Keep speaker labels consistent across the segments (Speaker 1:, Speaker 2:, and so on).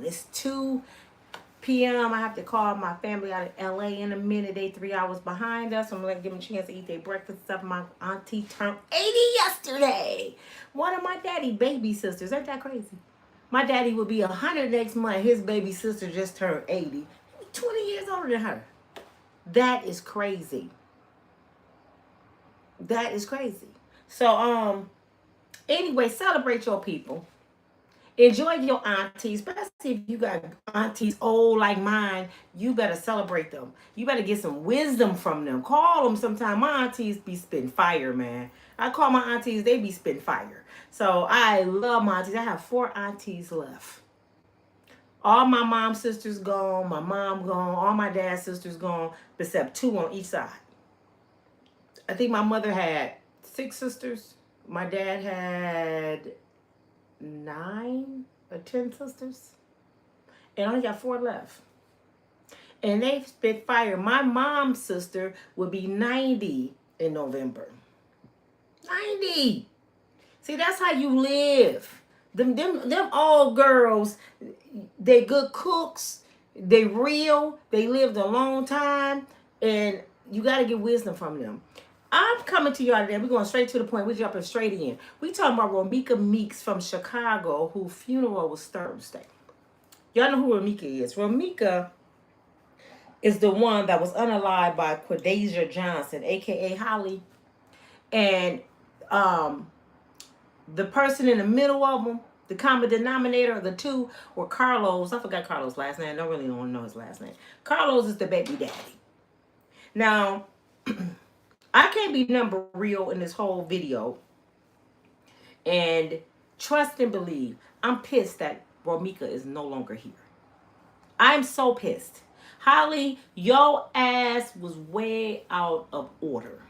Speaker 1: It's 2 p.m. I have to call my family out of LA in a minute. They 3 hours behind us. I'm gonna give them a chance to eat their breakfast stuff. My auntie turned 80 yesterday. One of my daddy baby sisters. Ain't that crazy? My daddy would be 100 next month. His baby sister just turned 80. 20 years older than her. That is crazy. That is crazy. So anyway, celebrate your people. Enjoy your aunties, especially if you got aunties old like mine. You better celebrate them. You better get some wisdom from them. Call them sometime. My aunties be spitting fire, man. I call my aunties, they be spitting fire. So I love my aunties. I have 4 aunties left. All my mom's sisters gone, my mom gone, all my dad's sisters gone, except 2 on each side. I think my mother had 6 sisters. My dad had 9 or 10 sisters. And I only got 4 left. And they spit fire. My mom's sister would be 90 in November. 90. See, that's how you live. Them old girls, they good cooks, they real, they lived a long time, and you got to get wisdom from them. I'm coming to y'all today. We're going straight to the point. We're jumping straight in. We talking about Romika Meeks from Chicago, whose funeral was Thursday. Y'all know who Romika is. Romika is the one that was unalived by Quadasia Johnson, a.k.a. Holly. And the person in the middle of them, the common denominator of the two, were Carlos. I forgot Carlos' last name. I don't really want to know his last name. Carlos is the baby daddy. Now, I can't be number real in this whole video. And trust and believe, I'm pissed that Romika is no longer here. I'm so pissed. Holly, your ass was way out of order.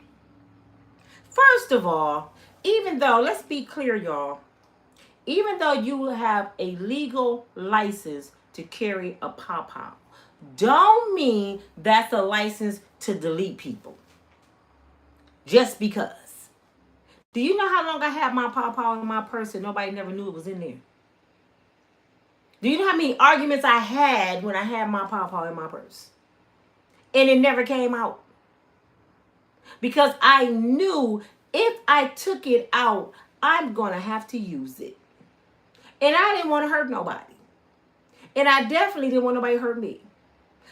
Speaker 1: First of all, even though, let's be clear, y'all, even though you have a legal license to carry a pawpaw, don't mean that's a license to delete people. Just because. Do you know how long I had my pawpaw in my purse and nobody never knew it was in there? Do you know how many arguments I had when I had my pawpaw in my purse? And it never came out. Because I knew if I took it out, I'm going to have to use it. And I didn't want to hurt nobody. And I definitely didn't want nobody to hurt me.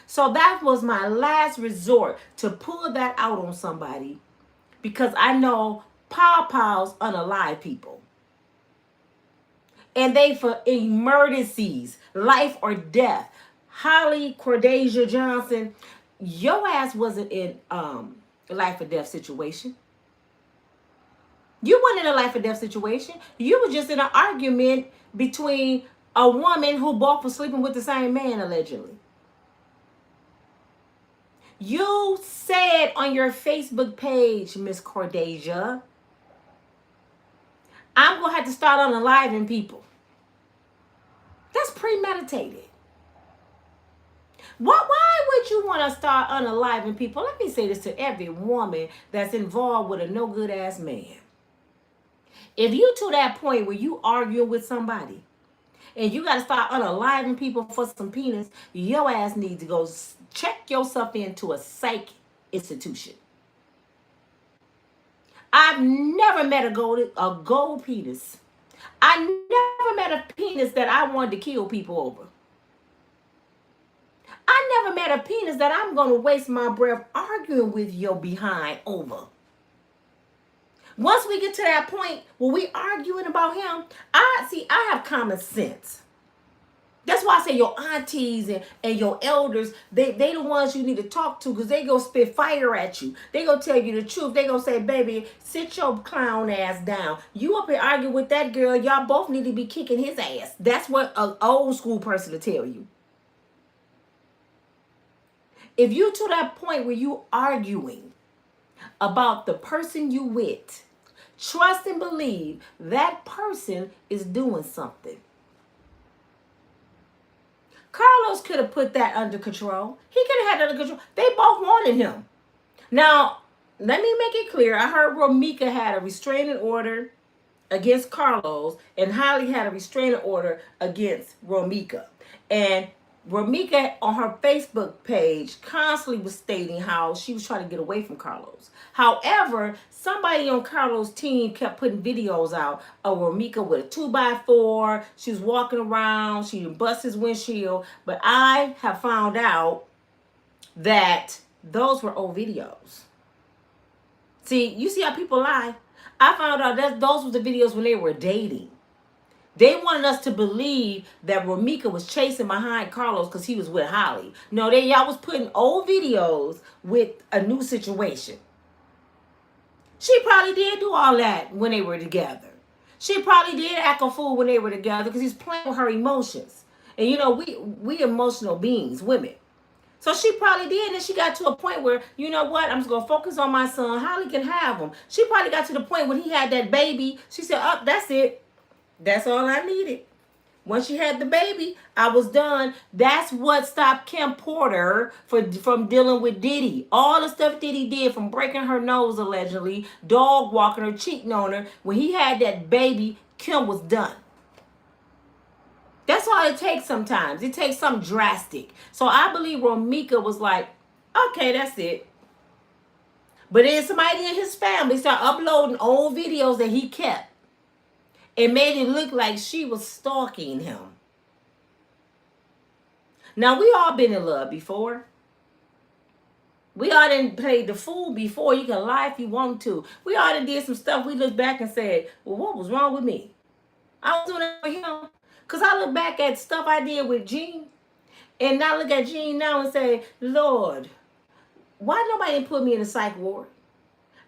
Speaker 1: So that was my last resort to pull that out on somebody. Because I know pawpaws unalive people. And they for emergencies, life or death. Holly Quadasia Johnson, your ass wasn't in a life or death situation. You weren't in a life or death situation. You were just in an argument between a woman who both were sleeping with the same man, allegedly. You said on your Facebook page, Miss Quadasia, I'm going to have to start unaliving people. That's premeditated. Why would you want to start unaliving people? Let me say this to every woman that's involved with a no good ass man. If you to that point where you argue with somebody and you got to start unaliving people for some penis, your ass needs to go check yourself into a psych institution. I've never met a gold penis. I never met a penis that I wanted to kill people over. I never met a penis that I'm going to waste my breath arguing with your behind over. Once we get to that point where we arguing about him, I have common sense. That's why I say your aunties and your elders, they the ones you need to talk to, because they go spit fire at you. They go tell you the truth. They go say, baby, sit your clown ass down. You up here arguing with that girl, y'all both need to be kicking his ass. That's what an old school person will tell you. If you to that point where you arguing about the person you with, trust and believe that person is doing something. Carlos could have put that under control. He could have had that under control. They both wanted him. Now, let me make it clear. I heard Romika had a restraining order against Carlos, and Holly had a restraining order against Romika. And Romika on her Facebook page constantly was stating how she was trying to get away from Carlos. However, somebody on Carlos' team kept putting videos out of Romika with a 2x4. She was walking around. She bust his windshield. But I have found out that those were old videos. See, you see how people lie? I found out that those were the videos when they were dating. They wanted us to believe that Romika was chasing behind Carlos because he was with Holly. No, y'all was putting old videos with a new situation. She probably did do all that when they were together. She probably did act a fool when they were together because he's playing with her emotions. And you know, we emotional beings, women. So she probably did, and she got to a point where, you know what, I'm just going to focus on my son. Holly can have him. She probably got to the point when he had that baby. She said, oh, that's it. That's all I needed. Once she had the baby, I was done. That's what stopped Kim Porter from dealing with Diddy. All the stuff Diddy did, from breaking her nose allegedly, dog walking her, cheating on her. When he had that baby, Kim was done. That's all it takes sometimes. It takes something drastic. So I believe Romika was like, okay, that's it. But then somebody in his family started uploading old videos that he kept. It made it look like she was stalking him. Now, we all been in love before. We all done played the fool before. You can lie if you want to. We all done did some stuff. We look back and said, well, what was wrong with me? I was doing it for him. Because I look back at stuff I did with Gene. And I look at Gene now and say, Lord, why nobody didn't put me in a psych ward?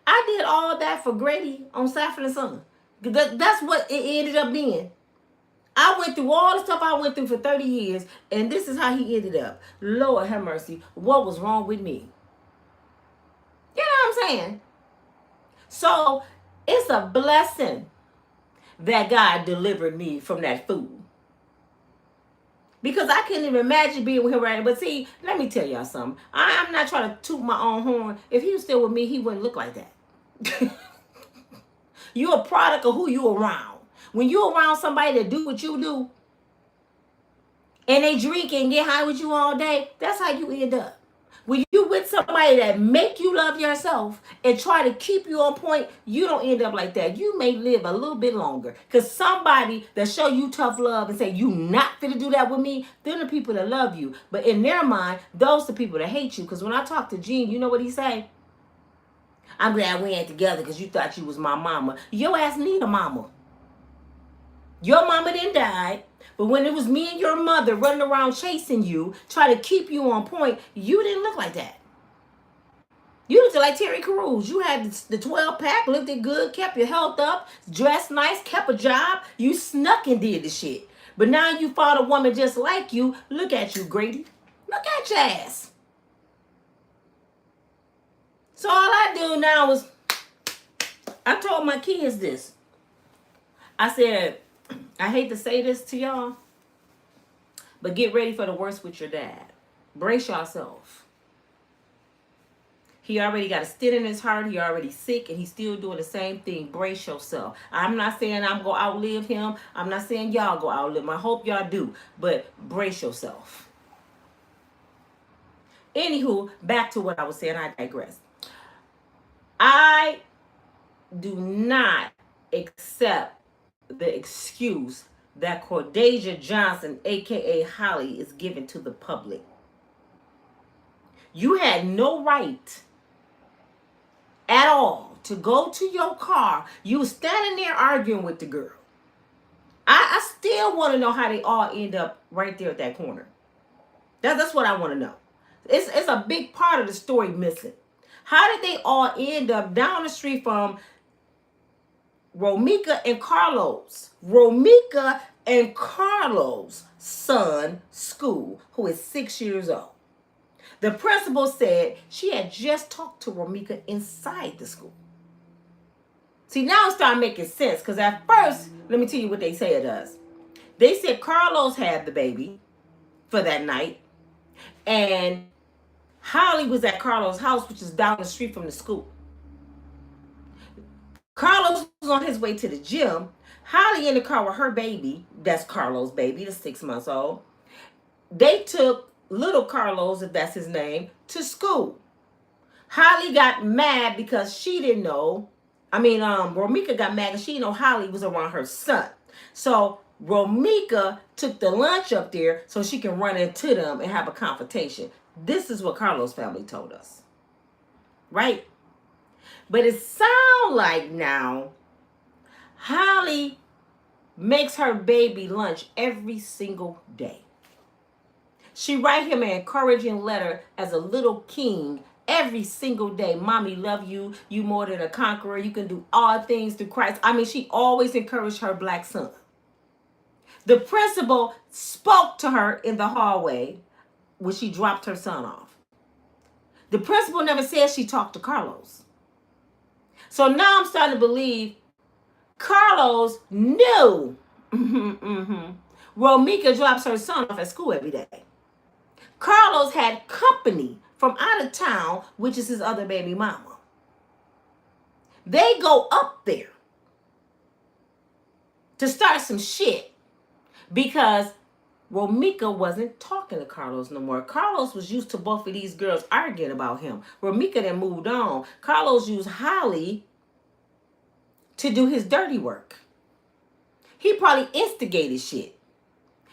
Speaker 1: I did all that for Grady on Saffron and Son. That's what it ended up being. I went through all the stuff I went through for 30 years, and this is how he ended up. Lord have mercy. What was wrong with me? You know what I'm saying? So it's a blessing that God delivered me from that fool. Because I couldn't even imagine being with him right now. But see, let me tell y'all something. I'm not trying to toot my own horn. If he was still with me, he wouldn't look like that. You're a product of who you around. When you around somebody that do what you do, and they drink and get high with you all day, that's how you end up. When you with somebody that make you love yourself and try to keep you on point, you don't end up like that. You may live a little bit longer. Because somebody that show you tough love and say, you not finna do that with me, they're the people that love you. But in their mind, those are the people that hate you. Because when I talk to Gene, you know what he say? I'm glad we ain't together because you thought you was my mama. Your ass need a mama. Your mama didn't die. But when it was me and your mother running around chasing you, trying to keep you on point, you didn't look like that. You looked like Terry Crews. You had the 12-pack, looked it good, kept your health up, dressed nice, kept a job. You snuck and did the shit. But now you found a woman just like you. Look at you, Grady. Look at your ass. So all I do now is, I told my kids this. I said, I hate to say this to y'all, but get ready for the worst with your dad. Brace yourself. He already got a stent in his heart. He already sick, and he's still doing the same thing. Brace yourself. I'm not saying I'm going to outlive him. I'm not saying y'all go outlive him. I hope y'all do, but brace yourself. Anywho, back to what I was saying. I digress. I do not accept the excuse that Cordasia Johnson, aka Holly, is giving to the public. You had no right at all to go to your car. You were standing there arguing with the girl. I still want to know how they all end up right there at that corner. That's what I want to know. It's a big part of the story missing. How did they all end up down the street from Romika and Carlos? Romika and Carlos' son, school, who is 6 years old. The principal said she had just talked to Romika inside the school. See, now it started making sense, because at first, let me tell you what they say it does. They said Carlos had the baby for that night, and Holly was at Carlos' house, which is down the street from the school. Carlos was on his way to the gym. Holly in the car with her baby. That's Carlos' baby, the 6 months old. They took little Carlos, if that's his name, to school. Holly got mad because she didn't know. Romika got mad because she didn't know Holly was around her son. So Romika took the lunch up there so she can run into them and have a confrontation. This is what Carlos' family told us. Right? But it sounds like now Holly makes her baby lunch every single day. She write him an encouraging letter as a little king every single day. Mommy love you. You more than a conqueror. You can do all things through Christ. She always encouraged her black son. The principal spoke to her in the hallway when she dropped her son off. The principal never said she talked to Carlos. So now I'm starting to believe Carlos knew Romika drops her son off at school every day. Carlos had company from out of town, which is his other baby mama. They go up there to start some shit because Romika wasn't talking to Carlos no more. Carlos was used to both of these girls arguing about him. Romika then moved on. Carlos used Holly to do his dirty work. He probably instigated shit.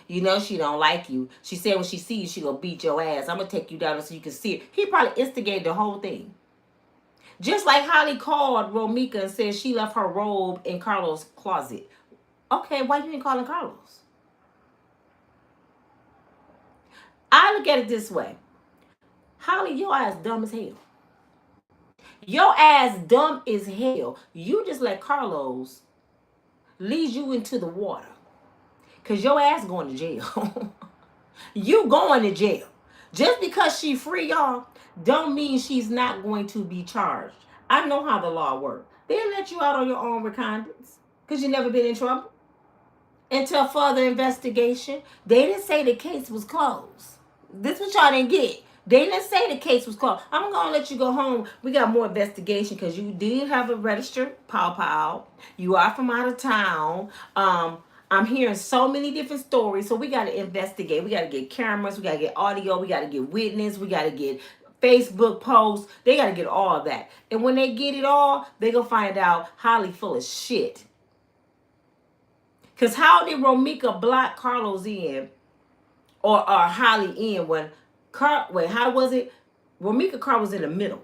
Speaker 1: You know she don't like you. She said when she see you, she gonna beat your ass. I'm gonna take you down so you can see her. He probably instigated the whole thing. Just like Holly called Romika and said she left her robe in Carlos' closet. Okay, why you didn't call him Carlos? I look at it this way. Holly, your ass dumb as hell. Your ass dumb as hell. You just let Carlos lead you into the water. Because your ass going to jail. You going to jail. Just because she free, y'all, don't mean she's not going to be charged. I know how the law works. They'll let you out on your own recognizance because you never been in trouble. Until further investigation. They didn't say the case was closed. This what y'all didn't get. They didn't say the case was closed. I'm going to let you go home. We got more investigation because you did have a registered pow. You are from out of town. I'm hearing so many different stories. So we got to investigate. We got to get cameras. We got to get audio. We got to get witness. We got to get Facebook posts. They got to get all of that. And when they get it all, they going to find out Holly full of shit. Because how did Romika block Carlos in or Holly in when how was it? Romika car was in the middle.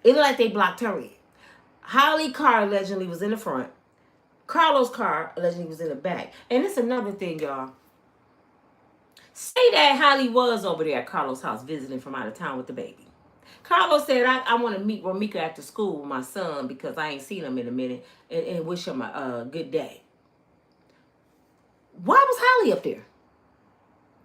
Speaker 1: It looked like they blocked her in. Holly car allegedly was in the front. Carlos' car allegedly was in the back. And it's another thing, y'all. Say that Holly was over there at Carlos' house visiting from out of town with the baby. Carlos said, I want to meet Romika after school with my son because I ain't seen him in a minute and wish him a good day. Why was Holly up there?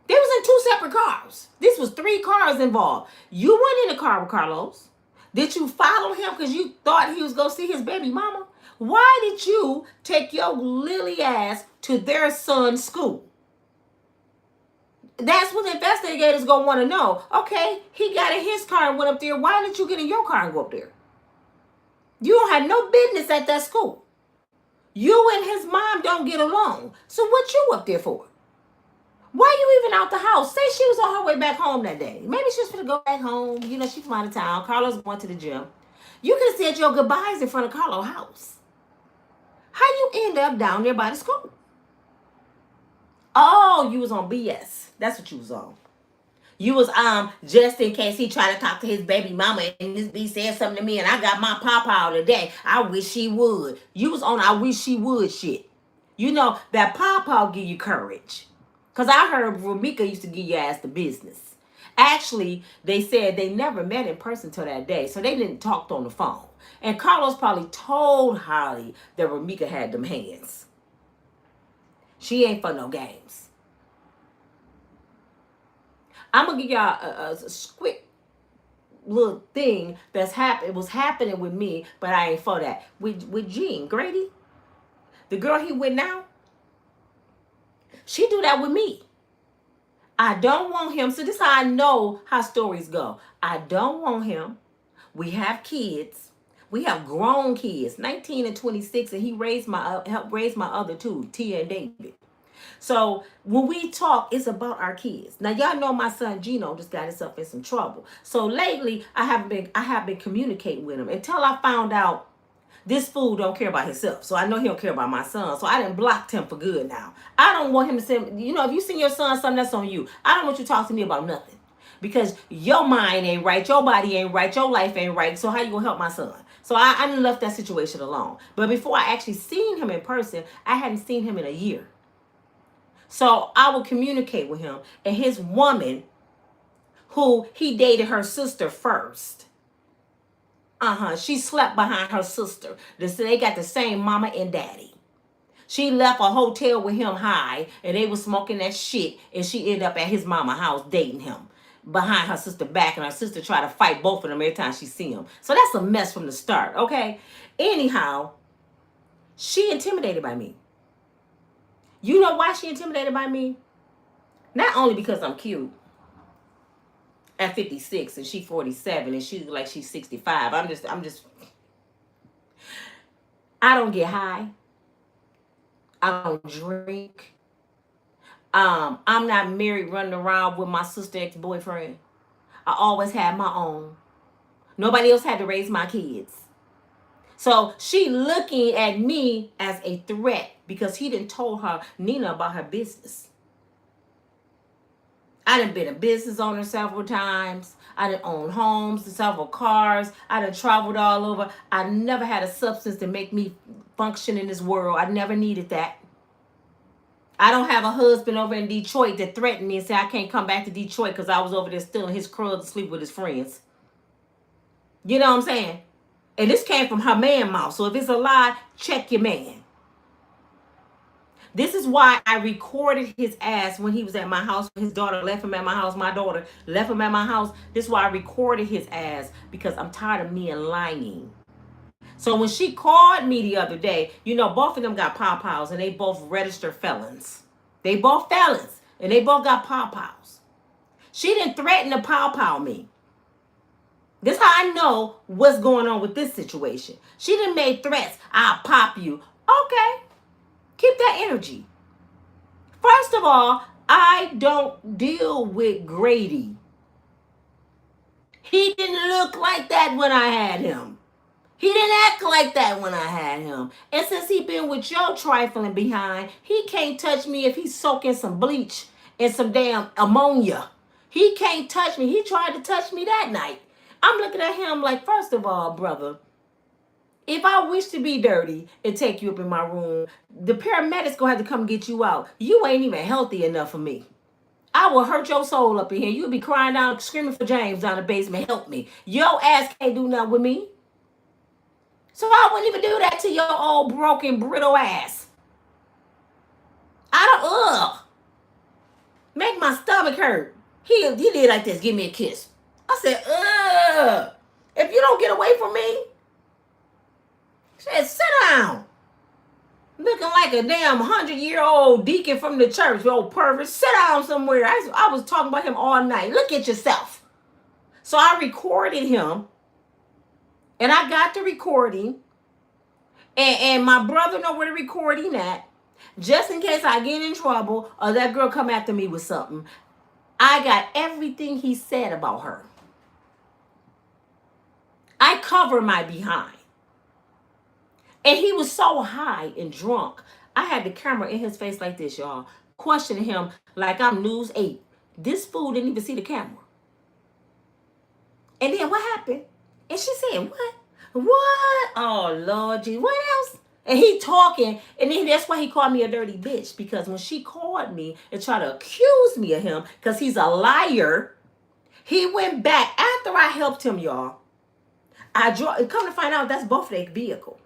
Speaker 1: They was in 2 separate cars. This was 3 cars involved. You went in the car with Carlos. Did you follow him because you thought he was going to see his baby mama? Why did you take your lily ass to their son's school? That's what the investigators going to want to know. Okay, he got in his car and went up there. Why did you get in your car and go up there? You don't have no business at that school. You and his mom don't get along. So what you up there for? Why you even out the house? Say she was on her way back home that day. Maybe she was going to go back home. You know, she's from out of town. Carlos went to the gym. You could have said your goodbyes in front of Carlo's house. How you end up down there by the school? Oh, you was on BS. That's what you was on. You was just in case he tried to talk to his baby mama and this B said something to me and I got my papa out today. I wish he would. You was on I wish he would shit. You know that papa give you courage. Because I heard Romika used to give your ass the business. Actually, they said they never met in person till that day. So they didn't talk on the phone. And Carlos probably told Holly that Romika had them hands. She ain't for no games. I'm going to give y'all a quick little thing that's happened. It was happening with me, but I ain't for that. With Jean Grady, the girl he with now, she do that with me. I don't want him. So this is how I know how stories go. I don't want him. We have kids. We have grown kids, 19 and 26, and he helped raise my other two, Tia and David. So when we talk, it's about our kids. Now y'all know my son Gino just got himself in some trouble. So lately I have been communicating with him until I found out this fool don't care about himself. So I know he don't care about my son. So I done blocked him for good now. I don't want him to say, you know, if you seen your son something, that's on you. I don't want you to talk to me about nothing. Because your mind ain't right, your body ain't right, your life ain't right. So how you gonna help my son? So I done left that situation alone. But before I actually seen him in person, I hadn't seen him in a year. So I would communicate with him. And his woman, who he dated her sister first. She slept behind her sister. They got the same mama and daddy. She left a hotel with him high, and they was smoking that shit, and she ended up at his mama house dating him behind her sister back, and her sister tried to fight both of them every time she see him. So that's a mess from the start, okay? Anyhow, she intimidated by me. You know why she intimidated by me? Not only because I'm cute at 56 and she 47 and she's like she's 65. I don't get high. I don't drink. I'm not married running around with my sister ex-boyfriend. I always had my own. Nobody else had to raise my kids. So she looking at me as a threat because he didn't told her Nina about her business. I done been a business owner several times. I done owned homes and several cars. I done traveled all over. I never had a substance to make me function in this world. I never needed that. I don't have a husband over in Detroit that threatened me and said I can't come back to Detroit because I was over there stealing his crumbs to sleep with his friends. You know what I'm saying? And this came from her man mouth. So if it's a lie, check your man. This is why I recorded his ass when he was at my house. His daughter left him at my house. My daughter left him at my house. This is why I recorded his ass, because I'm tired of men lying. So when she called me the other day, you know, both of them got pawpaws and they both registered felons. They both felons and they both got pawpaws. She didn't threaten to pawpaw me. This is how I know what's going on with this situation. She didn't make threats. I'll pop you. Okay. Keep that energy. First of all, I don't deal with Grady. He didn't look like that when I had him. He didn't act like that when I had him. And since he been with your trifling behind, he can't touch me if he's soaking some bleach and some damn ammonia. He can't touch me. He tried to touch me that night. I'm looking at him like, first of all, brother, if I wish to be dirty and take you up in my room, the paramedics gonna have to come get you out. You ain't even healthy enough for me. I will hurt your soul up in here. You'll be crying down, screaming for James down the basement. Help me. Your ass can't do nothing with me. So I wouldn't even do that to your old broken, brittle ass. Make my stomach hurt. He did like this. Give me a kiss. I said, if you don't get away from me, said, sit down. Looking like a damn 100-year-old deacon from the church, old pervert. Sit down somewhere. I was talking about him all night. Look at yourself. So I recorded him. And I got the recording. And my brother know where the recording at. Just in case I get in trouble or that girl come after me with something. I got everything he said about her. I cover my behind. And he was so high and drunk. I had the camera in his face like this, y'all. Questioning him like I'm News 8. This fool didn't even see the camera. And then what happened? And she said, what? What? Oh, Lord Jesus. What else? And he talking. And then that's why he called me a dirty bitch. Because when she called me and tried to accuse me of him, because he's a liar, he went back after I helped him, y'all. Come to find out that's both their vehicle.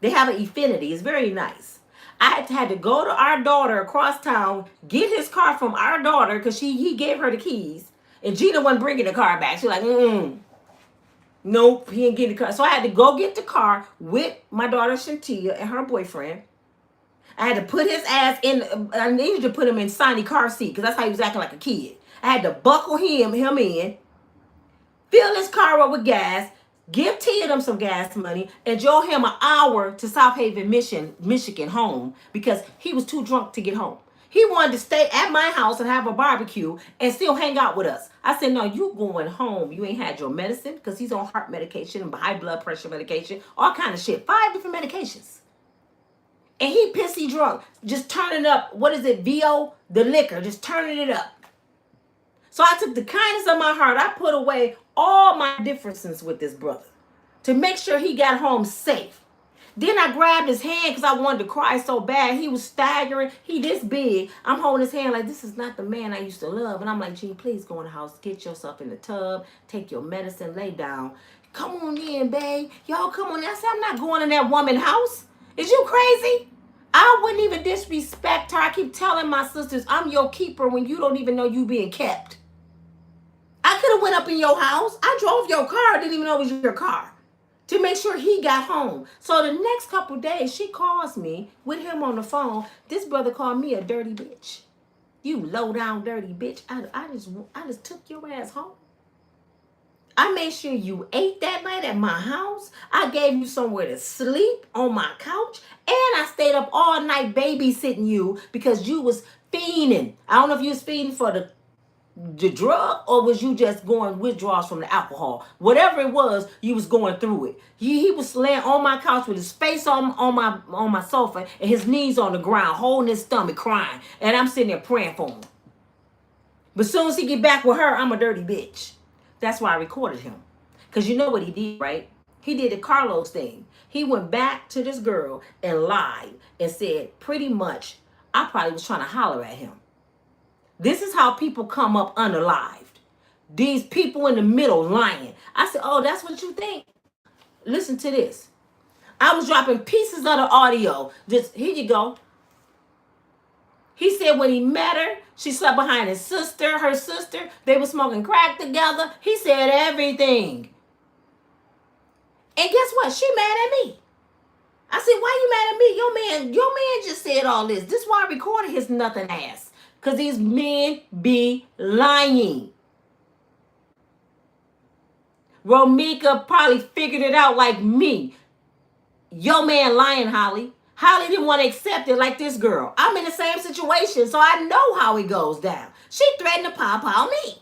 Speaker 1: They have an Infiniti. It's very nice. I had to go to our daughter across town, get his car from our daughter because he gave her the keys. And Gina wasn't bringing the car back. She was like, nope, he ain't getting the car. So I had to go get the car with my daughter Shantia and her boyfriend. I had to put his ass in. I needed to put him in Sonny car seat because that's how he was acting like a kid. I had to buckle him in, fill his car up with gas, Give Tia them some gas money and drove him an hour to South Haven, Michigan home because he was too drunk to get home. He wanted to stay at my house and have a barbecue and still hang out with us. I said, no, you going home. You ain't had your medicine because he's on heart medication and high blood pressure medication, all kind of shit. 5 different medications. And he pissy drunk, just turning up, what is it, VO? The liquor, just turning it up. So I took the kindness of my heart. I put away all my differences with this brother to make sure he got home safe. Then I grabbed his hand because I wanted to cry so bad. He was staggering. He this big. I'm holding his hand like, this is not the man I used to love. And I'm like, Gene, please go in the house. Get yourself in the tub. Take your medicine. Lay down. Come on in, babe. Y'all come on in. I said, I'm not going in that woman's house. Is you crazy? I wouldn't even disrespect her. I keep telling my sisters, I'm your keeper when you don't even know you being kept. I could have went up in your house. I drove your car. I didn't even know it was your car. To make sure he got home. So the next couple days, she calls me with him on the phone. This brother called me a dirty bitch. You low down dirty bitch. I just took your ass home. I made sure you ate that night at my house. I gave you somewhere to sleep on my couch. And I stayed up all night babysitting you because you was fiending. I don't know if you was fiending for the drug or was you just going withdrawals from the alcohol. Whatever it was, you was going through it. He was laying on my couch with his face on my sofa and his knees on the ground, holding his stomach, crying. And I'm sitting there praying for him. But as soon as he get back with her, I'm a dirty bitch. That's why I recorded him. Because you know what he did, right? He did the Carlos thing. He went back to this girl and lied and said pretty much, I probably was trying to holler at him. This is how people come up unalived. These people in the middle lying. I said, oh, that's what you think? Listen to this. I was dropping pieces of the audio. Just, here you go. He said when he met her, she slept behind her sister. They were smoking crack together. He said everything. And guess what? She mad at me. I said, why you mad at me? Your man just said all this. This is why I recorded his nothing ass. Because these men be lying. Romika probably figured it out like me. Your man lying, Holly. Holly didn't want to accept it like this girl. I'm in the same situation, so I know how it goes down. She threatened to pop out me.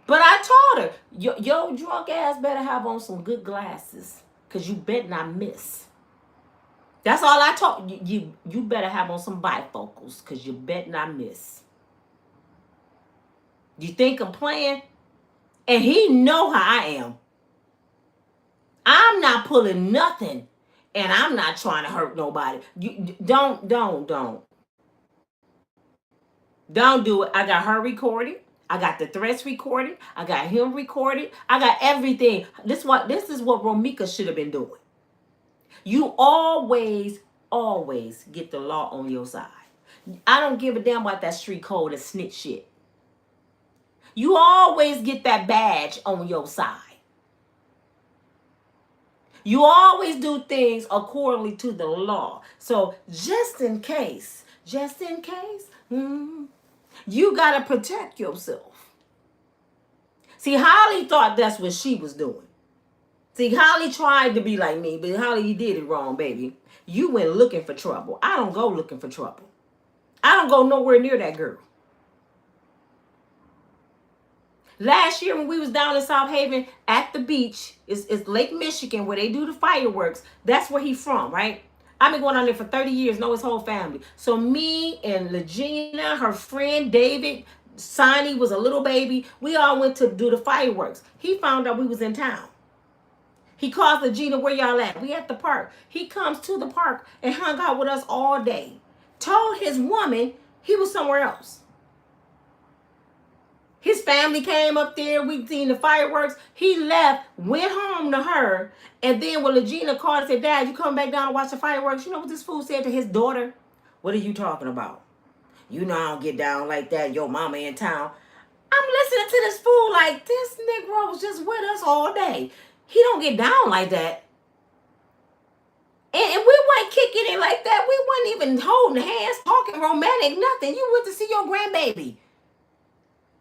Speaker 1: But I told her, your drunk ass better have on some good glasses. Because you better not miss. That's all I told you. You better have on some bifocals because you better not miss. You think I'm playing? And he know how I am. I'm not pulling nothing. And I'm not trying to hurt nobody. You don't do it. I got her recorded. I got the threats recorded. I got him recorded. I got everything. This is what Romika should have been doing. You always get the law on your side. I don't give a damn about that street code and snitch shit. You always get that badge on your side. You always do things accordingly to the law. So just in case, you got to protect yourself. See, Holly thought that's what she was doing. See, Holly tried to be like me, but Holly, you did it wrong, baby. You went looking for trouble. I don't go looking for trouble. I don't go nowhere near that girl. Last year when we was down in South Haven at the beach, it's Lake Michigan where they do the fireworks. That's where he's from, right? I've been going on there for 30 years, know his whole family. So me and Legina, her friend David, Sonny was a little baby. We all went to do the fireworks. He found out we was in town. He calls Legina, where y'all at? We at the park. He comes to the park and hung out with us all day. Told his woman he was somewhere else. His family came up there. We seen the fireworks. He left, went home to her. And then when Legina called and said, Dad, you come back down and watch the fireworks? You know what this fool said to his daughter? What are you talking about? You know I don't get down like that. Your mama in town. I'm listening to this fool like this Negro was just with us all day. He don't get down like that. And we weren't kicking it like that. We weren't even holding hands, talking romantic, nothing. You went to see your grandbaby.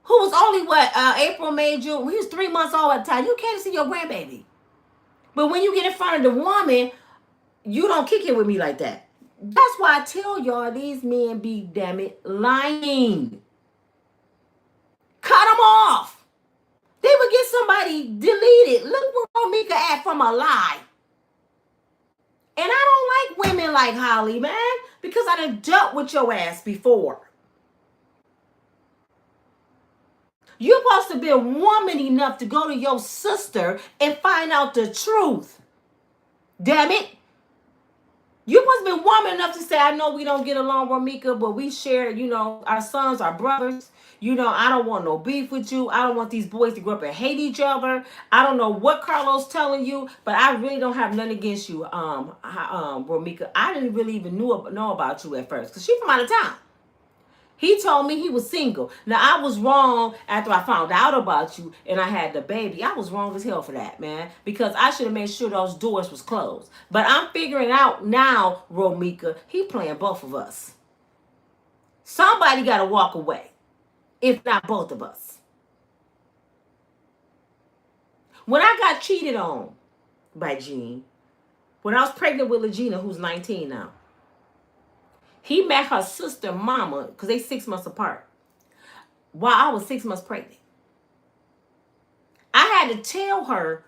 Speaker 1: who was only what, April, May, June. He was 3 months old at the time. You can't see your grandbaby. But when you get in front of the woman, you don't kick it with me like that. That's why I tell y'all these men be, damn it, lying. Cut them off. They would get somebody deleted. Look where Romika at from a lie. And I don't like women like Holly, man, because I done dealt with your ass before. You're supposed to be a woman enough to go to your sister and find out the truth. Damn it. You're supposed to be a woman enough to say, I know we don't get along, Romika, but we share, our sons, our brothers. I don't want no beef with you. I don't want these boys to grow up and hate each other. I don't know what Carlo's telling you, but I really don't have nothing against you, Romika. I didn't really even know about you at first because she's from out of town. He told me he was single. Now, I was wrong after I found out about you and I had the baby. I was wrong as hell for that, man, because I should have made sure those doors was closed. But I'm figuring out now, Romika, he playing both of us. Somebody got to walk away, if not both of us. When I got cheated on by Gene, when I was pregnant with Legina, who's 19 now, he met her sister mama, because they 6 months apart, while I was 6 months pregnant. I had to tell her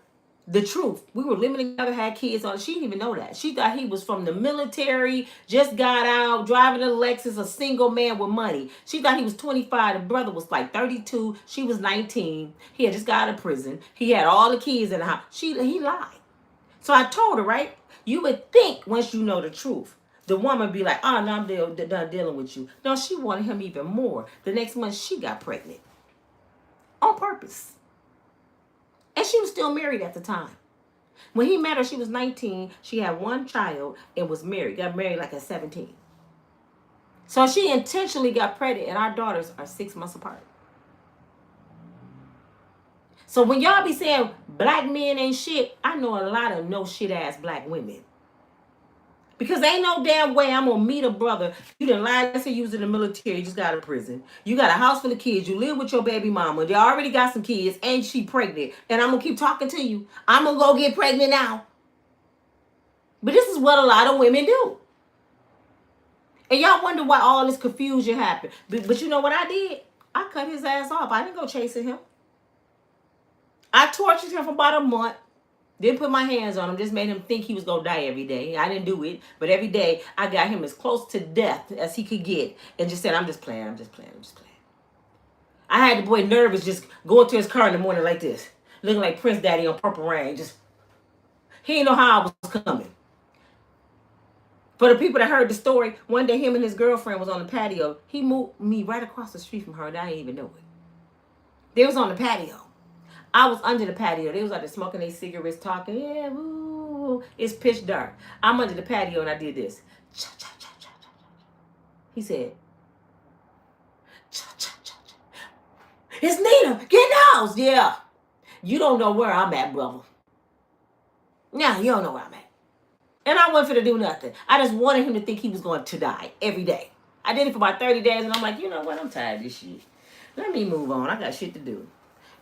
Speaker 1: the truth. We were living together, had kids on. She didn't even know that. She thought he was from the military, just got out, driving a Lexus, a single man with money. She thought he was 25. The brother was like 32. She was 19. He had just got out of prison. He had all the kids in the house. He lied. So I told her, right? You would think once you know the truth, the woman be like, oh, no, I'm done dealing with you. No, she wanted him even more. The next month, she got pregnant. On purpose. And she was still married at the time. When he met her, she was 19. She had one child and was married. Got married like at 17. So she intentionally got pregnant, and our daughters are 6 months apart. So when y'all be saying black men ain't shit, I know a lot of no shit ass black women. Because ain't no damn way I'm going to meet a brother. You done lied, let's say you was in the military, you just got out of prison. You got a house full of kids. You live with your baby mama. They already got some kids, and she pregnant. And I'm going to keep talking to you. I'm going to go get pregnant now. But this is what a lot of women do. And y'all wonder why all this confusion happened. But you know what I did? I cut his ass off. I didn't go chasing him. I tortured him for about a month. Didn't put my hands on him. Just made him think he was going to die every day. I didn't do it. But every day, I got him as close to death as he could get. And just said, I'm just playing. I had the boy nervous just going to his car in the morning like this. Looking like Prince Daddy on Purple Rain. He didn't know how I was coming. For the people that heard the story, one day him and his girlfriend was on the patio. He moved me right across the street from her. And I didn't even know it. They was on the patio. I was under the patio. They was out there smoking their cigarettes, talking. Yeah, woo. It's pitch dark. I'm under the patio and I did this. Cha, cha, cha, cha, cha. He said, cha, cha, cha, cha. It's Nina. Get in the house. Yeah. You don't know where I'm at, brother. Nah, you don't know where I'm at. And I wasn't finna do nothing. I just wanted him to think he was going to die every day. I did it for about 30 days and I'm like, you know what? I'm tired of this shit. Let me move on. I got shit to do.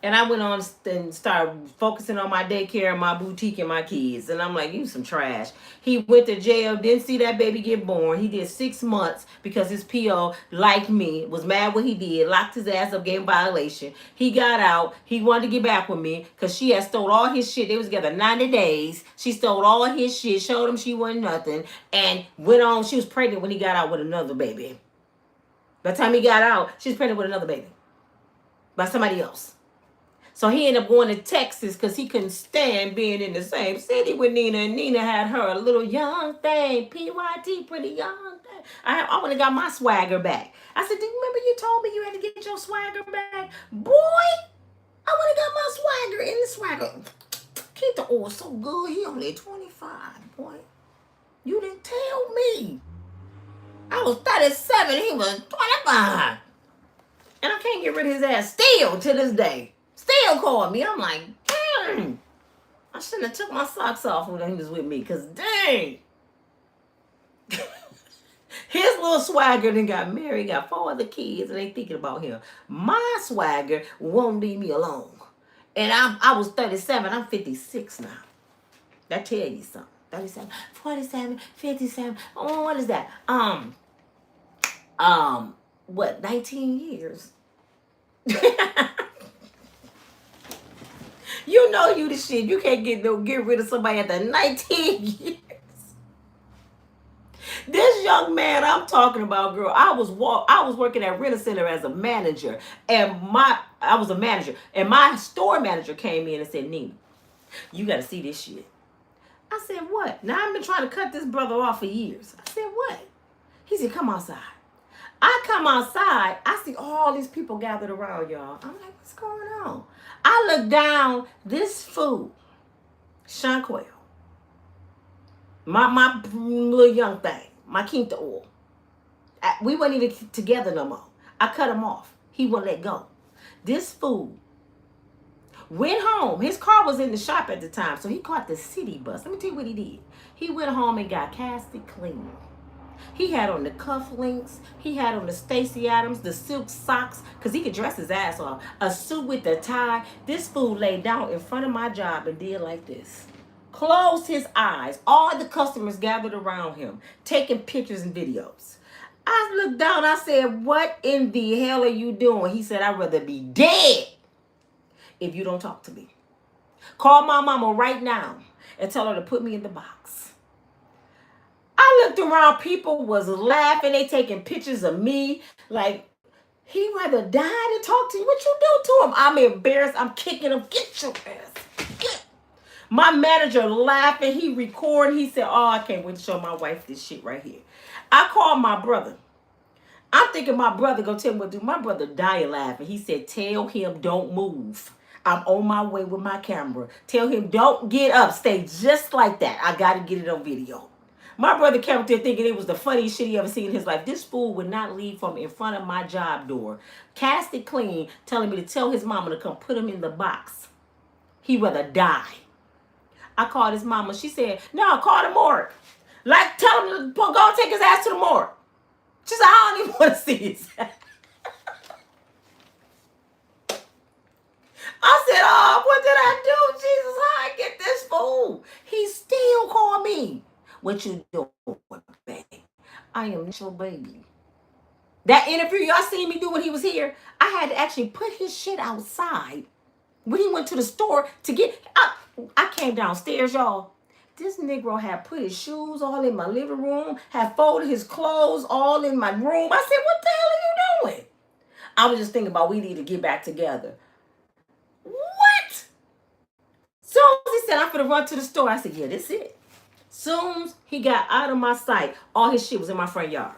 Speaker 1: And I went on and started focusing on my daycare, my boutique, and my kids. And I'm like, you some trash. He went to jail, didn't see that baby get born. He did 6 months because his PO, like me, was mad what he did, locked his ass up, gave him violation. He got out. He wanted to get back with me because she had stole all his shit. They was together 90 days. She stole all his shit, showed him she wasn't nothing, and went on. She was pregnant when he got out with another baby. By the time he got out, she was pregnant with another baby by somebody else. So he ended up going to Texas because he couldn't stand being in the same city with Nina. And Nina had her a little young thing, PYT, pretty young thing. I went and got my swagger back. I said, do you remember you told me you had to get your swagger back? Boy, I went and got my swagger in the swagger. Keep the oil so good. He only 25, boy. You didn't tell me. I was 37. He was 25. And I can't get rid of his ass still to this day. Still called me. I'm like, dang. I shouldn't have took my socks off when he was with me. Because, dang. His little swagger then got married, got 4 other kids, and they thinking about him. My swagger won't leave me alone. And I was 37. I'm 56 now. That tell you something. 37, 47, 57. Oh, what is that? What? 19 years. You know you the shit. You can't get rid of somebody after 19 years. This young man I'm talking about, girl, I was working at Rent Center as a manager, and I was a manager, and my store manager came in and said, Nina, you got to see this shit. I said, what? Now I've been trying to cut this brother off for years. I said, what? He said, come outside. I come outside, I see all these people gathered around, y'all. I'm like, what's going on? I look down, this fool, Shanquelle, my little young thing, my quinta oil. We weren't even together no more. I cut him off. He wouldn't let go. This fool went home. His car was in the shop at the time, so he caught the city bus. Let me tell you what he did. He went home and got casted clean. He had on the cufflinks. He had on the Stacey Adams, the silk socks, because he could dress his ass off. A suit with a tie. This fool laid down in front of my job and did like this. Closed his eyes. All the customers gathered around him, taking pictures and videos. I looked down. I said, what in the hell are you doing? He said, I'd rather be dead if you don't talk to me. Call my mama right now and tell her to put me in the box. I looked around. People was laughing. They taking pictures of me. Like, he rather die than talk to you. What you do to him? I'm embarrassed. I'm kicking him. Get your ass. Get. My manager laughing. He recording. He said, oh, I can't wait to show my wife this shit right here. I called my brother. I'm thinking my brother gonna tell me what to do. My brother dying laughing. He said, tell him don't move. I'm on my way with my camera. Tell him don't get up. Stay just like that. I got to get it on video. My brother came up there thinking it was the funniest shit he ever seen in his life. This fool would not leave from in front of my job door. Cast it clean, telling me to tell his mama to come put him in the box. He'd rather die. I called his mama. She said, no, call the morgue. Like, tell him to go take his ass to the morgue. She said, I don't even want to see his ass. I said, oh, what did I do? Jesus, how I get this fool? He still called me. What you doing, baby? I am your baby. That interview y'all seen me do when he was here, I had to actually put his shit outside. When he went to the store to get, I came downstairs, y'all. This Negro had put his shoes all in my living room, had folded his clothes all in my room. I said, what the hell are you doing? I was just thinking about we need to get back together. What? Soon as he said, I'm going to run to the store, I said, yeah, this is it. Soon as he got out of my sight, all his shit was in my front yard.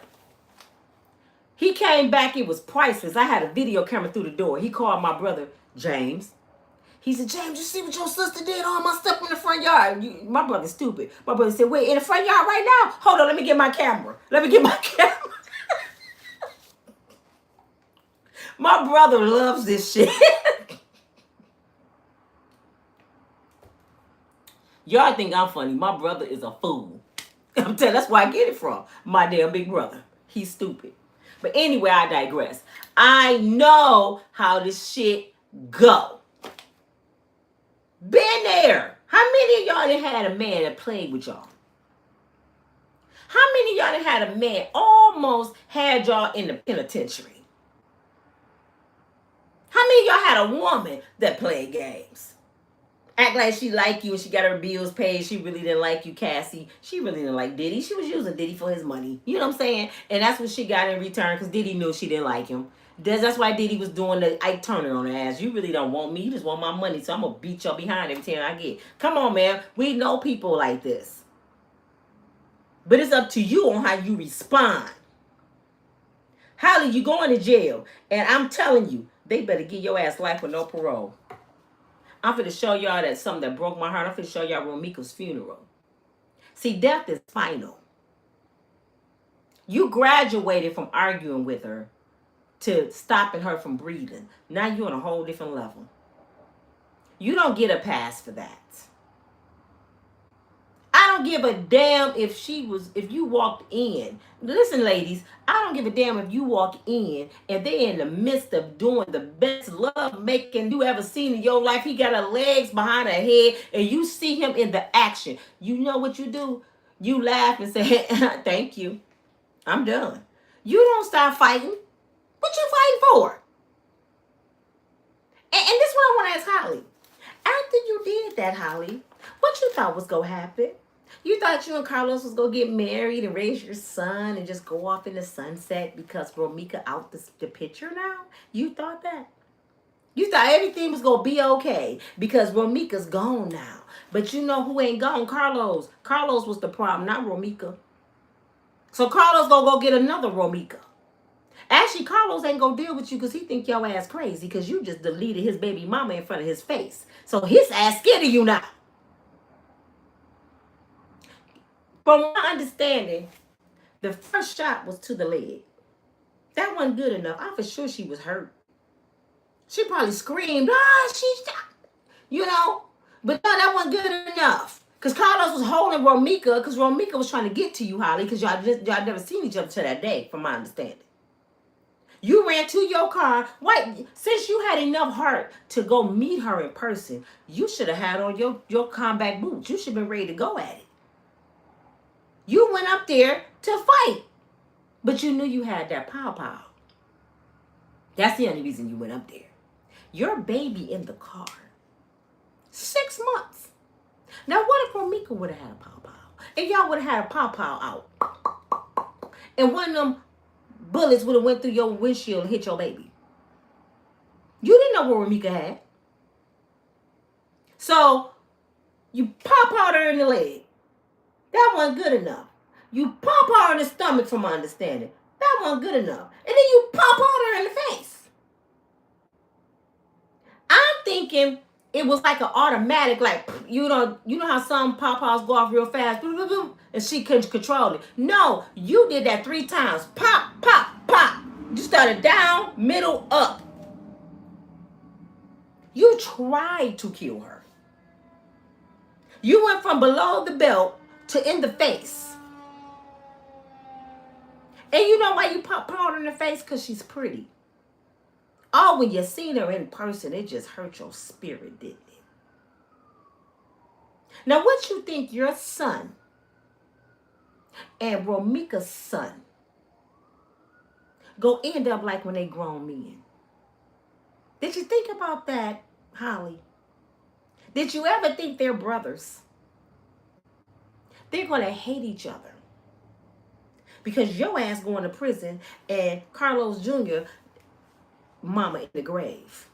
Speaker 1: He came back, it was priceless. I had a video camera through the door. He called my brother, James. He said, James, you see what your sister did? All my stuff in the front yard. My brother's stupid. My brother said, wait, in the front yard right now? Hold on, let me get my camera. Let me get my camera. My brother loves this shit. Y'all think I'm funny. My brother is a fool. I'm telling you, that's where I get it from. My damn big brother. He's stupid. But anyway, I digress. I know how this shit go. Been there. How many of y'all done had a man that played with y'all? How many of y'all done had a man almost had y'all in the penitentiary? How many of y'all had a woman that played games? Act like she liked you and she got her bills paid. She really didn't like you, Cassie. She really didn't like Diddy. She was using Diddy for his money. You know what I'm saying? And that's what she got in return because Diddy knew she didn't like him. That's why Diddy was doing the Ike Turner on her ass. You really don't want me. You just want my money. So I'm going to beat your behind every time I get. Come on, man. We know people like this. But it's up to you on how you respond. Holly, you going to jail. And I'm telling you, they better give your ass life with no parole. I'm finna show y'all that something that broke my heart. I'm finna show y'all Romeica's funeral. See, death is final. You graduated from arguing with her to stopping her from breathing. Now you're on a whole different level. You don't get a pass for that. I I don't give a damn if you walked in. Listen, ladies, I don't give a damn if you walk in and they're in the midst of doing the best love making you ever seen in your life. He got her legs behind her head and you see him in the action. You know what you do? You laugh and say, thank you. I'm done. You don't start fighting. What you fighting for? And this is what I want to ask Holly. After you did that, Holly, what you thought was going to happen? You thought you and Carlos was going to get married and raise your son and just go off in the sunset because Romika out the picture now? You thought that? You thought everything was going to be okay because Romika's gone now. But you know who ain't gone? Carlos. Carlos was the problem, not Romika. So Carlos going to go get another Romika. Actually, Carlos ain't gonna deal with you because he think your ass crazy because you just deleted his baby mama in front of his face. So his ass scared of you now. From my understanding, the first shot was to the leg. That wasn't good enough. I'm for sure she was hurt. She probably screamed, she's shot. You know? But no, that wasn't good enough. Because Carlos was holding Romika because Romika was trying to get to you, Holly, because y'all never seen each other till that day, from my understanding. You ran to your car. Wait, since you had enough heart to go meet her in person, you should have had on your combat boots. You should have been ready to go at it. You went up there to fight, but you knew you had that pow. That's the only reason you went up there. Your baby in the car. 6 months. Now, what if Romika would have had a pow? If y'all would have had a pow out, and one of them bullets would have went through your windshield and hit your baby. You didn't know what Romika had. So, you pow her in the leg. That wasn't good enough. You pow her in the stomach, from my understanding. That wasn't good enough. And then you pow her in the face. I'm thinking it was like an automatic, like, you know how some pow-pows go off real fast, and she couldn't control it. No, you did that 3 times. Pop, pop, pop. You started down, middle, up. You tried to kill her. You went from below the belt to in the face. And you know why you pop her in the face? Because she's pretty. Oh, when you seen her in person, it just hurt your spirit, didn't it? Now, what you think your son and Romika's son go end up like when they grown men? Did you think about that, Holly? Did you ever think they're brothers? They're going to hate each other. Because your ass going to prison and Carlos Jr., mama in the grave.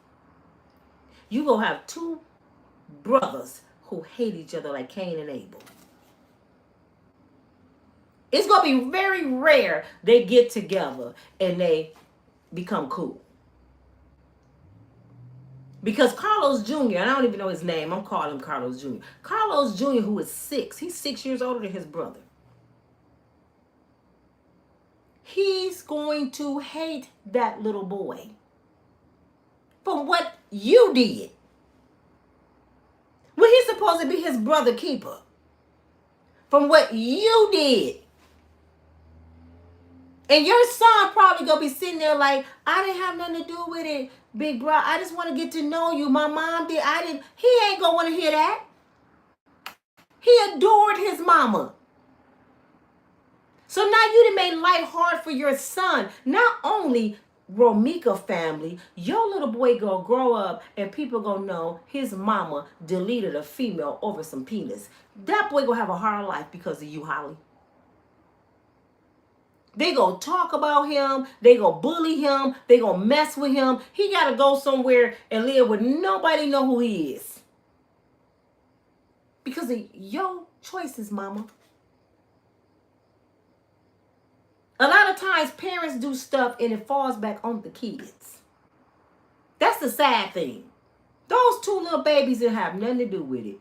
Speaker 1: You going to have 2 brothers who hate each other like Cain and Abel. It's going to be very rare they get together and they become cool. Because Carlos Jr., and I don't even know his name, I'm calling him Carlos Jr. Carlos Jr., who is 6, he's 6 years older than his brother. He's going to hate that little boy for what you did. When he's supposed to be his brother keeper. From what you did. And your son probably going to be sitting there like, I didn't have nothing to do with it, big bro. I just want to get to know you. My mom did. I didn't. He ain't going to want to hear that. He adored his mama. So now you done made life hard for your son. Not only Romeica family, your little boy gonna grow up and people gonna know his mama deleted a female over some penis. That boy gonna have a hard life because of you, Holly. They gonna talk about him. They gonna bully him. They gonna mess with him. He gotta go somewhere and live where nobody know who he is. Because of your choices, mama. A lot of times parents do stuff and it falls back on the kids. That's the sad thing. Those 2 little babies didn't have nothing to do with it.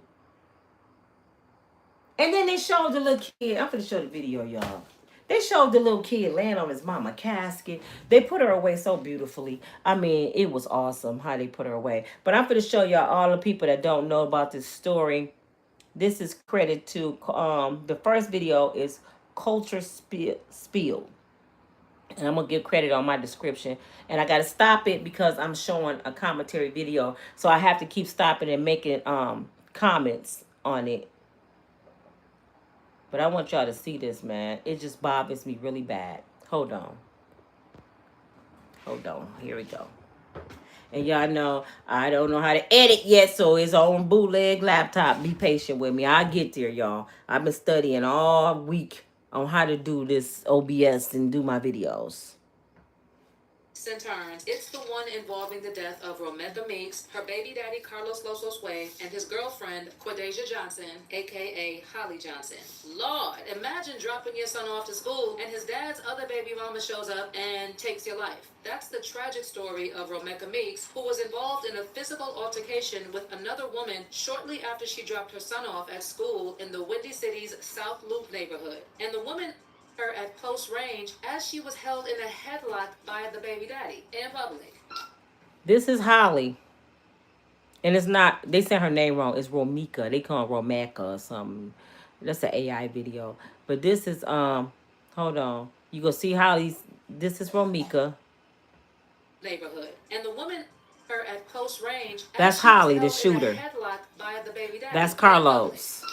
Speaker 1: And then they showed the little kid. I'm going to show the video, y'all. They showed the little kid laying on his mama casket. They put her away so beautifully. I mean, it was awesome how they put her away. But I'm going to show y'all all the people that don't know about this story. This is credit to the first video is Culture Spill. And I'm gonna give credit on my description. And I gotta stop it because I'm showing a commentary video. So I have to keep stopping and making comments on it. But I want y'all to see this, man. It just bothers me really bad. Hold on. Hold on. Here we go. And y'all know I don't know how to edit yet, so it's on bootleg laptop. Be patient with me. I'll get there, y'all. I've been studying all week on how to do this OBS and do my videos.
Speaker 2: Turns. It's the one involving the death of Romika Meeks, her baby daddy Carlos Lososway, and his girlfriend Quadeja Johnson, aka Holly Johnson. Lord, imagine dropping your son off to school and his dad's other baby mama shows up and takes your life. That's the tragic story of Romika Meeks, who was involved in a physical altercation with another woman shortly after she dropped her son off at school in the Windy City's South Loop neighborhood. And the woman her at close range as she was held in a headlock by the baby daddy in public.
Speaker 1: This is Holly. And it's not, they said her name wrong. It's Romika. They call her Romeica or something. That's an AI video. But this is, hold on. You go see Holly's, this is Romika.
Speaker 2: Neighborhood. And the woman her at close range.
Speaker 1: That's Holly, the shooter.
Speaker 2: Headlock by the baby daddy.
Speaker 1: That's Carlos.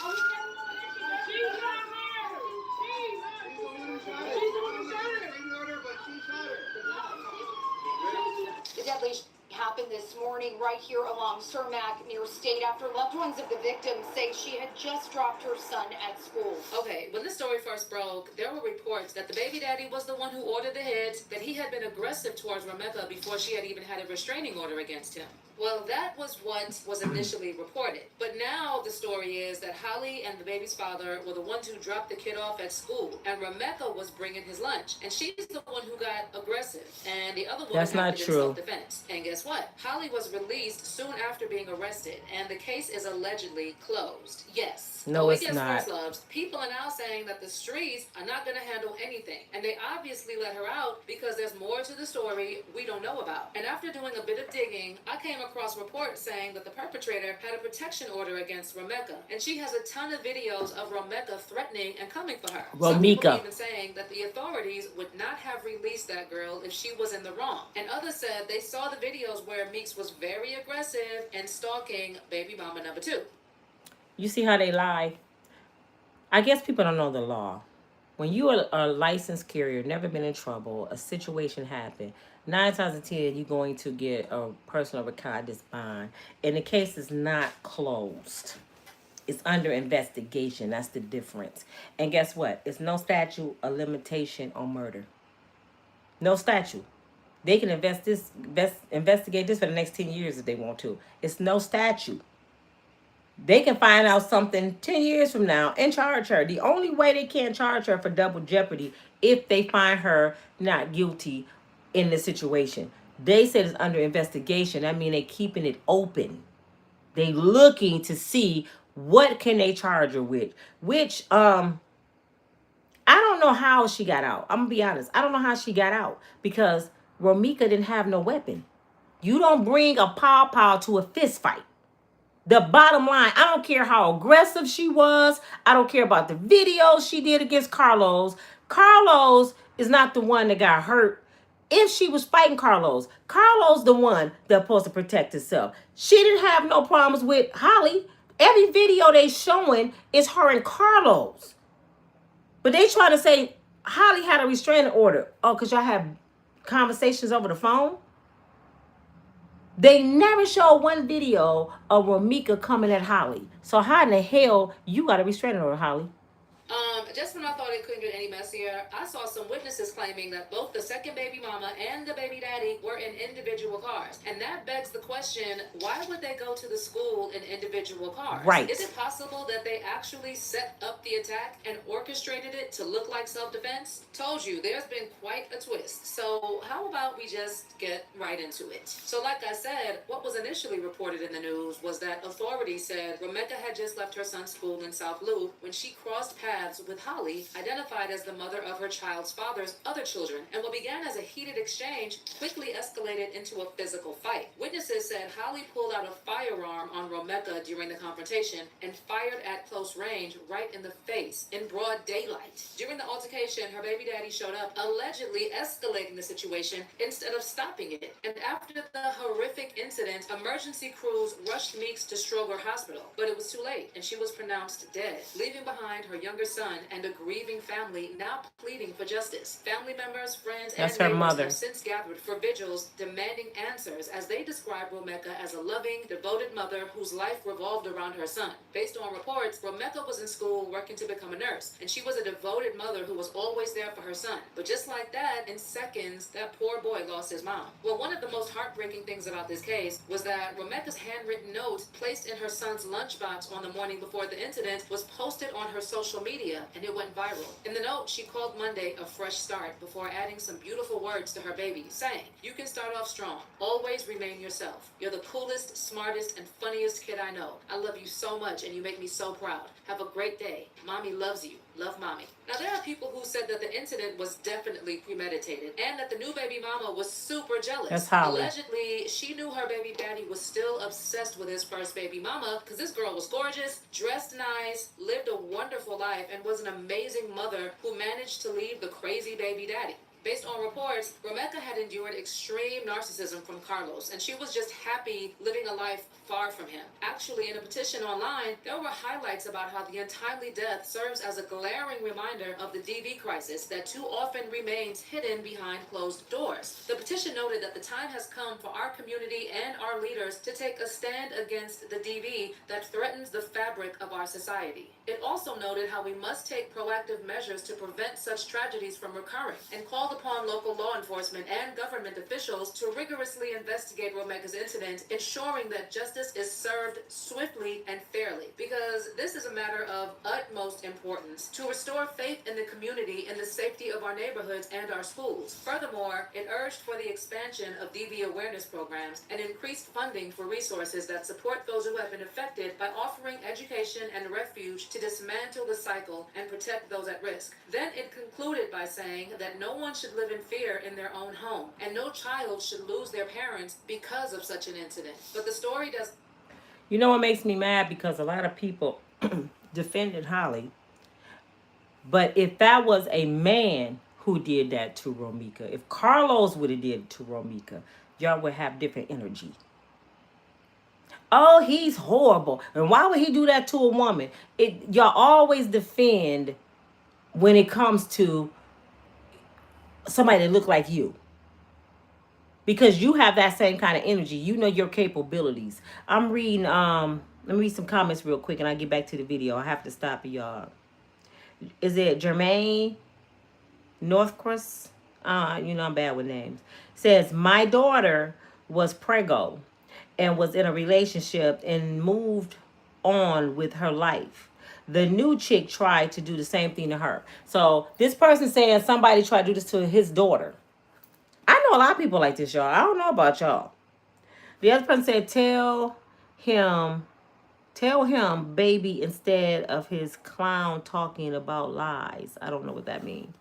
Speaker 3: The deadly happened this morning right here along Cermak near State after loved ones of the victim say she had just dropped her son at school.
Speaker 2: Okay, when this story first broke, there were reports that the baby daddy was the one who ordered the hits, that he had been aggressive towards Romika before she had even had a restraining order against him. Well, that was what was initially reported. But now the story is that Holly and the baby's father were the ones who dropped the kid off at school, and Romika was bringing his lunch, and she's the one who got aggressive, and the other one
Speaker 1: That's not true.
Speaker 2: Self-defense. And guess what? Holly was released soon after being arrested, and the case is allegedly closed. Yes.
Speaker 1: No, it's not.
Speaker 2: Loves, people are now saying that the streets are not going to handle anything, and they obviously let her out because there's more to the story we don't know about. And after doing a bit of digging, I came across reports saying that the perpetrator had a protection order against Romika, and she has a ton of videos of Romika threatening and coming for her. Some people even saying that the authorities would not have released that girl if she was in the wrong. And others said they saw the videos where Meeks was very aggressive and stalking baby mama number 2.
Speaker 1: You see how they lie? I guess people don't know the law. When you are a licensed carrier, never been in trouble, a situation happened, 9 times out of 10, you're going to get a personal reconnaissance bond. And the case is not closed. It's under investigation. That's the difference. And guess what? It's no statute of limitation on murder. No statute. They can investigate this for the next 10 years if they want to. It's no statute. They can find out something 10 years from now and charge her. The only way they can't charge her for double jeopardy if they find her not guilty in the situation. They said it's under investigation. That means they're keeping it open. They looking to see what can they charge her with. Which, I don't know how she got out. I'm going to be honest. I don't know how she got out. Because Romika didn't have no weapon. You don't bring a pow-pow to a fist fight. The bottom line, I don't care how aggressive she was. I don't care about the videos she did against Carlos. Carlos is not the one that got hurt. If she was fighting Carlos, Carlos the one that's supposed to protect herself. She didn't have no problems with Holly. Every video they showing is her and Carlos. But they trying to say Holly had a restraining order. Oh, because y'all have conversations over the phone? They never showed one video of Romika coming at Holly. So how in the hell you got a restraining order, Holly?
Speaker 2: Just when I thought it couldn't get any messier, I saw some witnesses claiming that both the second baby mama and the baby daddy were in individual cars. And that begs the question, why would they go to the school in individual cars?
Speaker 1: Right.
Speaker 2: Is it possible that they actually set up the attack and orchestrated it to look like self-defense? Told you, there's been quite a twist. So how about we just get right into it? So like I said, what was initially reported in the news was that authorities said Romika had just left her son's school in South Loop when she crossed paths with Holly, identified as the mother of her child's father's other children, and what began as a heated exchange quickly escalated into a physical fight. Witnesses said Holly pulled out a firearm on Romeica during the confrontation and fired at close range right in the face in broad daylight. During the altercation, her baby daddy showed up, allegedly escalating the situation instead of stopping it. And after the horrific incident, emergency crews rushed Meeks to Stroger Hospital, but it was too late, and she was pronounced dead, leaving behind her younger son and a grieving family now pleading for justice. Family members, friends,
Speaker 1: That's
Speaker 2: and
Speaker 1: her
Speaker 2: neighbors
Speaker 1: mother.
Speaker 2: have since gathered for vigils demanding answers as they describe Romeica as a loving, devoted mother whose life revolved around her son. Based on reports, Romeica was in school working to become a nurse, and she was a devoted mother who was always there for her son. But just like that, in seconds, that poor boy lost his mom. Well, one of the most heartbreaking things about this case was that Romeica's handwritten note placed in her son's lunchbox on the morning before the incident was posted on her social media, and it went viral. In the note, she called Monday a fresh start before adding some beautiful words to her baby, saying, "You can start off strong. Always remain yourself. You're the coolest, smartest, and funniest kid I know. I love you so much, and you make me so proud. Have a great day. Mommy loves you. Love, Mommy." Now, there are people who said that the incident was definitely premeditated and that the new baby mama was super jealous.
Speaker 1: That's Holly.
Speaker 2: Allegedly, she knew her baby daddy was still obsessed with his first baby mama because this girl was gorgeous, dressed nice, lived a wonderful life, and was an amazing mother who managed to leave the crazy baby daddy. Based on reports, Romeica had endured extreme narcissism from Carlos, and she was just happy living a life far from him. Actually, in a petition online, there were highlights about how the untimely death serves as a glaring reminder of the DV crisis that too often remains hidden behind closed doors. The petition noted that the time has come for our community and our leaders to take a stand against the DV that threatens the fabric of our society. It also noted how we must take proactive measures to prevent such tragedies from recurring, and called upon local law enforcement and government officials to rigorously investigate Romeica's incident, ensuring that justice is served swiftly and fairly, because this is a matter of utmost importance to restore faith in the community and the safety of our neighborhoods and our schools. Furthermore, it urged for the expansion of DV awareness programs and increased funding for resources that support those who have been affected by offering education and refuge to dismantle the cycle and protect those at risk. Then it concluded by saying that no one should live in fear in their own home, and no child should lose their parents because of such an incident. But the story does...
Speaker 1: You know what makes me mad? Because a lot of people defended Holly. But if that was a man who did that to Romeica, if Carlos would have did it to Romeica, y'all would have different energy. Oh, he's horrible. And why would he do that to a woman? Y'all always defend when it comes to somebody that look like you. Because you have that same kind of energy. You know your capabilities. I'm reading, let me read some comments real quick and I'll get back to the video. I have to stop y'all. Is it Jermaine Northcross? You know I'm bad with names. Says, my daughter was preggo and was in a relationship and moved on with her life. The new chick tried to do the same thing to her. So this person saying somebody tried to do this to his daughter. I know a lot of people like this, y'all. I don't know about y'all. The other person said, tell him, baby, instead of his clown talking about lies. I don't know what that means.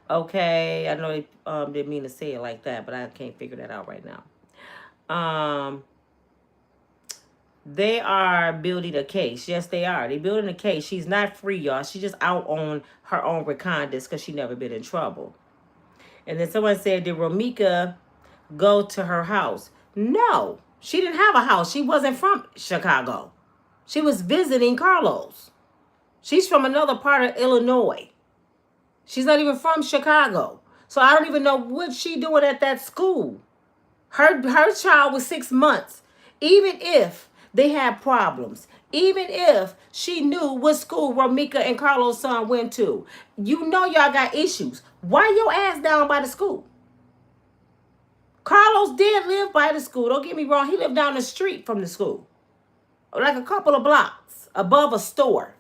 Speaker 1: Okay, I know they didn't mean to say it like that, but I can't figure that out right now. They are building a case. Yes, they are. They're building a case. She's not free, y'all. She's just out on her own recognizance because she never been in trouble. And then someone said, did Romeica go to her house? No, she didn't have a house. She wasn't from Chicago. She was visiting Carlos. She's from another part of Illinois. She's not even from Chicago. So I don't even know what she doing at that school. Her child was 6 months. Even if they had problems, even if she knew what school Romeica and Carlos' son went to, you know y'all got issues. Why your ass down by the school? Carlos did live by the school. Don't get me wrong. He lived down the street from the school. Like a couple of blocks above a store.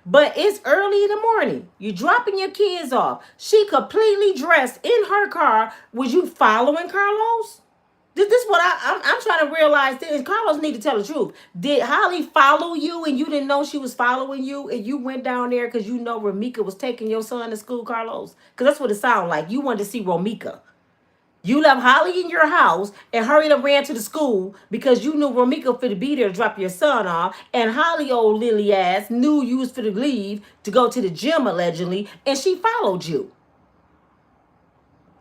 Speaker 1: But it's early in the morning. You're dropping your kids off. She completely dressed in her car. Was you following Carlos? This is what I'm trying to realize. This Carlos need to tell the truth. Did Holly follow you and you didn't know she was following you, and you went down there because you know Romeica was taking your son to school, Carlos? Because that's what it sounded like. You wanted to see Romeica. You left Holly in your house and hurried up ran to the school because you knew Romeica fit to be there to drop your son off. And Holly, old lily ass, knew you was fit to leave to go to the gym allegedly, and she followed you.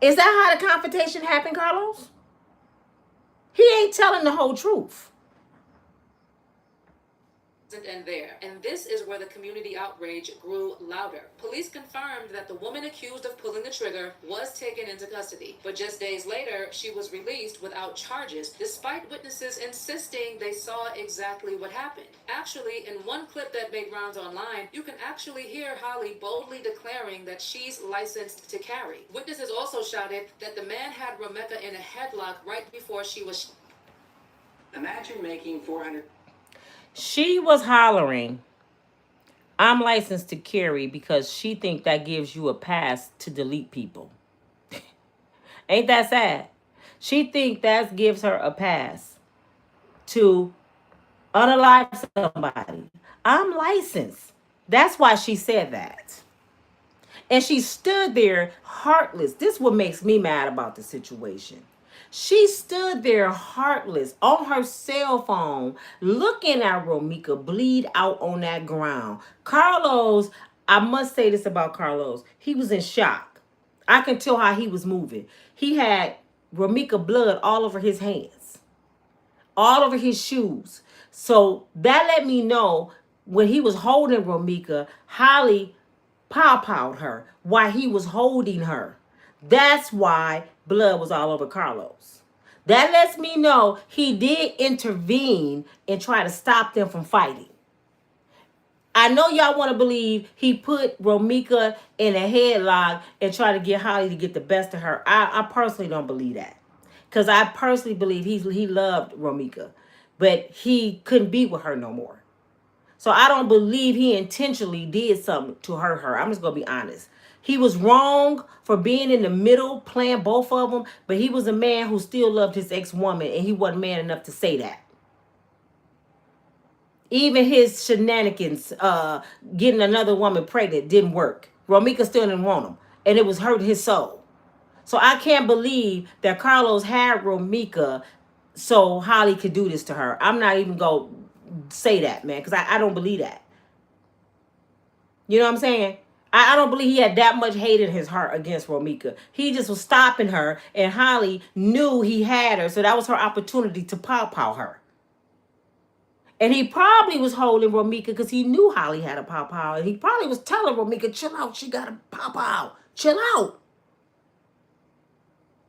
Speaker 1: Is that how the confrontation happened, Carlos? He ain't telling the whole truth.
Speaker 2: And there. And this is where the community outrage grew louder. Police confirmed that the woman accused of pulling the trigger was taken into custody. But just days later, she was released without charges, despite witnesses insisting they saw exactly what happened. Actually, in one clip that made rounds online, you can actually hear Holly boldly declaring that she's licensed to carry. Witnesses also shouted that the man had Romeica in a headlock right before she was...
Speaker 4: Imagine making 400.
Speaker 1: She was hollering, I'm licensed to carry, because she think that gives you a pass to delete people. Ain't that sad? She think that gives her a pass to unalive somebody. I'm licensed. That's why she said that. And she stood there heartless. This is what makes me mad about the situation. She stood there heartless on her cell phone looking at Romeica bleed out on that ground. Carlos, I must say this about Carlos. He was in shock. I can tell how he was moving. He had Romeica blood all over his hands, all over his shoes. So that let me know when he was holding Romeica, Holly pow-powed her while he was holding her. That's why blood was all over Carlos. That lets me know he did intervene and try to stop them from fighting. I know y'all want to believe he put Romeica in a headlock and try to get Holly to get the best of her. I personally don't believe that. Because I personally believe he loved Romeica, but he couldn't be with her no more. So I don't believe he intentionally did something to hurt her. I'm just going to be honest. He was wrong for being in the middle, playing both of them, but he was a man who still loved his ex-woman, and he wasn't man enough to say that. Even his shenanigans, getting another woman pregnant, didn't work. Romeica still didn't want him, and it was hurting his soul. So I can't believe that Carlos had Romeica so Holly could do this to her. I'm not even going to say that, man, because I don't believe that. You know what I'm saying? I don't believe he had that much hate in his heart against Romeica. He just was stopping her, and Holly knew he had her, so that was her opportunity to pow-pow her. And he probably was holding Romeica because he knew Holly had a pow-pow, and he probably was telling Romeica, chill out, she got a pow-pow, chill out.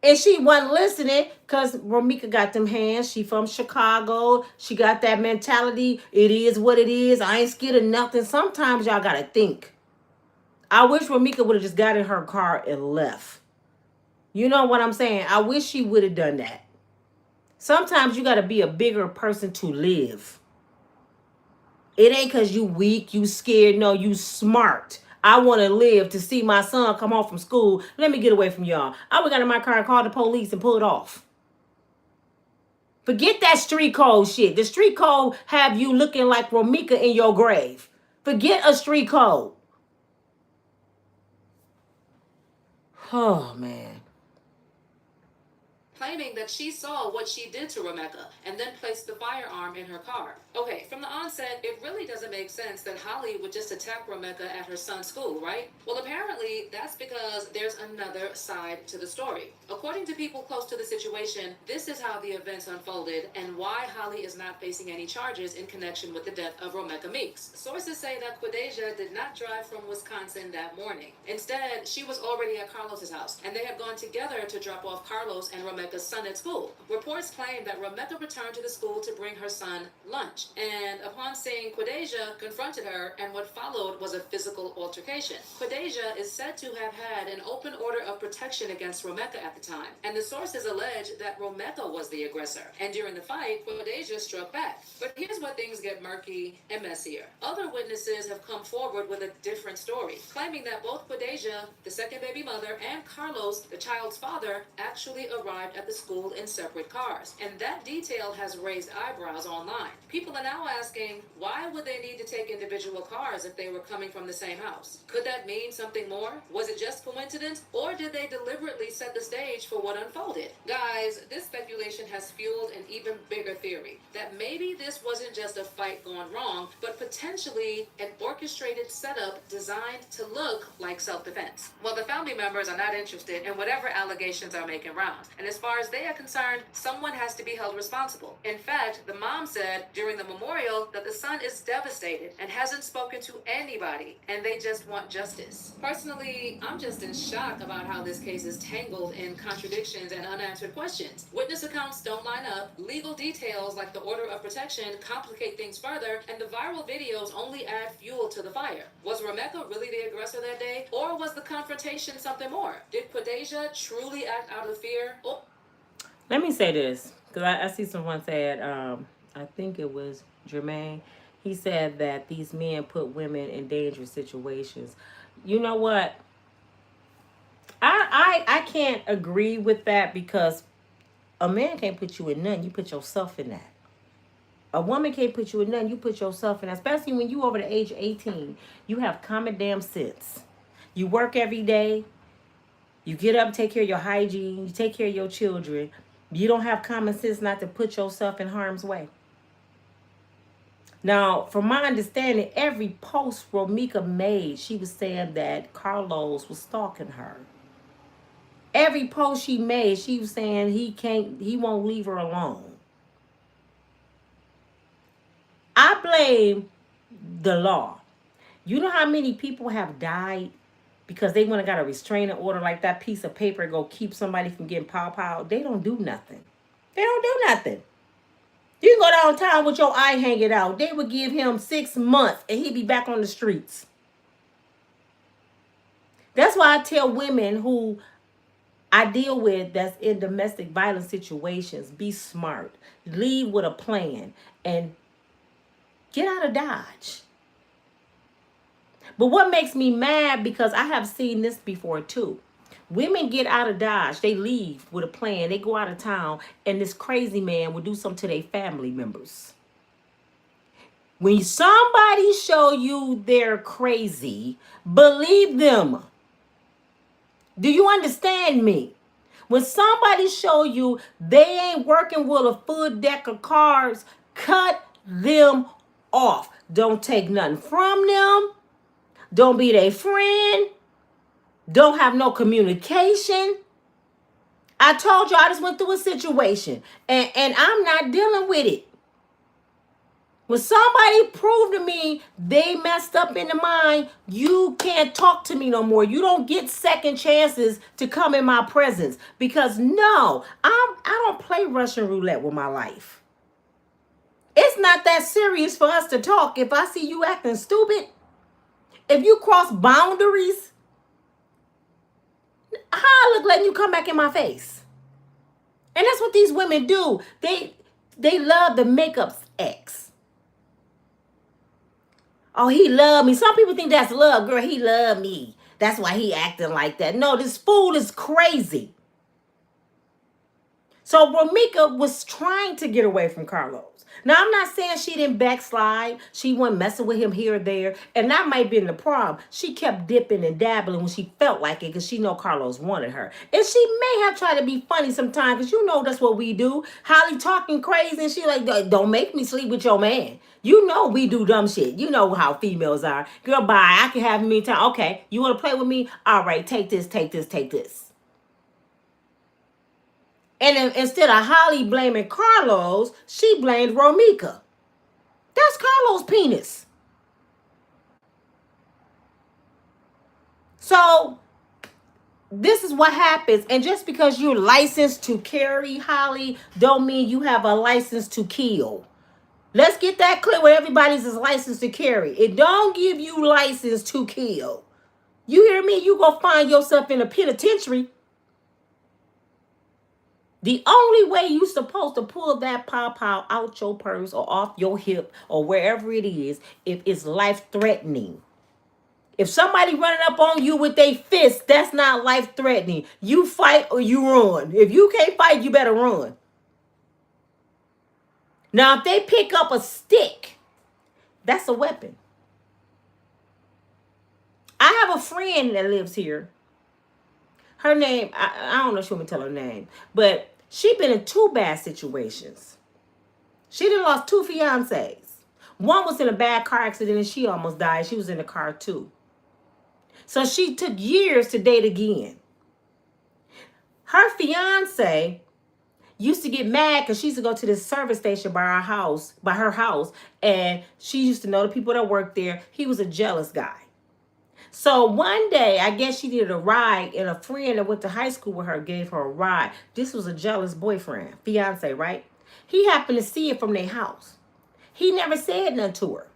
Speaker 1: And she wasn't listening because Romeica got them hands. She from Chicago. She got that mentality. It is what it is. I ain't scared of nothing. Sometimes y'all got to think. I wish Romeica would have just got in her car and left. You know what I'm saying? I wish she would have done that. Sometimes you got to be a bigger person to live. It ain't because you weak, you scared. No, you smart. I want to live to see my son come home from school. Let me get away from y'all. I would got in my car and called the police and pulled off. Forget that street code shit. The street code have you looking like Romeica in your grave. Forget a street code. Oh, man.
Speaker 2: Claiming that she saw what she did to Romeica and then placed the firearm in her car. Okay, from the onset, it really doesn't make sense that Holly would just attack Romeica at her son's school, right? Well, apparently, that's because there's another side to the story. According to people close to the situation, this is how the events unfolded and why Holly is not facing any charges in connection with the death of Romeica Meeks. Sources say that Quadeja did not drive from Wisconsin that morning. Instead, she was already at Carlos's house, and they had gone together to drop off Carlos and Romeica's son at school. Reports claim that Romeica returned to the school to bring her son lunch, and upon seeing Quadeja, confronted her, and what followed was a physical altercation. Quadeja is said to have had an open order of protection against Romeica at the time, and the sources allege that Romeica was the aggressor, and during the fight, Quadeja struck back. But here's where things get murky and messier. Other witnesses have come forward with a different story, claiming that both Quadeja, the second baby mother, and Carlos, the child's father, actually arrived at the school in separate cars. And that detail has raised eyebrows online. People are now asking, why would they need to take individual cars if they were coming from the same house? Could that mean something more? Was it just coincidence? Or did they deliberately set the stage for what unfolded? Guys, this speculation has fueled an even bigger theory, that maybe this wasn't just a fight gone wrong, but potentially an orchestrated setup designed to look like self-defense. Well, the family members are not interested in whatever allegations are making rounds. And as far as they are concerned, someone has to be held responsible. In fact, the mom said during the memorial that the son is devastated and hasn't spoken to anybody, and they just want justice. Personally, I'm just in shock about how this case is tangled in contradictions and unanswered questions. Witness accounts don't line up, legal details like the order of protection complicate things further, and the viral videos only add fuel to the fire. Was Romeica really the aggressor that day, or was the confrontation something more? Did Quadeja truly act out of fear? Or
Speaker 1: Let me say this, because I see someone said, I think it was Jermaine. He said that these men put women in dangerous situations. You know what? I can't agree with that, because a man can't put you in nothing. You put yourself in that. A woman can't put you in nothing. You put yourself in that. Especially when you over the age of 18. You have common damn sense. You work every day. You get up, take care of your hygiene. You take care of your children. You don't have common sense not to put yourself in harm's way. Now, from my understanding, every post Romika made, she was saying that Carlos was stalking her. Every post she made, she was saying he won't leave her alone. I blame the law. You know how many people have died because they went and got a restraining order, like that piece of paper go keep somebody from getting pow. They don't do nothing. They don't do nothing. You can go downtown with your eye hanging out. They would give him 6 months and he'd be back on the streets. That's why I tell women who I deal with that's in domestic violence situations, be smart. Leave with a plan and get out of Dodge. But what makes me mad, because I have seen this before too. Women get out of Dodge. They leave with a plan. They go out of town, and this crazy man will do something to their family members. When somebody show you they're crazy, believe them. Do you understand me? When somebody show you they ain't working with a full deck of cards, cut them off. Don't take nothing from them. Don't be their friend. Don't have no communication. I told you I just went through a situation, and I'm not dealing with it. When somebody proved to me they messed up in the mind, you can't talk to me no more. You don't get second chances to come in my presence, because no, I don't play Russian roulette with my life. It's not that serious for us to talk. If I see you acting stupid, if you cross boundaries, how I look letting you come back in my face? And that's what these women do. They love the makeup ex. Oh, he loved me. Some people think that's love. Girl, he loved me. That's why he acting like that. No, this fool is crazy. So Romika was trying to get away from Carlos. Now, I'm not saying she didn't backslide. She wasn't messing with him here or there. And that might have been the problem. She kept dipping and dabbling when she felt like it, because she know Carlos wanted her. And she may have tried to be funny sometimes, because you know that's what we do. Holly talking crazy, and she like, don't make me sleep with your man. You know we do dumb shit. You know how females are. Girl, bye. I can have me time. Okay, you want to play with me? All right, take this, take this, take this. And instead of Holly blaming Carlos, she blamed Romika. That's Carlos' penis. So this is what happens. And just because you're licensed to carry, Holly, don't mean you have a license to kill. Let's get that clear, where everybody's is licensed to carry. It don't give you license to kill. You hear me? You go find yourself in a penitentiary. The only way you supposed to pull that pow out your purse or off your hip or wherever it is, if it's life-threatening. If somebody running up on you with their fist, that's not life threatening. You fight or you run. If you can't fight, you better run. Now, if they pick up a stick, that's a weapon. I have a friend that lives here. Her name, I don't know if she want me to tell her name, but she been in 2 bad situations. She done lost 2 fiancés. One was in a bad car accident and she almost died. She was in the car too. So she took years to date again. Her fiance used to get mad because she used to go to this service station by her house, and she used to know the people that worked there. He was a jealous guy. So one day, I guess she did a ride, and a friend that went to high school with her gave her a ride. This was a jealous boyfriend, fiance, right? He happened to see it from their house. He never said nothing to her.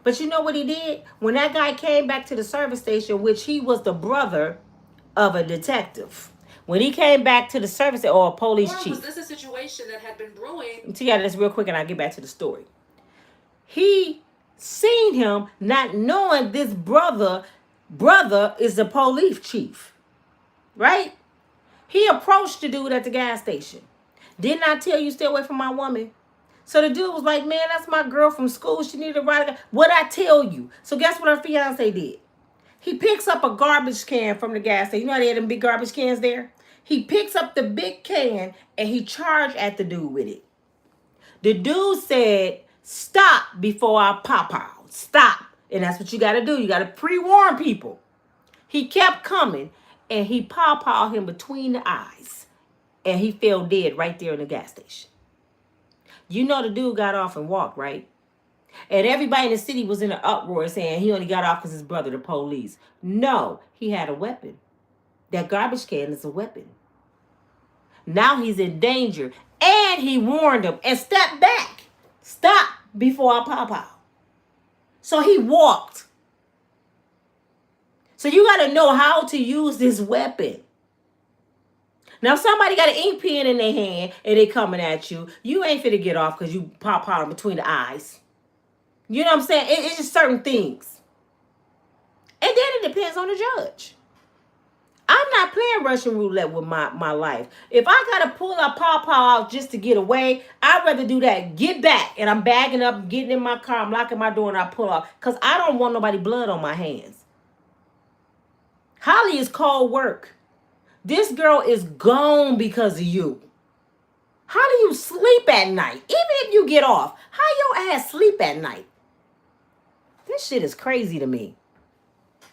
Speaker 1: But you know what he did? When that guy came back to the service station, which he was the brother of a detective. When he came back to the service, or a police chief.
Speaker 2: Was this a situation that had been brewing?
Speaker 1: Let me tell you this real quick and I'll get back to the story. He seen him not knowing this brother is the police chief. Right? He approached the dude at the gas station. Didn't I tell you stay away from my woman? So the dude was like, man, that's my girl from school. She needed a ride. What'd I tell you? So guess what her fiance did? He picks up a garbage can from the gas station. You know how they had them big garbage cans there? He picks up the big can and he charged at the dude with it. The dude said, stop before I pop out. Stop. And that's what you got to do. You got to pre-warn people. He kept coming and he pawpawed him between the eyes. And he fell dead right there in the gas station. You know the dude got off and walked, right? And everybody in the city was in an uproar saying he only got off because his brother, the police. No, he had a weapon. That garbage can is a weapon. Now he's in danger. And he warned him and stepped back. Stop before I pop out. So he walked. So you got to know how to use this weapon. Now, if somebody got an ink pen in their hand and they coming at you, you ain't finna get off because you pop out between the eyes. You know what I'm saying? It's just certain things. And then it depends on the judge. I'm not playing Russian roulette with my life. If I got to pull a pawpaw out just to get away, I'd rather do that. Get back. And I'm bagging up, getting in my car, I'm locking my door, and I pull off. Because I don't want nobody blood on my hands. Holly is cold work. This girl is gone because of you. How do you sleep at night? Even if you get off, how your ass sleep at night? This shit is crazy to me.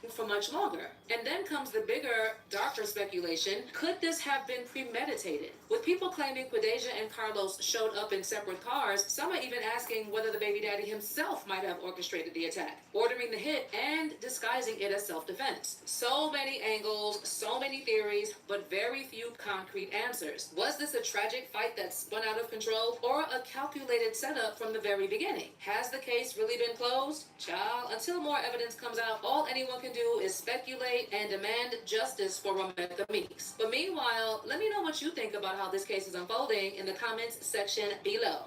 Speaker 2: For much longer. And then comes the bigger, darker speculation. Could this have been premeditated? With people claiming Quadeja and Carlos showed up in separate cars, some are even asking whether the baby daddy himself might have orchestrated the attack, ordering the hit and disguising it as self-defense. So many angles, so many theories, but very few concrete answers. Was this a tragic fight that spun out of control, or a calculated setup from the very beginning? Has the case really been closed? Child, until more evidence comes out, all anyone can do is speculate and demand justice for Romeica Meeks. But meanwhile, let me know what you think about how this case is unfolding in the comments section below.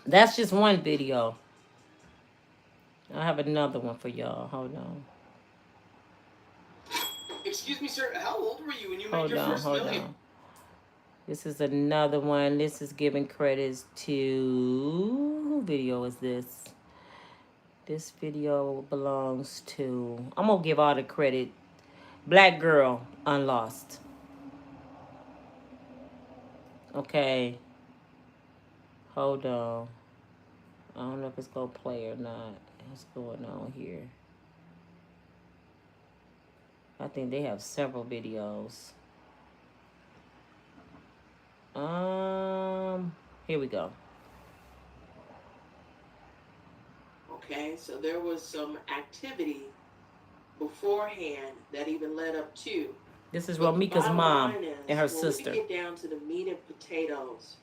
Speaker 1: That's just one video. I have another one for y'all. Hold on.
Speaker 5: Excuse me, sir. How old were you when you made your first million?
Speaker 1: On. This is another one. This is giving credits to... Who video is this? This video belongs to... I'm going to give all the credit. Black Girl Unlost. Okay. Hold on. I don't know if it's going to play or not. What's going on here? I think they have several videos. Here we go.
Speaker 6: Okay, so there was some activity beforehand that even led up to.
Speaker 1: This is Romika's mom and her sister.
Speaker 6: When we get down to the meat and potatoes,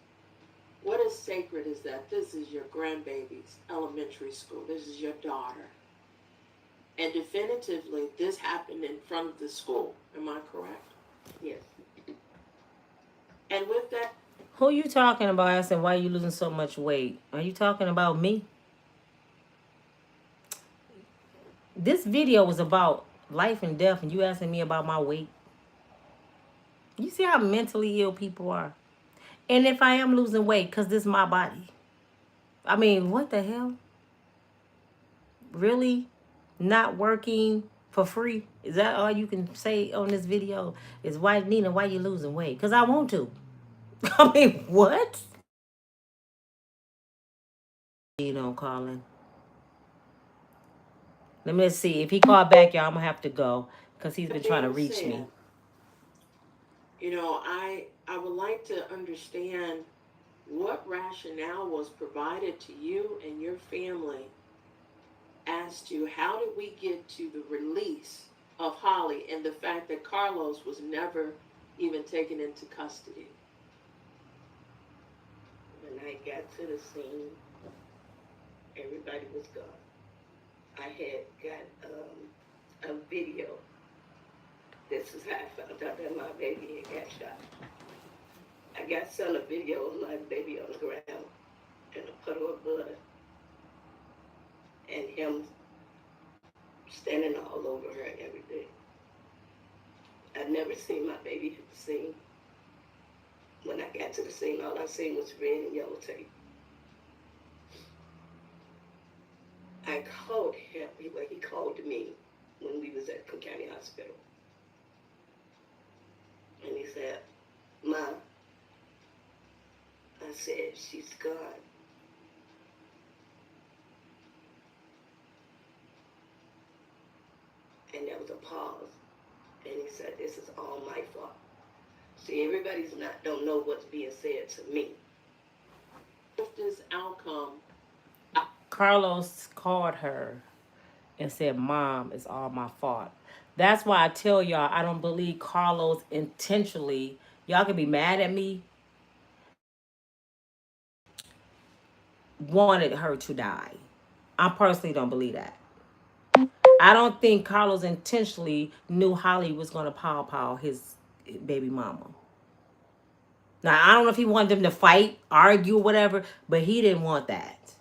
Speaker 6: what is sacred is that this is your grandbaby's elementary school. This is your daughter. And definitively, this happened in front of the school. Am I correct? Yes. And with that...
Speaker 1: Who you talking about? I said, why are you losing so much weight? Are you talking about me? this video was about life and death, and you asking me about my weight. You see how mentally ill people are? And if I am losing weight, because this is my body. I mean, what the hell? Really? Not working for free? Is that all you can say on this video? Is why, Nina, why you losing weight? Because I want to. I mean, what? You know, calling. Let me see. If he called back, y'all, I'm going to have to go. Because he's been trying to reach me.
Speaker 6: You know, I would like to understand what rationale was provided to you and your family as to how did we get to the release of Holly and the fact that Carlos was never even taken into custody.
Speaker 7: When I got to the scene, everybody was gone. I had got a video. This is how I found out that my baby had got shot. I got sent a video of my baby on the ground in a puddle of blood and him standing all over her and everything. I'd never seen my baby hit the scene. When I got to the scene, all I seen was red and yellow tape. I called him, he called me when we was at Cook County Hospital. And he said, "Ma," I said, "she's gone." And there was a pause. And he said, "This is all my fault." See, everybody's don't know what's being said to me.
Speaker 6: If this outcome,
Speaker 1: Carlos called her and said, "Mom, it's all my fault." That's why I tell y'all I don't believe Carlos intentionally. Y'all can be mad at me. Wanted her to die. I personally don't believe that. I don't think Carlos intentionally knew Holly was going to pow his baby mama. Now, I don't know if he wanted them to fight, argue, whatever, but he didn't want that.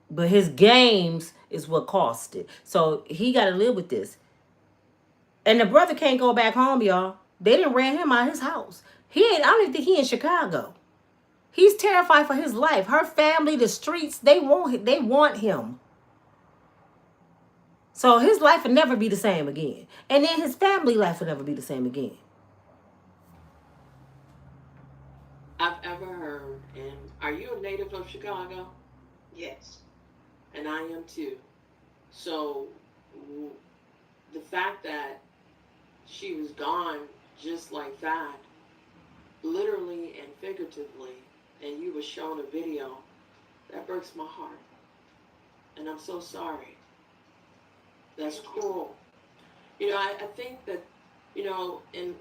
Speaker 1: But his games is what cost it. So he got to live with this. And the brother can't go back home, y'all. They didn't ran him out of his house. I don't even think he in Chicago. He's terrified for his life. Her family, the streets, they want him. So his life will never be the same again. And then his family life will never be the same again.
Speaker 6: I've ever heard, and are you a native of Chicago?
Speaker 7: Yes.
Speaker 6: And I am too. So the fact that she was gone just like that, literally and figuratively, and you were shown a video, that breaks my heart. And I'm so sorry. That's cruel. You know, I think that, you know, in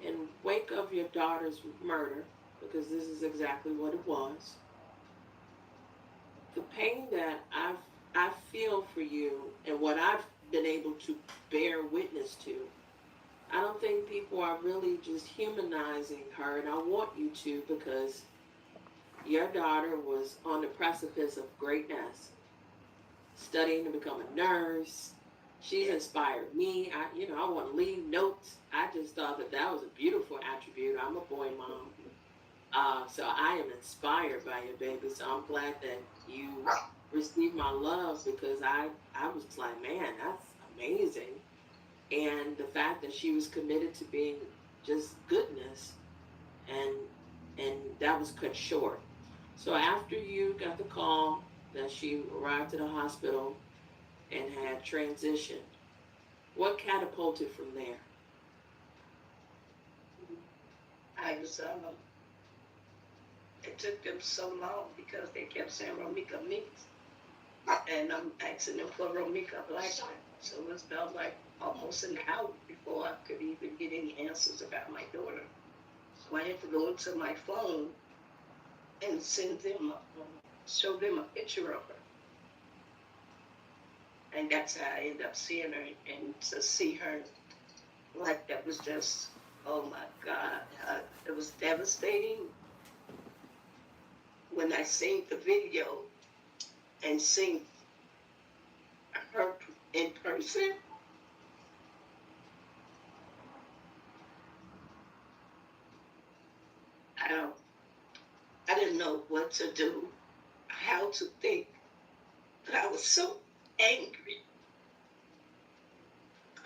Speaker 6: wake of your daughter's murder, because this is exactly what it was, the pain that I feel for you and what I've been able to bear witness to, I don't think people are really just humanizing her, and I want you to, because your daughter was on the precipice of greatness, studying to become a nurse. She's inspired me. I want to leave notes. I just thought that was a beautiful attribute. I'm a boy mom. So I am inspired by your baby. So I'm glad that you received my love, because I was like, man, that's amazing. And the fact that she was committed to being just goodness, and that was cut short. So after you got the call that she arrived at the hospital and had transitioned, what catapulted from there?
Speaker 7: It took them so long because they kept saying Romika Meeks. And I'm asking them for Romika Black. So it was about like almost an hour before I could even get any answers about my daughter. So I had to go into my phone and show them a picture of her. And that's how I ended up seeing her. And to see her like that was just, oh my God. It was devastating. When I seen the video and seen her in person. I didn't know what to do, how to think, but I was so angry.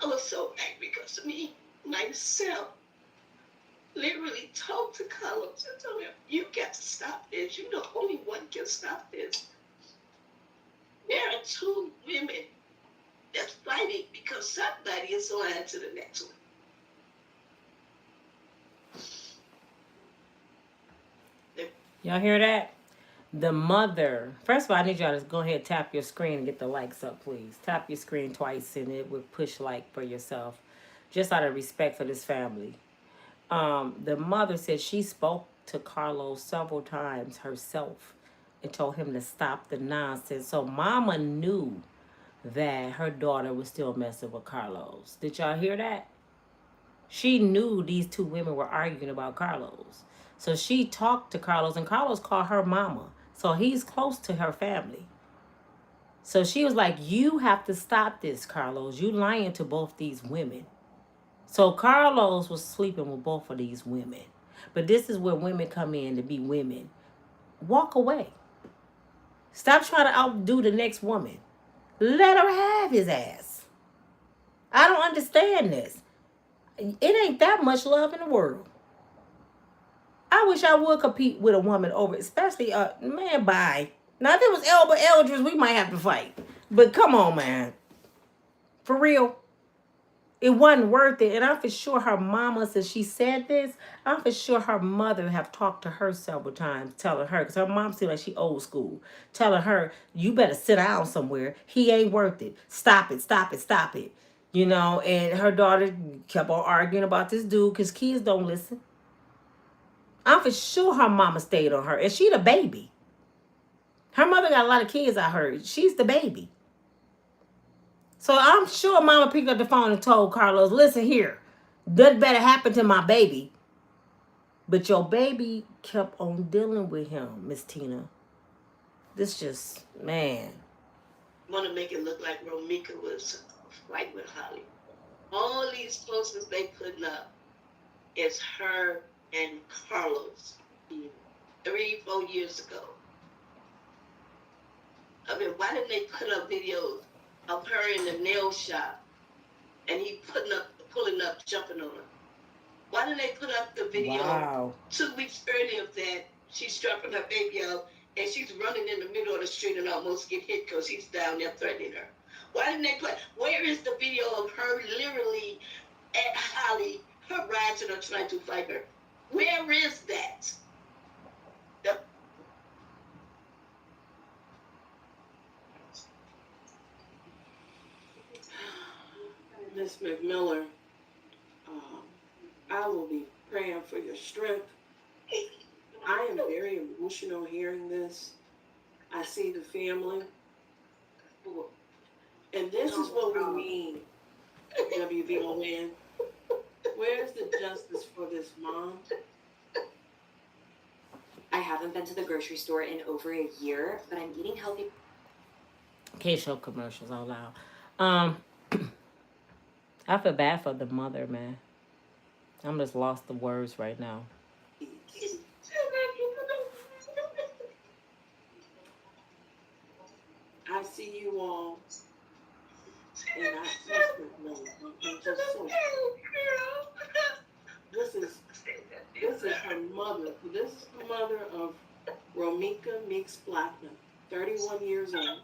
Speaker 7: I was so angry because me, myself, literally talked to Carlos and told him, you got to stop this. You're the only one can stop this. There are two women that's fighting because somebody is lying to the next one.
Speaker 1: Y'all hear that? The mother. First of all, I need y'all to go ahead and tap your screen and get the likes up, please. Tap your screen twice and it would push like for yourself. Just out of respect for this family. The mother said she spoke to Carlo several times herself and told him to stop the nonsense. So mama knew that her daughter was still messing with Carlos. Did y'all hear that? She knew these two women were arguing about Carlos. So she talked to Carlos, and Carlos called her mama. So he's close to her family. So she was like, you have to stop this, Carlos. You lying to both these women. So Carlos was sleeping with both of these women. But this is where women come in to be women. Walk away. Stop trying to outdo the next woman. Let her have his ass. I don't understand this. It ain't that much love in the world. I wish I would compete with a woman over, especially man, bye. Now if it was Elba Eldridge, we might have to fight. But come on, man. For real. It wasn't worth it. And I'm for sure her mama, since she said this, I'm for sure her mother have talked to her several times, telling her, because her mom seemed like she old school, telling her, you better sit down somewhere. He ain't worth it. Stop it, stop it, stop it. You know, and her daughter kept on arguing about this dude because kids don't listen. I'm for sure her mama stayed on her. And she the baby. Her mother got a lot of kids, I heard. She's the baby. So I'm sure mama picked up the phone and told Carlos, listen here, that better happen to my baby. But your baby kept on dealing with him, Miss Tina. This just, man.
Speaker 7: Want to make it look like Romika was fighting with Holly. All these posters they putting up is her and Carlos 3-4 years ago. I mean, why didn't they put up videos of her in the nail shop and he pulling up, jumping on her? Why didn't they put up the video 2 weeks earlier of that she's dropping her baby out and she's running in the middle of the street and almost get hit because he's down there threatening her? Why didn't they put, where is the video of her literally at Holly, her rising or trying to fight her? Where is that? Miss McMiller, I will be praying for your strength. I am very emotional hearing this. I see the family. And this is what we mean, WVON. Where's the justice for this mom?
Speaker 8: I haven't been to the grocery store in over a year, but I'm eating healthy.
Speaker 1: Can't show commercials out loud. I feel bad for the mother, man. I'm just lost the words right now.
Speaker 7: I see you all, and I just know I'm just so. This is her mother. This is the mother of Romika Meeks Blackman, 31 years old.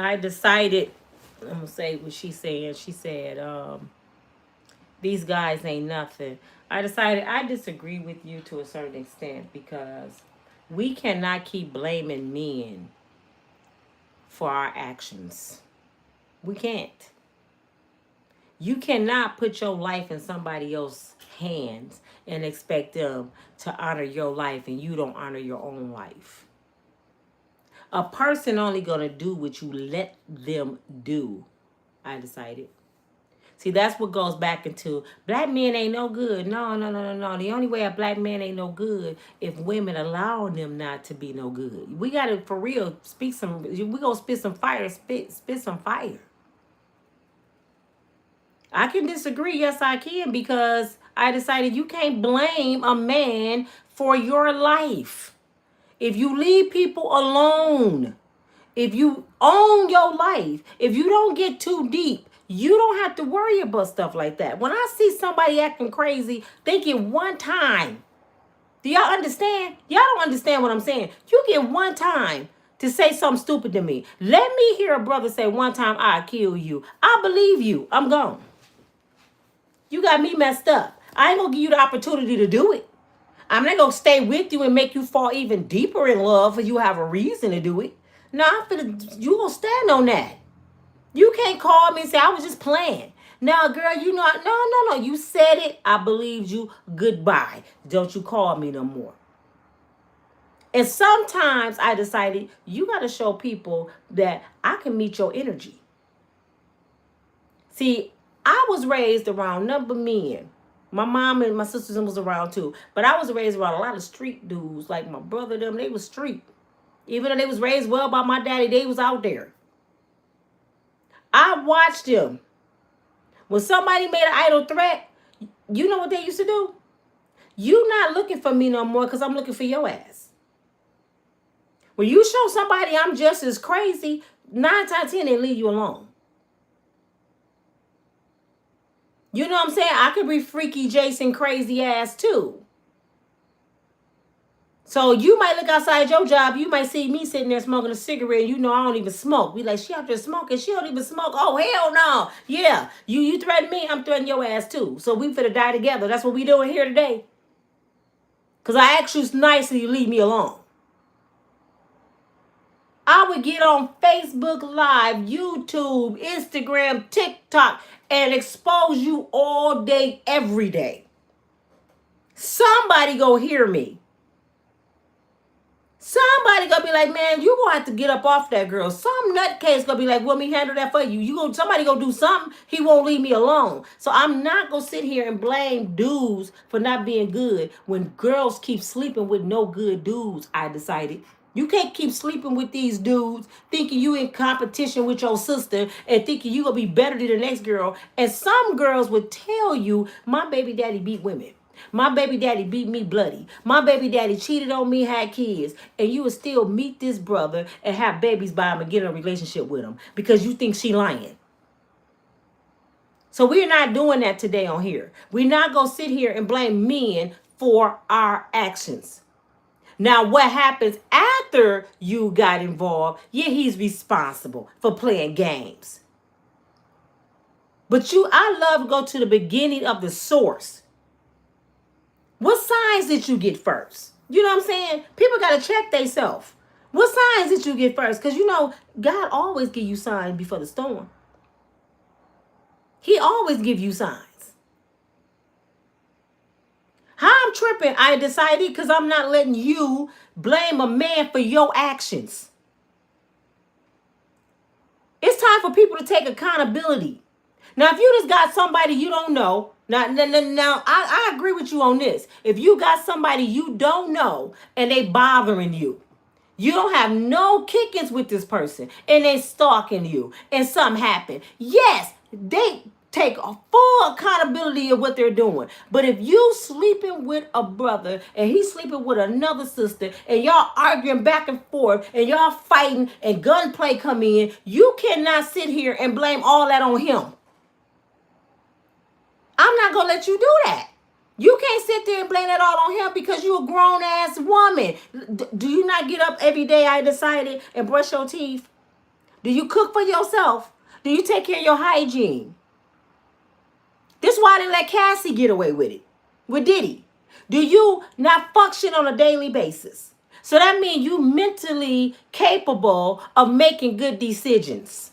Speaker 1: I decided, I'm going to say what she's saying. She said, these guys ain't nothing. I decided I disagree with you to a certain extent because we cannot keep blaming men for our actions. We can't. You cannot put your life in somebody else's hands and expect them to honor your life and you don't honor your own life. A person only going to do what you let them do, I decided. See, that's what goes back into black men ain't no good. No, no, no, no, no. The only way a black man ain't no good if women allowing them not to be no good. We gotta for real speak some. We gonna spit some fire. Spit some fire. I can disagree. Yes, I can, because I decided you can't blame a man for your life. If you leave people alone, if you own your life, if you don't get too deep, you don't have to worry about stuff like that. When I see somebody acting crazy, thinking one time, do y'all understand? Y'all don't understand what I'm saying. You get one time to say something stupid to me. Let me hear a brother say one time, I'll kill you. I believe you. I'm gone. You got me messed up. I ain't gonna give you the opportunity to do it. I'm not gonna stay with you and make you fall even deeper in love for you have a reason to do it. No, you gonna stand on that. You can't call me and say I was just playing. Now, girl, you know, no. You said it. I believed you. Goodbye. Don't you call me no more. And sometimes I decided you gotta show people that I can meet your energy. See, I was raised around number men. My mom and my sisters was around too. But I was raised around a lot of street dudes. Like my brother, them, they was street. Even though they was raised well by my daddy, they was out there. I watched them. When somebody made an idle threat, you know what they used to do? You not looking for me no more because I'm looking for your ass. When you show somebody I'm just as crazy, 9 times 10 they leave you alone. You know what I'm saying? I could be freaky Jason crazy ass too. So you might look outside your job. You might see me sitting there smoking a cigarette. And you know I don't even smoke. Be like, she out there smoking. She don't even smoke. Oh, hell no. Yeah. You threaten me. I'm threatening your ass too. So we finna die together. That's what we doing here today. Because I asked you nicely to leave me alone. I would get on Facebook Live, YouTube, Instagram, TikTok, and expose you all day, every day. Somebody go hear me. Somebody gonna be like, man, you gonna have to get up off that girl. Some nutcase gonna be like, well, me handle that for you. Somebody gonna do something. He won't leave me alone. So I'm not gonna sit here and blame dudes for not being good when girls keep sleeping with no good dudes. I decided you can't keep sleeping with these dudes thinking you in competition with your sister and thinking you gonna be better than the next girl. And some girls would tell you, my baby daddy beat women. My baby daddy beat me bloody. My baby daddy cheated on me, had kids. And you would still meet this brother and have babies by him and get in a relationship with him because you think she lying. So we're not doing that today on here. We're not going to sit here and blame men for our actions. Now, what happens after you got involved? Yeah, he's responsible for playing games. But I love to go to the beginning of the source. What signs did you get first? You know what I'm saying? People got to check themselves. What signs did you get first? Because, you know, God always give you signs before the storm. He always give you signs. How I'm tripping, I decided because I'm not letting you blame a man for your actions. It's time for people to take accountability. Now, if you just got somebody you don't know, now I agree with you on this. If you got somebody you don't know and they bothering you, you don't have no kickings with this person and they stalking you and something happened. Yes, they take a full accountability of what they're doing. But if you sleeping with a brother and he's sleeping with another sister and y'all arguing back and forth and y'all fighting and gunplay come in, you cannot sit here and blame all that on him. I'm not going to let you do that. You can't sit there and blame that all on him because you're a grown-ass woman. Do you not get up every day, I decided, and brush your teeth? Do you cook for yourself? Do you take care of your hygiene? This is why they let Cassie get away with it, with Diddy. Do you not function on a daily basis? So that means you mentally capable of making good decisions.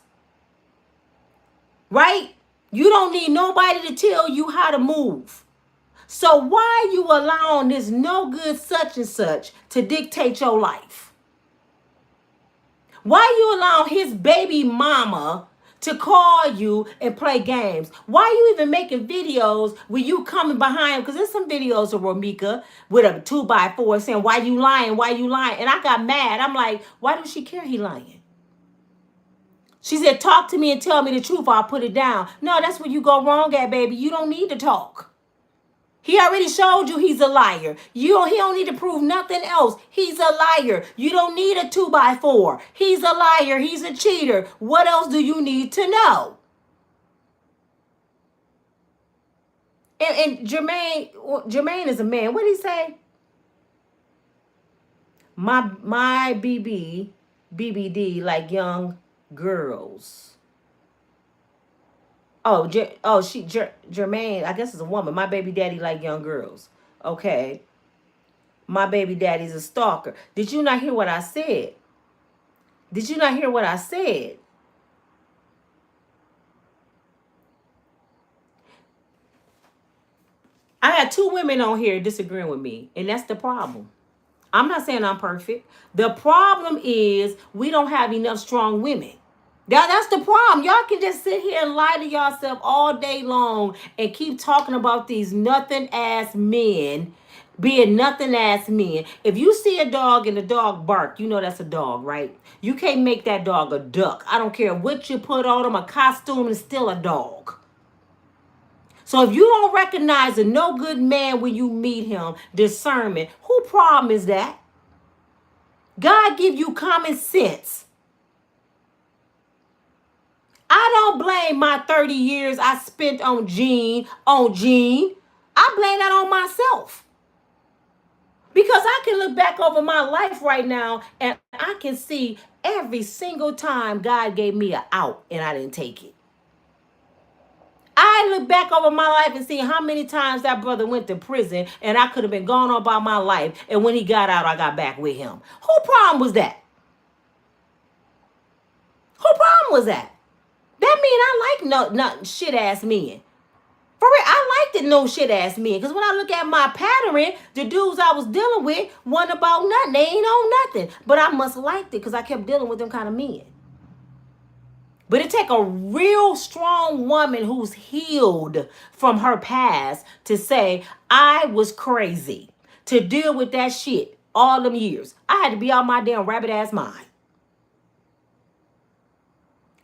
Speaker 1: Right? You don't need nobody to tell you how to move. So why are you allowing this no good such and such to dictate your life? Why are you allowing his baby mama to call you and play games? Why are you even making videos when you coming behind? Because there's some videos of Romika with a 2x4 saying, why you lying? Why you lying? And I got mad. I'm like, why does she care he lying? She said, talk to me and tell me the truth. I'll put it down. No, that's where you go wrong at, baby. You don't need to talk. He already showed you he's a liar. He don't need to prove nothing else. He's a liar. You don't need a 2x4. He's a liar. He's a cheater. What else do you need to know? And Jermaine is a man. What did he say? My BBD like young girls. Oh, Jermaine, I guess it's a woman. My baby daddy like young girls. Okay. My baby daddy's a stalker. Did you not hear what I said? Did you not hear what I said? I had two women on here disagreeing with me, and that's the problem. I'm not saying I'm perfect. The problem is we don't have enough strong women. That's the problem. Y'all can just sit here and lie to yourself all day long and keep talking about these nothing ass men being nothing ass men. If you see a dog and the dog bark, you know that's a dog, right? You can't make that dog a duck. I don't care what you put on him, a costume is still a dog. So if you don't recognize a no good man when you meet him, discernment, who problem is that? God give you common sense. I don't blame my 30 years I spent on Gene. I blame that on myself. Because I can look back over my life right now and I can see every single time God gave me an out and I didn't take it. I look back over my life and see how many times that brother went to prison and I could have been gone on by my life. And when he got out, I got back with him. Who problem was that? Who problem was that? That mean I like no shit ass men. For real, I like the no shit ass men. Because when I look at my pattern, the dudes I was dealing with wasn't about nothing. They ain't on nothing. But I must liked it because I kept dealing with them kind of men. But it take a real strong woman who's healed from her past to say, I was crazy to deal with that shit all them years. I had to be out my damn rabbit ass mind.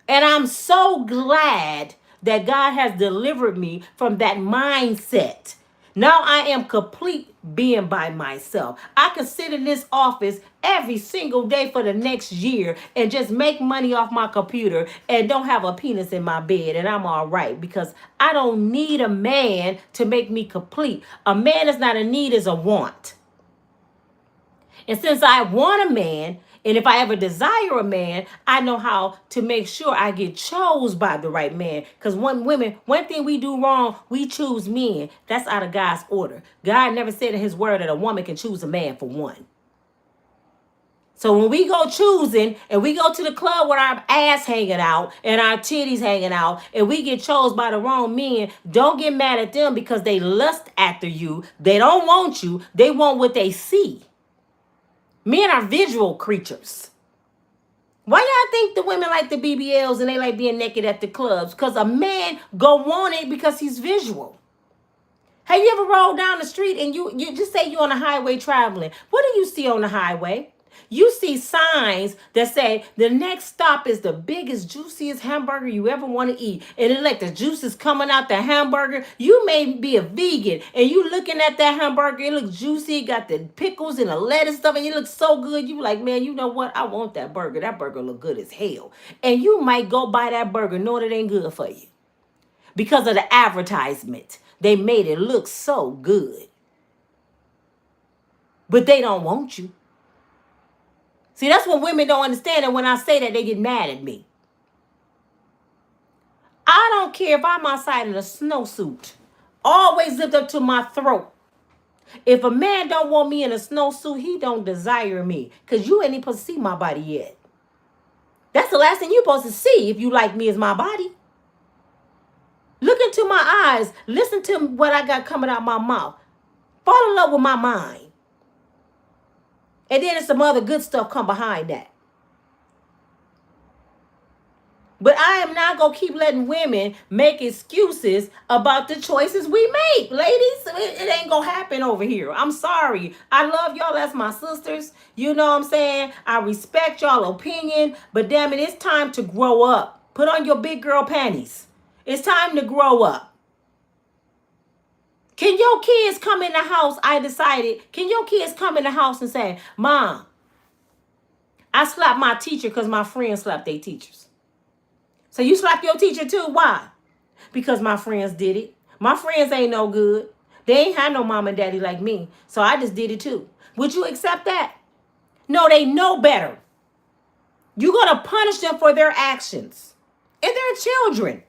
Speaker 1: And I'm so glad that God has delivered me from that mindset. Now I am complete being by myself. I can sit in this office every single day for the next year and just make money off my computer and don't have a penis in my bed and I'm all right because I don't need a man to make me complete. A man is not a need, is a want. And since I want a man, and if I ever desire a man, I know how to make sure I get chose by the right man. Because one thing we do wrong, we choose men. That's out of God's order. God never said in his word that a woman can choose a man for one. So when we go choosing and we go to the club with our ass hanging out and our titties hanging out and we get chose by the wrong men, don't get mad at them because they lust after you. They don't want you. They want what they see. Men are visual creatures. Why y'all think the women like the BBLs and they like being naked at the clubs? Because a man go want it because he's visual. Have you ever rolled down the street and you just say you're on a highway traveling? What do you see on the highway? You see signs that say the next stop is the biggest, juiciest hamburger you ever want to eat. And it's like the juice is coming out the hamburger. You may be a vegan and you looking at that hamburger. It looks juicy. Got the pickles and the lettuce stuff. And it looks so good. You like, man, you know what? I want that burger. That burger look good as hell. And you might go buy that burger knowing it ain't good for you. Because of the advertisement. They made it look so good. But they don't want you. See, that's what women don't understand. And when I say that, they get mad at me. I don't care if I'm outside in a snowsuit. Always zipped up to my throat. If a man don't want me in a snowsuit, he don't desire me. Because you ain't even supposed to see my body yet. That's the last thing you're supposed to see if you like me as my body. Look into my eyes. Listen to what I got coming out my mouth. Fall in love with my mind. And then some other good stuff come behind that. But I am not going to keep letting women make excuses about the choices we make. Ladies, it ain't going to happen over here. I'm sorry. I love y'all as my sisters. You know what I'm saying? I respect y'all opinion. But damn it, it's time to grow up. Put on your big girl panties. It's time to grow up. Can your kids come in the house? Can your kids come in the house and say, Mom, I slapped my teacher because my friends slapped their teachers. So you slap your teacher too? Why? Because my friends did it. My friends ain't no good. They ain't had no mom and daddy like me. So I just did it too. Would you accept that? No, they know better. You're going to punish them for their actions. And they're children.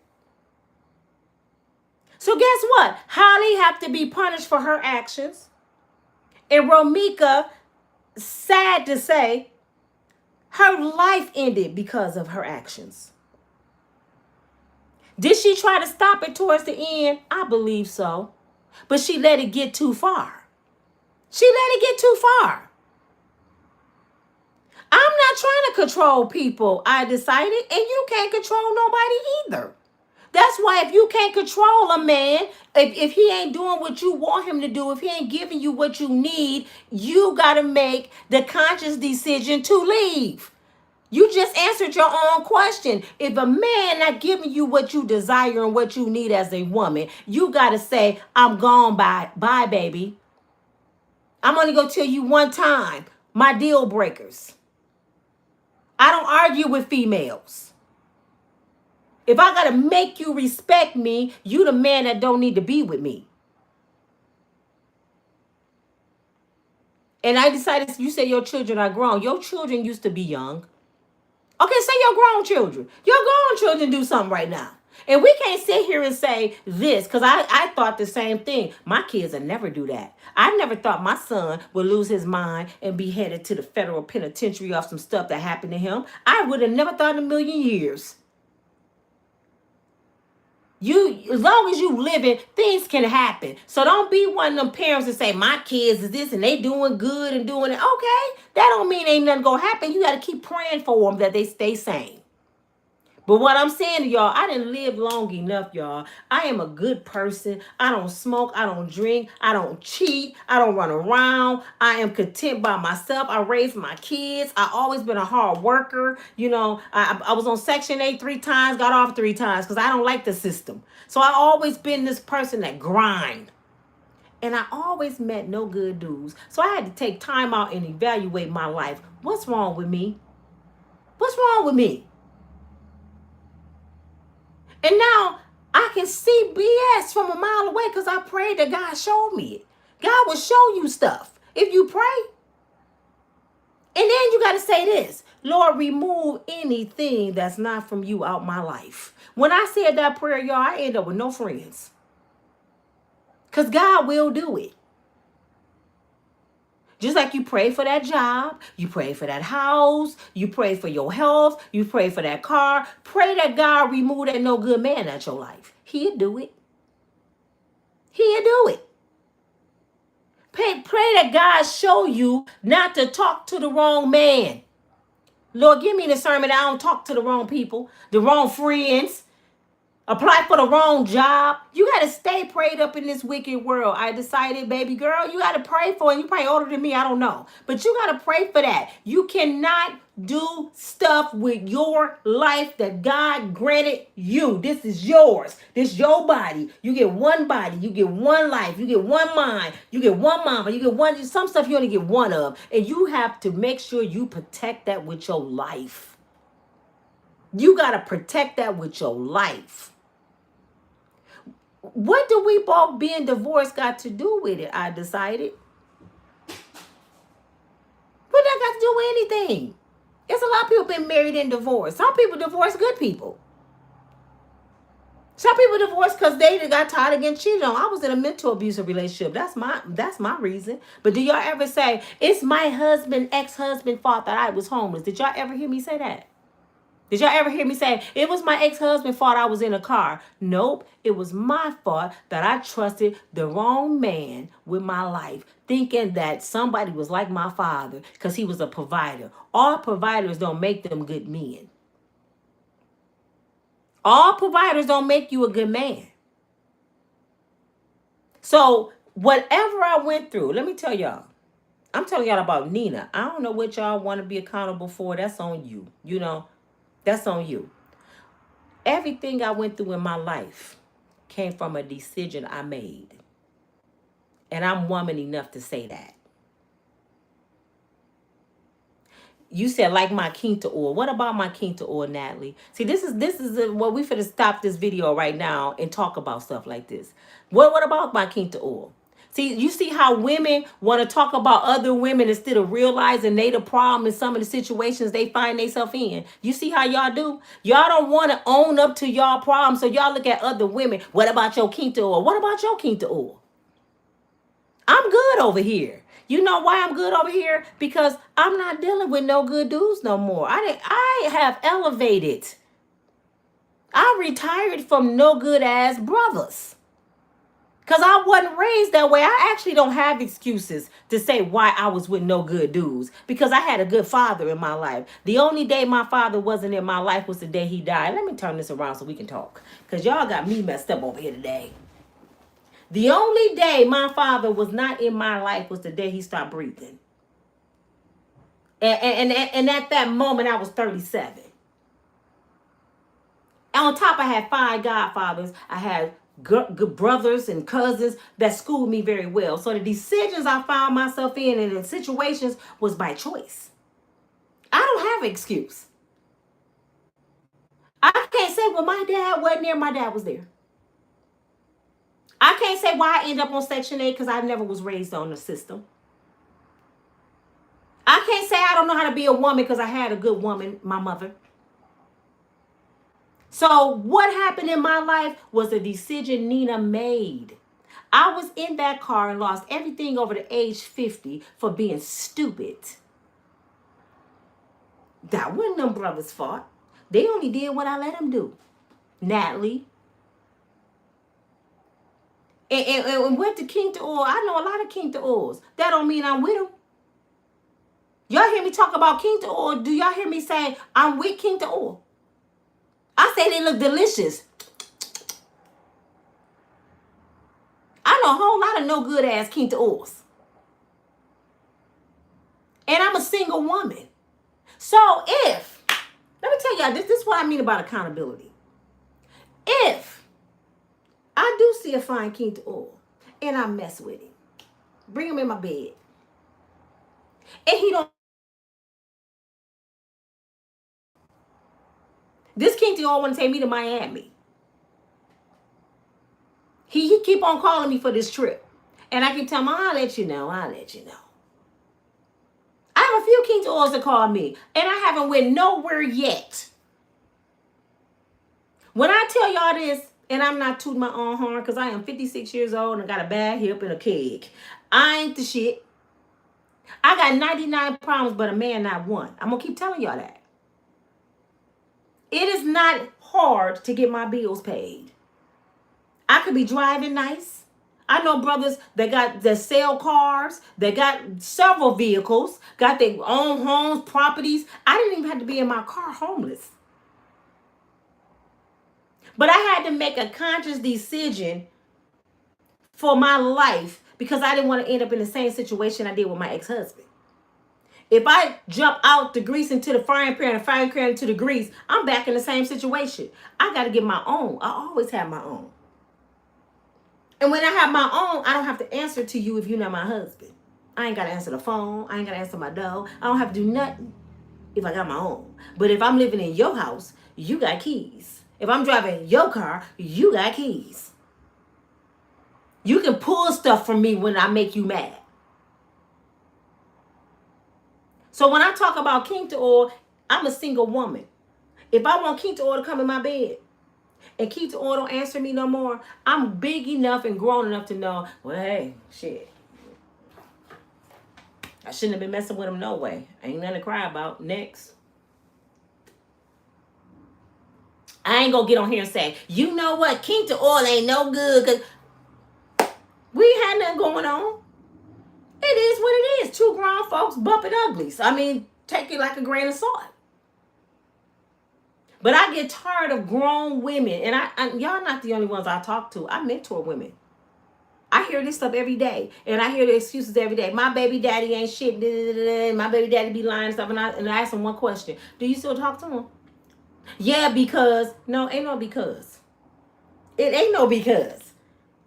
Speaker 1: So guess what? Holly have to be punished for her actions. And Romika, sad to say, her life ended because of her actions. Did she try to stop it towards the end? I believe so. But she let it get too far. She let it get too far. I'm not trying to control people, I decided, and you can't control nobody either. That's why if you can't control a man, if he ain't doing what you want him to do, if he ain't giving you what you need, you got to make the conscious decision to leave. You just answered your own question. If a man not giving you what you desire and what you need as a woman, you got to say, I'm gone, bye, baby. I'm only going to tell you one time, my deal breakers. I don't argue with females. If I got to make you respect me, you the man that don't need to be with me. And I decided, you say your children are grown. Your children used to be young. Okay, say your grown children. Your grown children do something right now. And we can't sit here and say this, because I thought the same thing. My kids will never do that. I never thought my son would lose his mind and be headed to the federal penitentiary off some stuff that happened to him. I would have never thought in a million years. As long as you living, things can happen. So don't be one of them parents that say, my kids is this and they doing good and doing it. Okay, that don't mean ain't nothing gonna happen. You got to keep praying for them that they stay sane. But what I'm saying to y'all, I didn't live long enough, y'all. I am a good person. I don't smoke. I don't drink. I don't cheat. I don't run around. I am content by myself. I raised my kids. I always been a hard worker. You know, I was on Section 8 3 times, got off 3 times because I don't like the system. So I always been this person that grind. And I always met no good dudes. So I had to take time out and evaluate my life. What's wrong with me? What's wrong with me? And now I can see BS from a mile away because I prayed that God showed me it. God will show you stuff if you pray. And then you got to say this, Lord, remove anything that's not from you out my life. When I said that prayer, y'all, I ended up with no friends. Because God will do it. Just like you pray for that job, you pray for that house, you pray for your health, you pray for that car. Pray that God remove that no good man out your life. He'll do it. He'll do it. Pray that God show you not to talk to the wrong man. Lord, give me discernment. I don't talk to the wrong people, the wrong friends. Apply for the wrong job. You got to stay prayed up in this wicked world. I decided, baby girl, you got to pray for it. You probably older than me. I don't know. But you got to pray for that. You cannot do stuff with your life that God granted you. This is yours. This is your body. You get one body. You get one life. You get one mind. You get one mama. You get one. Some stuff you only get one of. And you have to make sure you protect that with your life. You got to protect that with your life. What do we both being divorced got to do with it? I decided. What that got to do with anything? There's a lot of people been married and divorced. Some people divorce good people. Some people divorced because they got tired of getting cheated on. I was in a mental abusive relationship. That's my reason. But do y'all ever say, it's my ex-husband fault that I was homeless? Did y'all ever hear me say that? Did y'all ever hear me say, it was my ex-husband's fault I was in a car? Nope, it was my fault that I trusted the wrong man with my life, thinking that somebody was like my father because he was a provider. All providers don't make them good men. All providers don't make you a good man. So whatever I went through, let me tell y'all. I'm telling y'all about Nina. I don't know what y'all want to be accountable for. That's on you. You know, that's on you. Everything I went through in my life came from a decision I made. And I'm woman enough to say that. You said like my quinta oil. What about my quinta oil, Natalie? See, this is what we finna stop this video right now and talk about stuff like this. What about my quinta oil? See, you see how women want to talk about other women instead of realizing they the problem in some of the situations they find themselves in. You see how y'all do? Y'all don't want to own up to y'all problems, so y'all look at other women. What about your quinta oil? What about your quinta oil? I'm good over here. You know why I'm good over here? Because I'm not dealing with no good dudes no more. I have elevated. I retired from no good ass brothers. Because I wasn't raised that way. I actually don't have excuses to say why I was with no good dudes. Because I had a good father in my life. The only day my father wasn't in my life was the day he died. Let me turn this around so we can talk. Because y'all got me messed up over here today. The only day my father was not in my life was the day he stopped breathing. And at that moment, I was 37. And on top, I had 5 godfathers. I had good brothers and cousins that schooled me very well. So the decisions I found myself in and in situations was by choice. I don't have an excuse. I can't say, well, my dad wasn't there. My dad was there. I can't say why I ended up on Section 8 because I never was raised on the system. I can't say I don't know how to be a woman because I had a good woman, my mother. So what happened in my life was a decision Nina made. I was in that car and lost everything over the age 50 for being stupid. That wasn't them brothers' fault. They only did what I let them do. Natalie. And went to King to Oil. I know a lot of King to Oils. That don't mean I'm with them. Y'all hear me talk about King to Oil? Do y'all hear me say I'm with King to Oil? I say they look delicious. I know a whole lot of no good ass King to Oils. And I'm a single woman. So if, let me tell y'all, this is what I mean about accountability. If I do see a fine King to Oil and I mess with him, bring him in my bed, and he don't, this King to Oil want to take me to Miami. He keep on calling me for this trip. And I keep telling him, I'll let you know. I have a few King to Oils that call me. And I haven't went nowhere yet. When I tell y'all this, and I'm not tooting my own horn because I am 56 years old and I got a bad hip and a keg. I ain't the shit. I got 99 problems, but a man not one. I'm going to keep telling y'all that. It is not hard to get my bills paid. I could be driving nice. I know brothers that sell cars, that got several vehicles, got their own homes, properties. I didn't even have to be in my car homeless. But I had to make a conscious decision for my life because I didn't want to end up in the same situation I did with my ex-husband. If I jump out the grease into the frying pan and frying pan into the grease, I'm back in the same situation. I got to get my own. I always have my own. And when I have my own, I don't have to answer to you if you're not my husband. I ain't got to answer the phone. I ain't got to answer my door. I don't have to do nothing if I got my own. But if I'm living in your house, you got keys. If I'm driving your car, you got keys. You can pull stuff from me when I make you mad. So when I talk about King to Oil, I'm a single woman. If I want King to Oil to come in my bed, and King to Oil don't answer me no more, I'm big enough and grown enough to know, well, hey, shit. I shouldn't have been messing with him no way. Ain't nothing to cry about. Next. I ain't gonna get on here and say, you know what, King to Oil ain't no good because we ain't had nothing going on. It is what it is. 2 grown folks bumping uglies. I mean, take it like a grain of salt. But I get tired of grown women, and y'all not the only ones I talk to. I mentor women. I hear this stuff every day, and I hear the excuses every day. My baby daddy ain't shit. My baby daddy be lying and stuff, and I ask him one question: do you still talk to him? Yeah, because no, ain't no because. It ain't no because.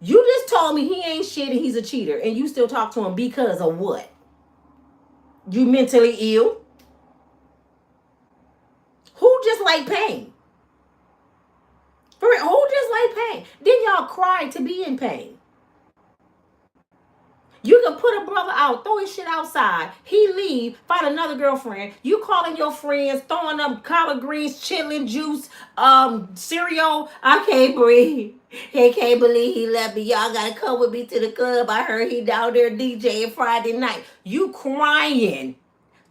Speaker 1: You just told me he ain't shit and he's a cheater, and you still talk to him because of what? You mentally ill? Who just like pain? For real, who just like pain? Then y'all cry to be in pain. You can put a brother out, throw his shit outside. He leave, find another girlfriend. You calling your friends, throwing up collard greens, chitlin juice, cereal. I can't breathe. He can't believe he left me. Y'all gotta come with me to the club. I heard he down there DJing Friday night. You crying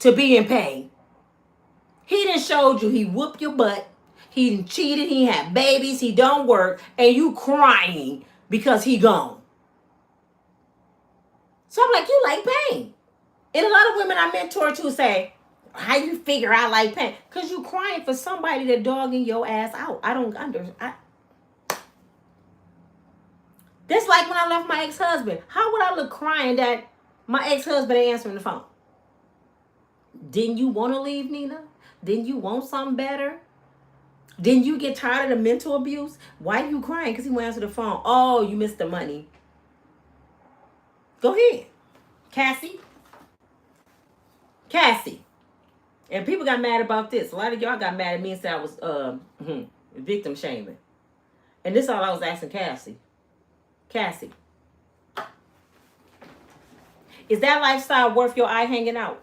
Speaker 1: to be in pain. He done showed you he whooped your butt. He done cheated. He had babies. He don't work. And you crying because he gone. So I'm like, you like pain. And a lot of women I mentor to say, how you figure I like pain? Because you crying for somebody that dogging your ass out. I don't understand. That's like when I left my ex-husband. How would I look crying that my ex-husband ain't answering the phone? Didn't you want to leave, Nina? Didn't you want something better? Didn't you get tired of the mental abuse? Why are you crying? Because he won't answer the phone. Oh, you missed the money. Go ahead. Cassie. And people got mad about this. A lot of y'all got mad at me and said I was victim shaming. And this is all I was asking Cassie. Cassie. Is that lifestyle worth your eye hanging out?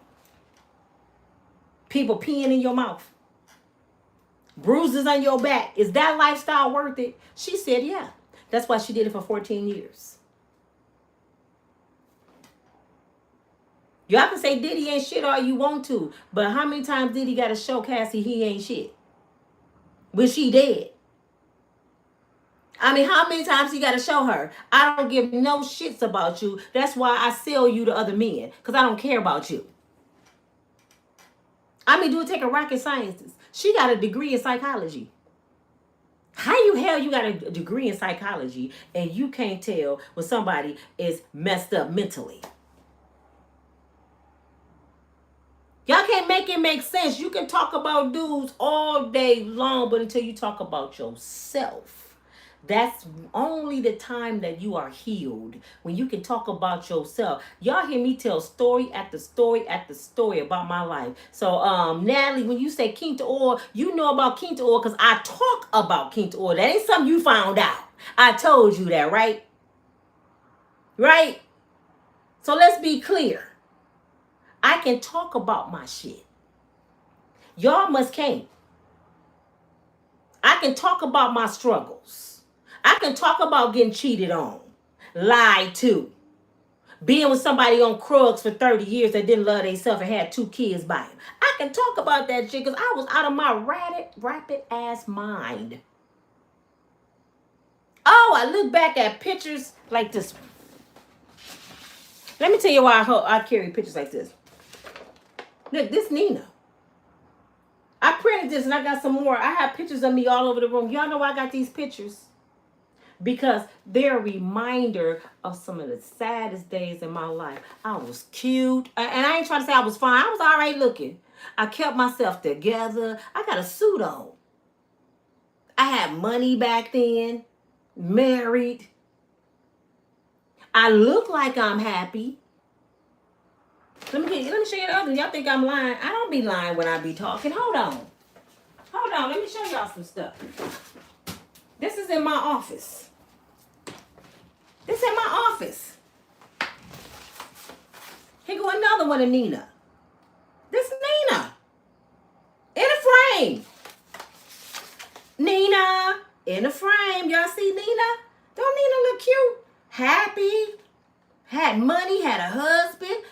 Speaker 1: People peeing in your mouth. Bruises on your back. Is that lifestyle worth it? She said, yeah. That's why she did it for 14 years. Y'all can say Diddy ain't shit all you want to, but how many times Diddy got to show Cassie he ain't shit? When she dead. I mean, how many times he got to show her? I don't give no shits about you. That's why I sell you to other men, because I don't care about you. I mean, do it take a rocket scientist? She got a degree in psychology. How you hell you got a degree in psychology and you can't tell when somebody is messed up mentally? Y'all can't make it make sense. You can talk about dudes all day long, but until you talk about yourself, that's only the time that you are healed. When you can talk about yourself. Y'all hear me tell story after story after story about my life. So, Natalie, when you say Quinta Oil, you know about Quinta Oil because I talk about Quinta Oil. That ain't something you found out. I told you that, right? Right? So let's be clear. I can talk about my shit. Y'all must can't. I can talk about my struggles. I can talk about getting cheated on, lied to, being with somebody on drugs for 30 years that didn't love themselves and had 2 kids by him. I can talk about that shit because I was out of my rapid ass mind. Oh, I look back at pictures like this one. Let me tell you why I carry pictures like this. Look, this Nina. I printed this and I got some more. I have pictures of me all over the room. Y'all know why I got these pictures? Because they're a reminder of some of the saddest days in my life. I was cute. And I ain't trying to say I was fine. I was all right looking. I kept myself together. I got a suit on. I had money back then. Married. I look like I'm happy. Let me show you the other one. Y'all think I'm lying? I don't be lying when I be talking. Hold on. Let me show y'all some stuff. This is in my office. Here go another one of Nina. This is Nina. In a frame. Nina. In a frame. Y'all see Nina? Don't Nina look cute? Happy. Had money, had a husband.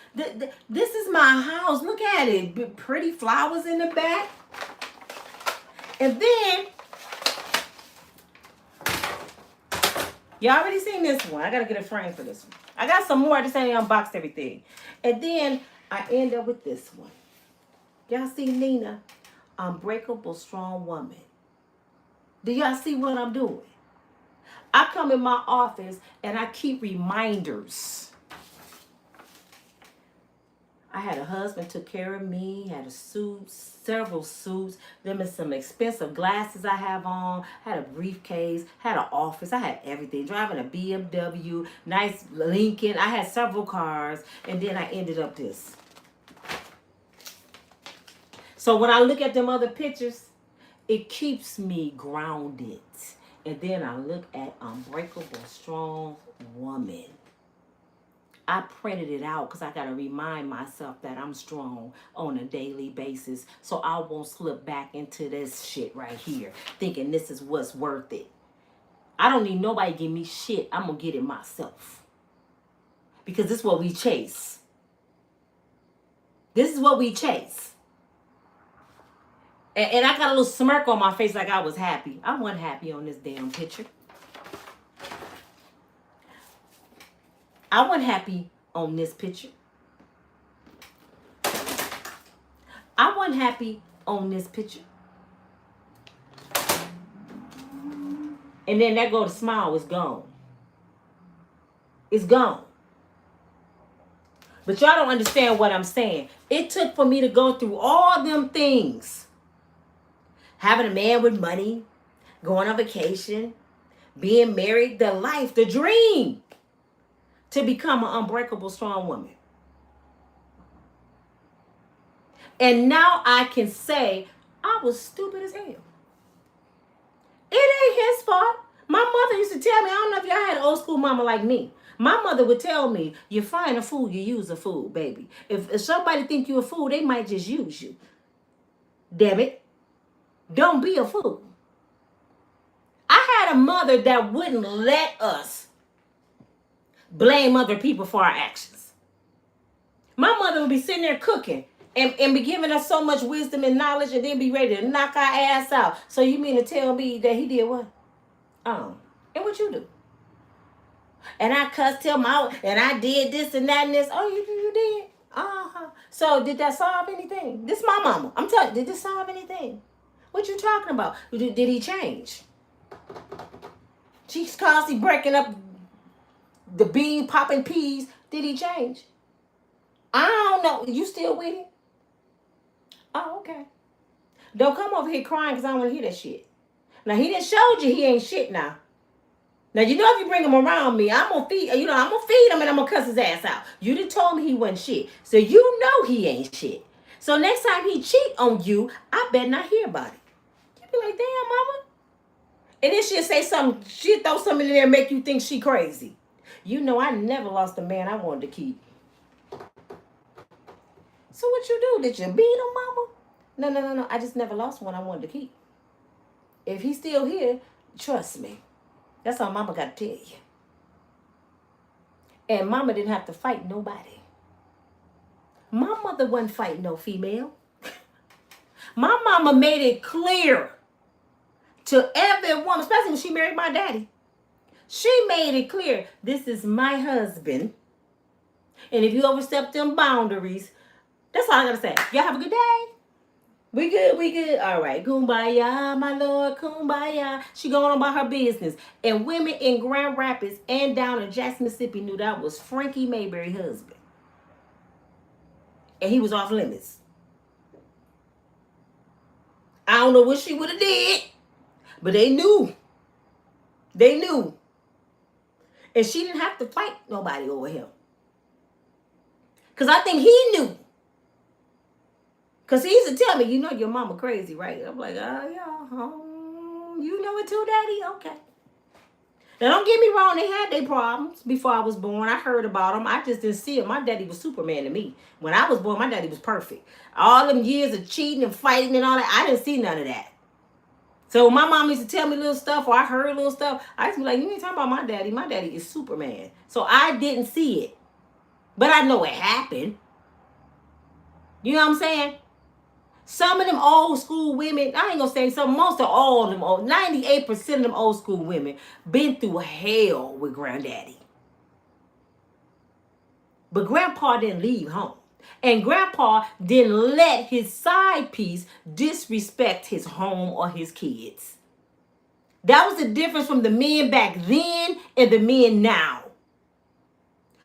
Speaker 1: This is my house. Look at it. Pretty flowers in the back. And then, y'all already seen this one. I got to get a frame for this one. I got some more. I just ain't unboxed everything. And then I end up with this one. Y'all see Nina? Unbreakable, strong woman. Do y'all see what I'm doing? I come in my office and I keep reminders. I had a husband took care of me, had a suit, several suits, them is some expensive glasses I have on, had a briefcase, had an office, I had everything, driving a BMW, nice Lincoln, I had several cars, and then I ended up this. So when I look at them other pictures, it keeps me grounded. And then I look at Unbreakable Strong Woman. I printed it out because I got to remind myself that I'm strong on a daily basis so I won't slip back into this shit right here thinking this is what's worth it. I don't need nobody to give me shit. I'm going to get it myself. Because this is what we chase. This is what we chase. And I got a little smirk on my face like I was happy. I wasn't happy on this damn picture. I wasn't happy on this picture. I wasn't happy on this picture. And then that go to smile is gone. It's gone. But y'all don't understand what I'm saying. It took for me to go through all them things. Having a man with money, going on vacation, being married, the life, the dream, to become an unbreakable strong woman. And now I can say I was stupid as hell. It ain't his fault. My mother used to tell me, I don't know if y'all had an old school mama like me. My mother would tell me, you find a fool, you use a fool, baby. If somebody think you a fool, they might just use you. Damn it. Don't be a fool. I had a mother that wouldn't let us blame other people for our actions. My mother would be sitting there cooking and be giving us so much wisdom and knowledge and then be ready to knock our ass out. So you mean to tell me that he did what? And what you do? And I cussed him out and I did this and that and this. Oh, you did? Uh-huh. So did that solve anything? This is my mama. I'm telling you, did this solve anything? What you talking about? Did he change? She's constantly breaking up the bean popping peas. Did he change? I don't know. You still with him? Oh, okay. Don't come over here crying because I don't want to hear that shit. Now, he done showed you he ain't shit now. Now, you know if you bring him around me, I'm going to feed him and I'm going to cuss his ass out. You done told me he wasn't shit. So you know he ain't shit. So next time he cheat on you, I better not hear about it. You be like, damn, mama. And then she'll say something, she'll throw something in there and make you think she crazy. You know I never lost a man I wanted to keep. So what you do? Did you beat him, mama? No. I just never lost one I wanted to keep. If he's still here, trust me. That's all mama got to tell you. And mama didn't have to fight nobody. My mother wasn't fighting no female. My mama made it clear to every woman, especially when she married my daddy. She made it clear, this is my husband. And if you overstep them boundaries, that's all I gotta say. Y'all have a good day. We good. All right, kumbaya, my lord, kumbaya. She going on about her business. And women in Grand Rapids and down in Jackson, Mississippi knew that was Frankie Mayberry's husband. And he was off limits. I don't know what she would have did, but they knew. They knew. And she didn't have to fight nobody over him. Because I think he knew. Because he used to tell me, you know your mama crazy, right? I'm like, oh, yeah. You know it too, daddy? Okay. Now, don't get me wrong. They had their problems before I was born. I heard about them. I just didn't see them. My daddy was Superman to me. When I was born, my daddy was perfect. All them years of cheating and fighting and all that, I didn't see none of that. So when my mom used to tell me little stuff or I heard little stuff, I used to be like, you ain't talking about my daddy. My daddy is Superman. So I didn't see it. But I know it happened. You know what I'm saying? Some of them old school women, I ain't gonna say some, most of all of them, 98% of them old school women been through hell with granddaddy. But grandpa didn't leave home. And grandpa didn't let his side piece disrespect his home or his kids. That was the difference from the men back then and the men now.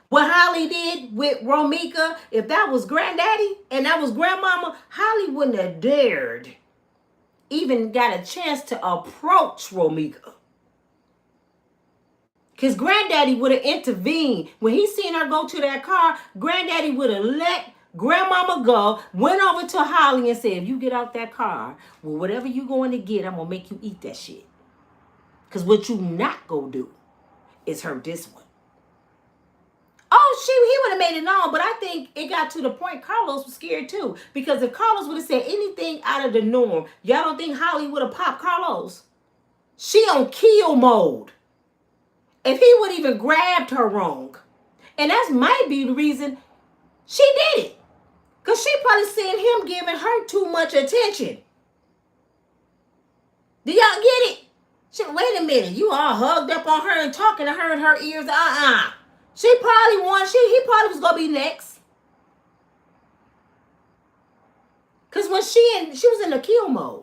Speaker 1: What Holly did with Romika, if that was granddaddy and that was grandmama, Holly wouldn't have dared even got a chance to approach Romika. Because granddaddy would have intervened. When he seen her go to that car, granddaddy would have let grandmama go, went over to Holly and said, if you get out that car, well, whatever you going to get, I'm going to make you eat that shit. Because what you not going to do is hurt this one. Oh, he would have made it known, but I think it got to the point Carlos was scared too. Because if Carlos would have said anything out of the norm, y'all don't think Holly would have popped Carlos? She on kill mode. If he would even grabbed her wrong. And that might be the reason she did it. Because she probably seen him giving her too much attention. Do y'all get it? Wait a minute. You all hugged up on her and talking to her in her ears. She probably won. He probably was going to be next. Because when she was in the kill mode.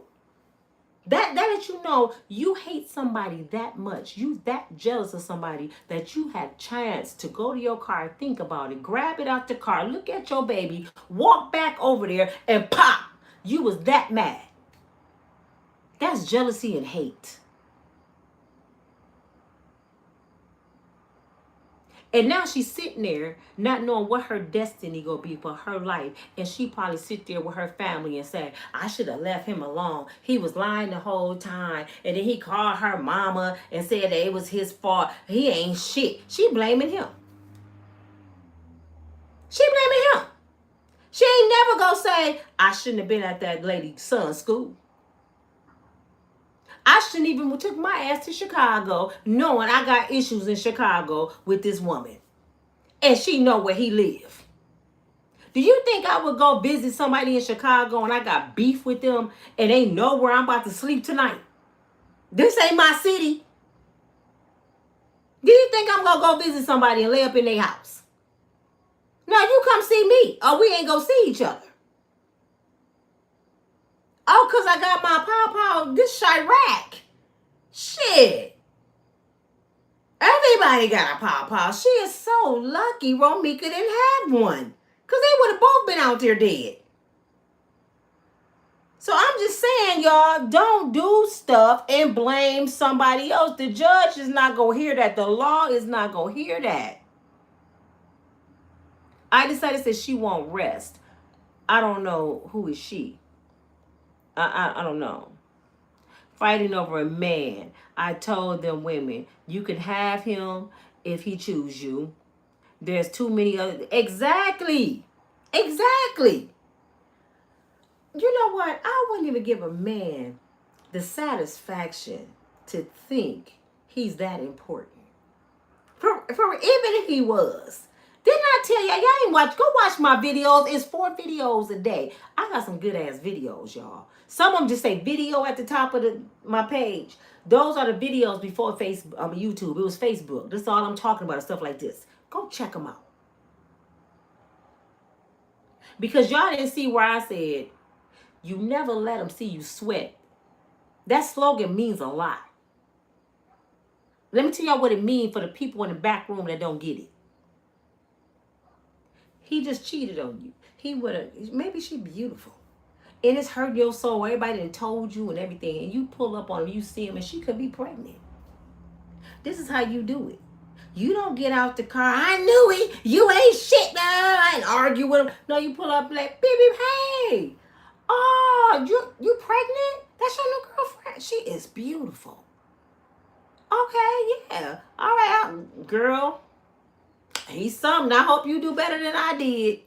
Speaker 1: That lets you know you hate somebody that much. You that jealous of somebody that you had chance to go to your car, think about it, grab it out the car, look at your baby, walk back over there and pop. You was that mad. That's jealousy and hate. And now she's sitting there not knowing what her destiny gonna be for her life. And she probably sit there with her family and say, I should have left him alone. He was lying the whole time. And then he called her mama and said that it was his fault. He ain't shit. She blaming him. She blaming him. She ain't never gonna say, I shouldn't have been at that lady's son's school. I shouldn't even took my ass to Chicago knowing I got issues in Chicago with this woman. And she know where he live. Do you think I would go visit somebody in Chicago and I got beef with them and they know where I'm about to sleep tonight? This ain't my city. Do you think I'm going to go visit somebody and lay up in their house? No, you come see me or we ain't going to see each other. Oh, because I got my pawpaw, this Chirac. Shit. Everybody got a pawpaw. She is so lucky Romika didn't have one. Because they would have both been out there dead. So I'm just saying, y'all, don't do stuff and blame somebody else. The judge is not going to hear that. The law is not going to hear that. I decided that she won't rest. I don't know who is she. I don't know. Fighting over a man. I told them women, you can have him if he choose you. There's too many other. Exactly. Exactly. You know what? I wouldn't even give a man the satisfaction to think he's that important. For even if he was. Didn't I tell y'all ain't watch? Go watch my videos. It's 4 videos a day. I got some good ass videos, y'all. Some of them just say video at the top of my page. Those are the videos before Facebook, YouTube. It was Facebook. This is all I'm talking about, stuff like this. Go check them out. Because y'all didn't see where I said, you never let them see you sweat. That slogan means a lot. Let me tell y'all what it means for the people in the back room that don't get it. He just cheated on you. He would have, maybe she beautiful. And it's hurt your soul. Everybody done told you and everything. And you pull up on him, you see him, and she could be pregnant. This is how you do it. You don't get out the car. I knew it. You ain't shit. And argue with him. No, you pull up like, beep, beep, hey. Oh, you pregnant? That's your new girlfriend. She is beautiful. Okay, yeah. All right, girl. He's something. I hope you do better than I did.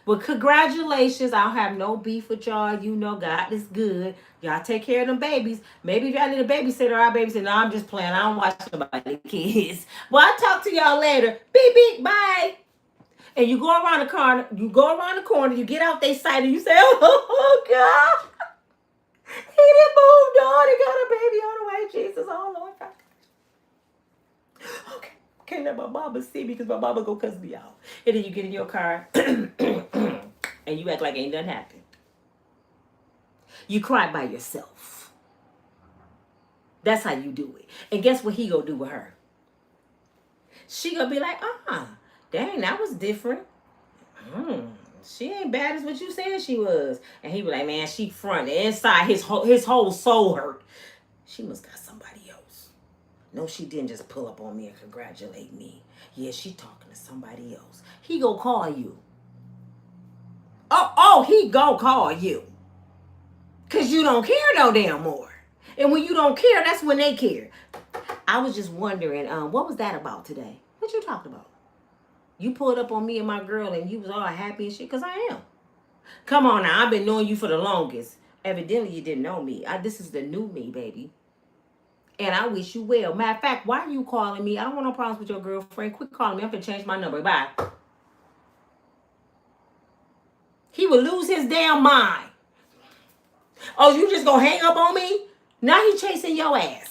Speaker 1: But congratulations. I don't have no beef with y'all. You know God is good. Y'all take care of them babies. Maybe if y'all need a babysitter, I'll babysit. No, I'm just playing. I don't watch nobody kids. Well, I'll talk to y'all later. Beep, beep, bye. And you go around the corner. You get out they sight and you say, oh, God. He done moved on. He got a baby on the way. Jesus, oh, Lord. Okay. Can't let my mama see me because my mama go cuss me out. And then you get in your car and you act like ain't nothing happened. You cry by yourself. That's how you do it. And guess what he gonna do with her? She gonna be like, dang, that was different. She ain't bad as what you said she was. And he be like, man, she front. Inside his whole soul hurt. She must got somebody else. No, she didn't just pull up on me and congratulate me. Yeah, she talking to somebody else. He gonna call you. Oh, he gonna call you. Because you don't care no damn more. And when you don't care, that's when they care. I was just wondering, what was that about today? What you talking about? You pulled up on me and my girl and you was all happy and shit, because I am. Come on now, I've been knowing you for the longest. Evidently, you didn't know me. This is the new me, baby. And I wish you well. Matter of fact, why are you calling me? I don't want no problems with your girlfriend. Quit calling me. I'm going to change my number. Bye. He would lose his damn mind. Oh, you just going to hang up on me? Now he chasing your ass.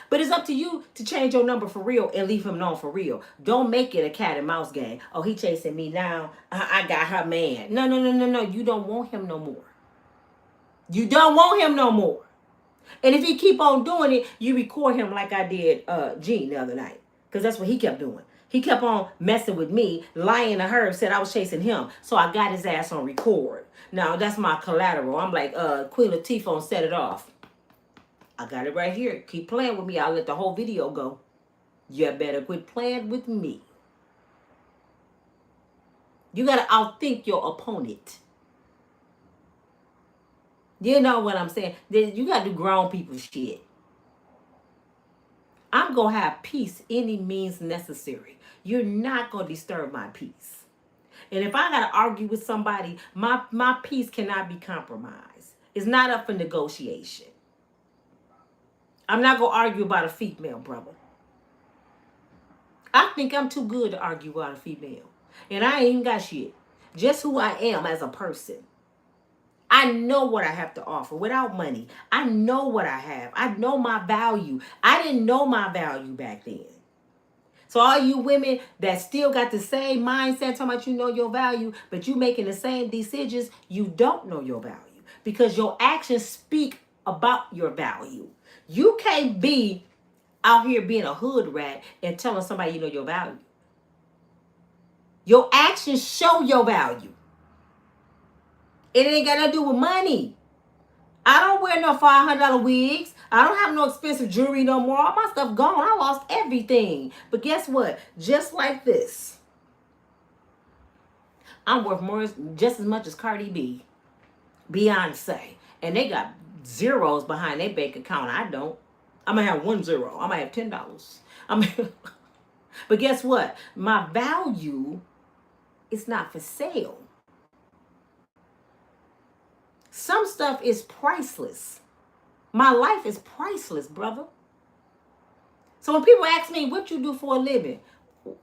Speaker 1: But it's up to you to change your number for real and leave him alone for real. Don't make it a cat and mouse game. Oh, he chasing me now. I got her man. No. You don't want him no more. You don't want him no more. And if he keep on doing it, you record him like I did Gene the other night. Because that's what he kept doing. He kept on messing with me, lying to her, said I was chasing him. So I got his ass on record. Now, that's my collateral. I'm like, Queen Latifah on Set It Off. I got it right here. Keep playing with me. I'll let the whole video go. You better quit playing with me. You got to outthink your opponent. You know what I'm saying? You got to do grown people shit. I'm going to have peace any means necessary. You're not going to disturb my peace. And if I got to argue with somebody, my peace cannot be compromised. It's not up for negotiation. I'm not going to argue about a female, brother. I think I'm too good to argue about a female. And I ain't even got shit. Just who I am as a person. I know what I have to offer without money. I know what I have. I know my value. I didn't know my value back then. So all you women that still got the same mindset talking about you know your value, but you making the same decisions, you don't know your value. Because your actions speak about your value. You can't be out here being a hood rat and telling somebody you know your value. Your actions show your value. It ain't got nothing to do with money. I don't wear no $500 wigs. I don't have no expensive jewelry no more. All my stuff gone. I lost everything. But guess what? Just like this, I'm worth more, just as much as Cardi B, Beyonce. And they got zeros behind their bank account. I don't. I might have 1 0. I might have $10. But guess what? My value is not for sale. Some stuff is priceless. My life is priceless, brother. So when people ask me what you do for a living,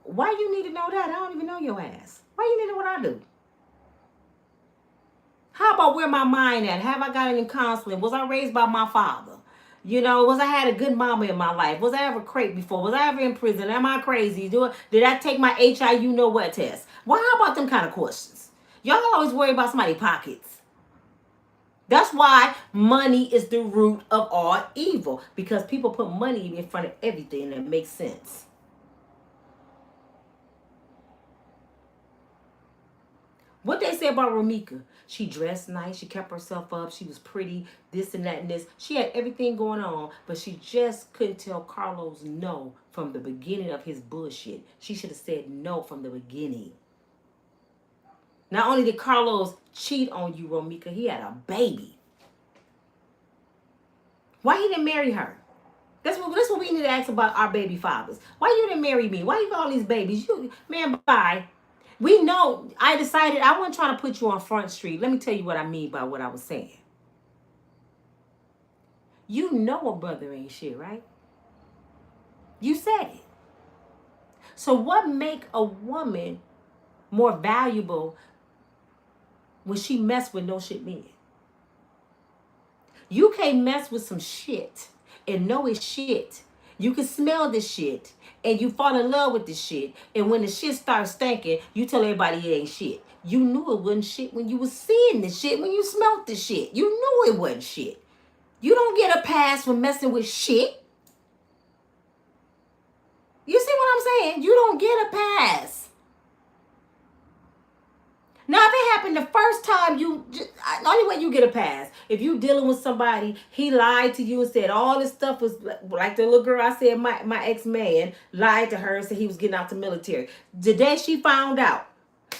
Speaker 1: why you need to know that? I don't even know your ass. Why you need to know what I do? How about where my mind at? Have I got any counseling? Was I raised by my father? You know, was I had a good mama in my life? Was I ever crate before? Was I ever in prison? Am I crazy? Did I take my HIU know what test? Well, how about them kind of questions? Y'all always worry about somebody's pockets. That's why money is the root of all evil. Because people put money in front of everything that makes sense. What they say about Romika? She dressed nice. She kept herself up. She was pretty. This and that and this. She had everything going on. But she just couldn't tell Carlos no from the beginning of his bullshit. She should have said no from the beginning. Not only did Carlos cheat on you, Romika, he had a baby. Why he didn't marry her? That's what we need to ask about our baby fathers. Why you didn't marry me? Why you got all these babies? Man, bye. We know, I decided I wasn't trying to put you on Front Street. Let me tell you what I mean by what I was saying. You know a brother ain't shit, right? You said it. So what make a woman more valuable when she mess with no shit men? You can't mess with some shit and know it's shit. You can smell the shit and you fall in love with the shit. And when the shit starts stinking, you tell everybody it ain't shit. You knew it wasn't shit when you was seeing the shit, when you smelled the shit. You knew it wasn't shit. You don't get a pass for messing with shit. You see what I'm saying? You don't get a pass. Now, if it happened the first time, the only way you get a pass, if you dealing with somebody, he lied to you and said all this stuff was like the little girl I said, my ex-man lied to her and said he was getting out the military. The day she found out,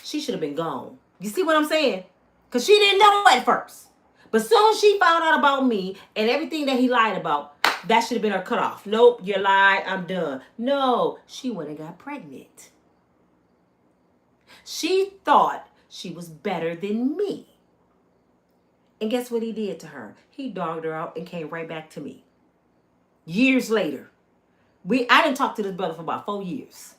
Speaker 1: she should have been gone. You see what I'm saying? Because she didn't know at first. But soon as she found out about me and everything that he lied about, that should have been her cutoff. Nope, you lied, I'm done. No, she went and got pregnant. She thought she was better than me. And guess what he did to her? He dogged her out and came right back to me. Years later. I didn't talk to this brother for about 4 years.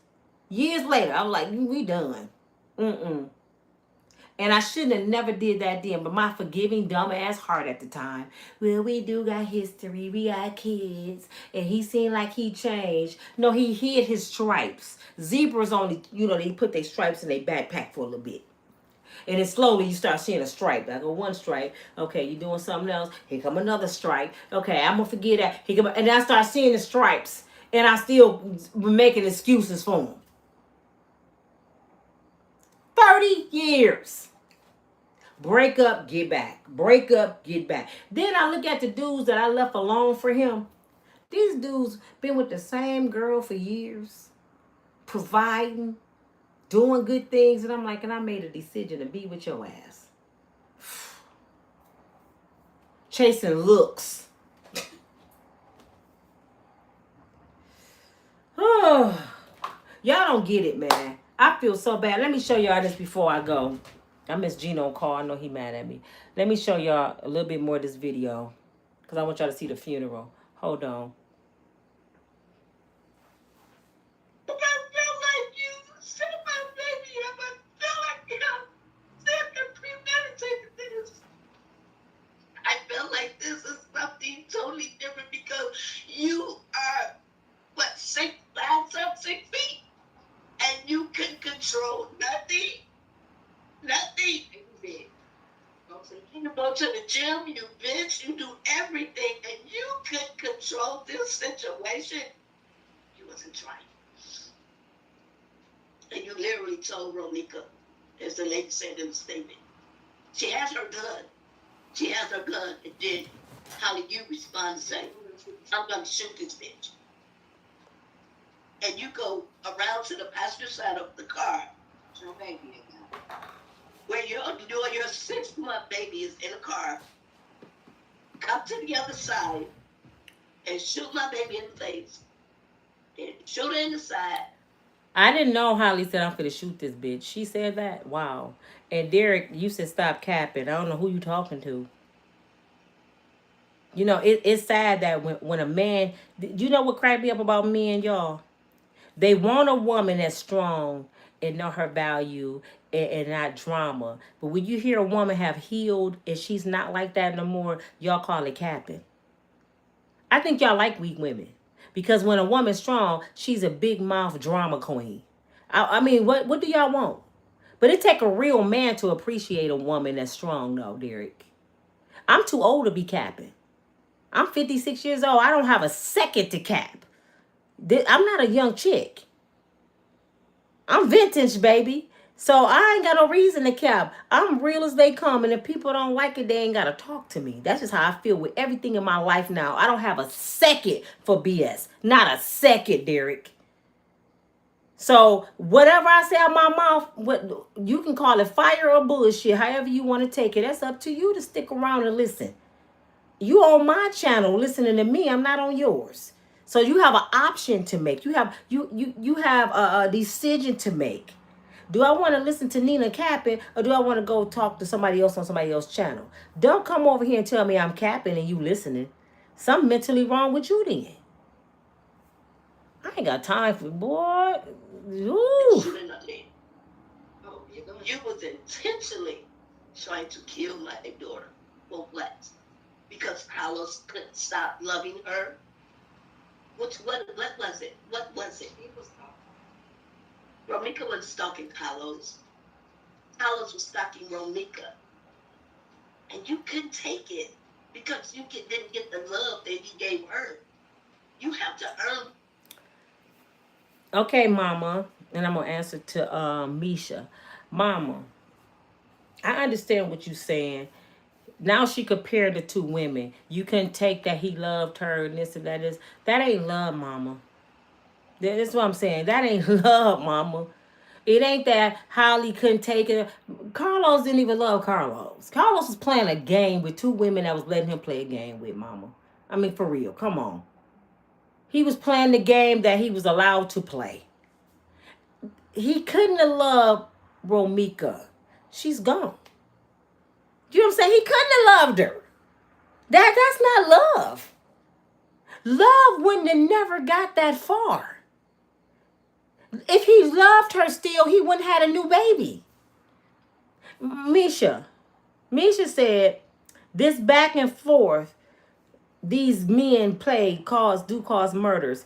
Speaker 1: Years later, I was like, we done. And I shouldn't have never did that then, but my forgiving dumbass heart at the time. Well, we do got history. We got kids. And he seemed like he changed. No, he hid his stripes. Zebras only, they put their stripes in their backpack for a little bit. And then slowly you start seeing a stripe. I go one stripe. Okay, you doing something else. Here come another stripe. Okay, I'm going to forget that. And then I start seeing the stripes. And I still making excuses for him. 30 years. Break up, get back. Break up, get back. Then I look at the dudes that I left alone for him. These dudes been with the same girl for years. Providing. Doing good things. And I'm like, and I made a decision to be with your ass. Chasing looks. Oh, y'all don't get it, man. I feel so bad. Let me show y'all this before I go. I miss Gino on call. I know he mad at me. Let me show y'all a little bit more of this video. Because I want y'all to see the funeral. Hold on.
Speaker 7: I feel like you said my baby. I feel like said premeditated this. I feel like this is something totally different because you are, 6 feet? And you can control nothing. Nothing. You go to the gym, you bitch, you do everything, and you could control this situation. You wasn't trying. And you literally told Romika, as the lady said in the statement, she has her gun. She has her gun, and then how did you respond and say, I'm going to shoot this bitch? And you go around to the passenger side of the car. Your baby where your 6-month baby is in a car, come to the other side and shoot my baby in the face. And shoot her in the side.
Speaker 1: I didn't know Holly said I'm gonna shoot this bitch. She said that? Wow. And Derek, you said stop capping. I don't know who you talking to. It's sad that when a man, you know what cracked me up about men, y'all? They want a woman that's strong and know her value and not drama. But when you hear a woman have healed and she's not like that no more, y'all call it capping. I think y'all like weak women. Because when a woman's strong, she's a big mouth drama queen. I mean, what do y'all want? But it take a real man to appreciate a woman that's strong, though, Derek. I'm too old to be capping. I'm 56 years old. I don't have a second to cap. I'm not a young chick. I'm vintage, baby. So I ain't got no reason to cap. I'm real as they come. And if people don't like it, they ain't got to talk to me. That's just how I feel with everything in my life now. I don't have a second for BS. Not a second, Derek. So whatever I say out my mouth, you can call it fire or bullshit, however you want to take it. That's up to you to stick around and listen. You on my channel listening to me. I'm not on yours. So you have an option to make. You have a decision to make. Do I want to listen to Nina capping or do I want to go talk to somebody else on somebody else's channel? Don't come over here and tell me I'm capping and you listening. Something mentally wrong with you then. I ain't got time for boy. Ooh.
Speaker 7: You was intentionally trying to kill my daughter for what? Because Carlos couldn't stop loving her. What was it? What was it? He was stalking. Romika was stalking Carlos. Carlos was stalking Romika. And you couldn't take it. because didn't get the love that he gave her. You have to earn.
Speaker 1: Okay, Mama, and I'm gonna answer to Misha. Mama, I understand what you're saying. Now she compared the two women. You couldn't take that he loved her and this and that is that ain't love, Mama. That's what I'm saying. That ain't love, Mama. It ain't that Holly couldn't take it. Carlos didn't even love Carlos. Carlos was playing a game with two women that was letting him play a game with, Mama. I mean, for real. Come on. He was playing the game that he was allowed to play. He couldn't have loved Romika. She's gone. You know what I'm saying? He couldn't have loved her. That's not love. Love wouldn't have never got that far. If he loved her still, he wouldn't have had a new baby. Misha said, this back and forth, these men cause murders.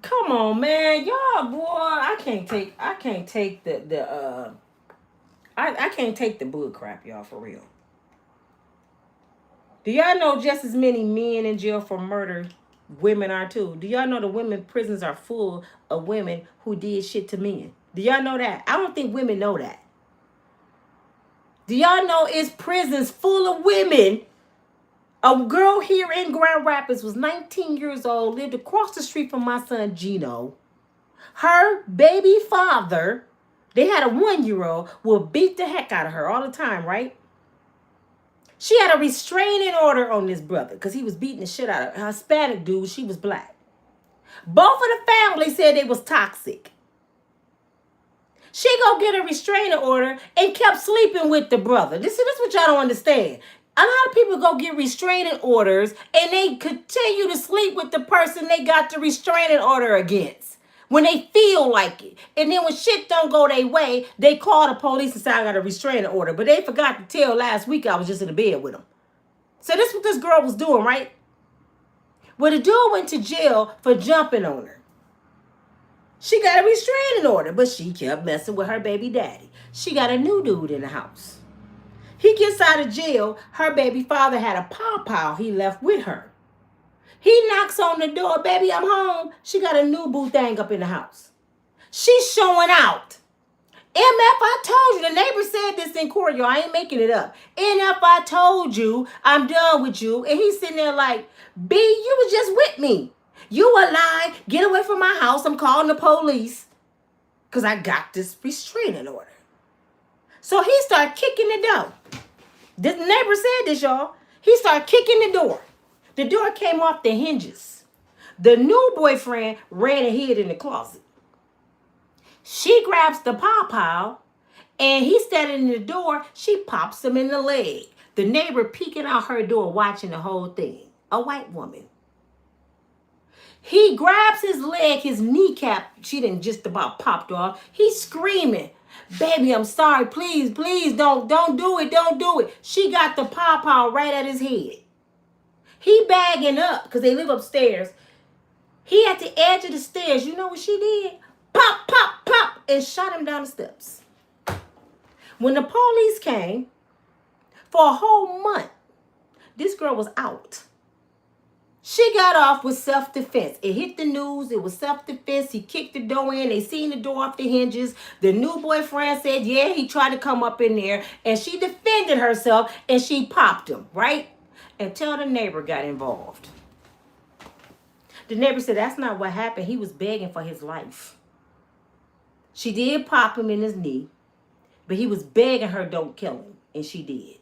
Speaker 1: Come on, man. Y'all, boy, I can't take I can't take the bull crap, y'all, for real. Do y'all know just as many men in jail for murder women are too? Do y'all know the women prisons are full of women who did shit to men? Do y'all know that? I don't think women know that. Do y'all know it's prisons full of women? A girl here in Grand Rapids was 19 years old, lived across the street from my son Gino. Her baby father, they had a 1-year-old, would beat the heck out of her all the time, right? She had a restraining order on this brother because he was beating the shit out of her. Hispanic dude, she was black. Both of the family said they was toxic. She go get a restraining order and kept sleeping with the brother. This is what y'all don't understand. A lot of people go get restraining orders and they continue to sleep with the person they got the restraining order against when they feel like it. And then when shit don't go their way, they call the police and say, I got a restraining order. But they forgot to tell last week I was just in the bed with them. So this is what this girl was doing, right? Well, the dude went to jail for jumping on her. She got a restraining order, but she kept messing with her baby daddy. She got a new dude in the house. He gets out of jail. Her baby father had a pawpaw he left with her. He knocks on the door. Baby, I'm home. She got a new boo thing up in the house. She's showing out. MF, I told you. The neighbor said this in court, y'all. I ain't making it up. NF, I told you. I'm done with you. And he's sitting there like, B, you was just with me. You a lie. Get away from my house. I'm calling the police. Because I got this restraining order. So he started kicking the door. The neighbor said this, y'all. He started kicking the door. The door came off the hinges. The new boyfriend ran and hid in the closet. She grabs the pawpaw and he's standing in the door. She pops him in the leg. The neighbor peeking out her door watching the whole thing. A white woman. He grabs his leg, his kneecap. She didn't just about popped off. He's screaming. Baby, I'm sorry. Please, please don't do it. Don't do it. She got the pawpaw right at his head. He bagging up because they live upstairs. He at the edge of the stairs. You know what she did? Pop, pop, pop, and shot him down the steps. When the police came, for a whole month, this girl was out. She got off with self-defense. It hit the news. It was self-defense. He kicked the door in. They seen the door off the hinges. The new boyfriend said, yeah, he tried to come up in there. And she defended herself and she popped him, right? Until the neighbor got involved. The neighbor said, that's not what happened. He was begging for his life. She did pop him in his knee, but he was begging her, don't kill him. And she did.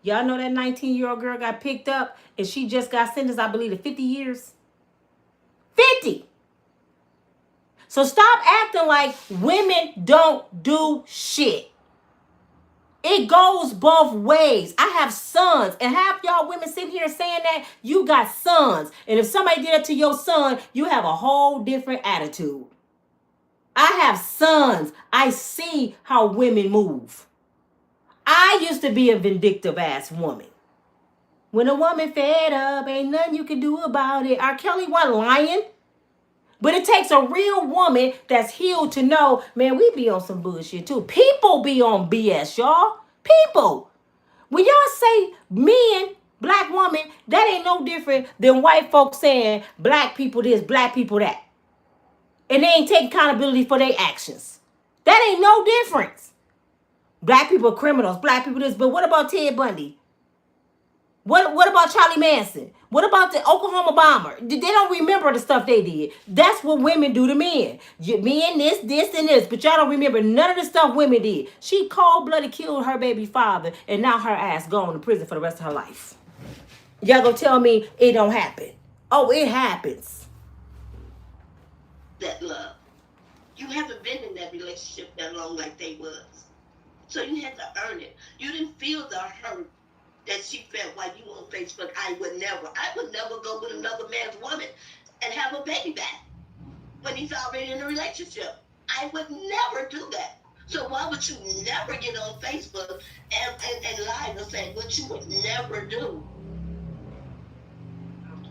Speaker 1: Y'all know that 19-year-old girl got picked up and she just got sentenced, I believe, to 50 years. 50! So stop acting like women don't do shit. It goes both ways. I have sons, and half y'all women sitting here saying that you got sons. And if somebody did that to your son, you have a whole different attitude. I have sons. I see how women move. I used to be a vindictive ass woman. When a woman fed up, ain't nothing you can do about it. R. Kelly wasn't lying. But it takes a real woman that's healed to know, man, we be on some bullshit too. People be on BS, y'all. People. When y'all say men Black woman, that ain't no different than white folks saying black people this, black people that. And they ain't taking accountability for their actions. That ain't no difference. Black people are criminals, black people this, but what about Ted Bundy? What about Charlie Manson? What about the Oklahoma bomber? They don't remember the stuff they did. That's what women do to men. Men, this, and this. But y'all don't remember none of the stuff women did. She cold-blooded killed her baby father, and now her ass going to prison for the rest of her life. Y'all gonna tell me it don't happen. Oh, it happens.
Speaker 7: That love. You haven't been in that relationship that long like they was. So you had to earn it. You didn't feel the hurt that she felt while you on Facebook. I would never go with another man's woman and have a baby back when he's already in a relationship. I would never do that. So why would you never get on Facebook and lie and say what you would never do?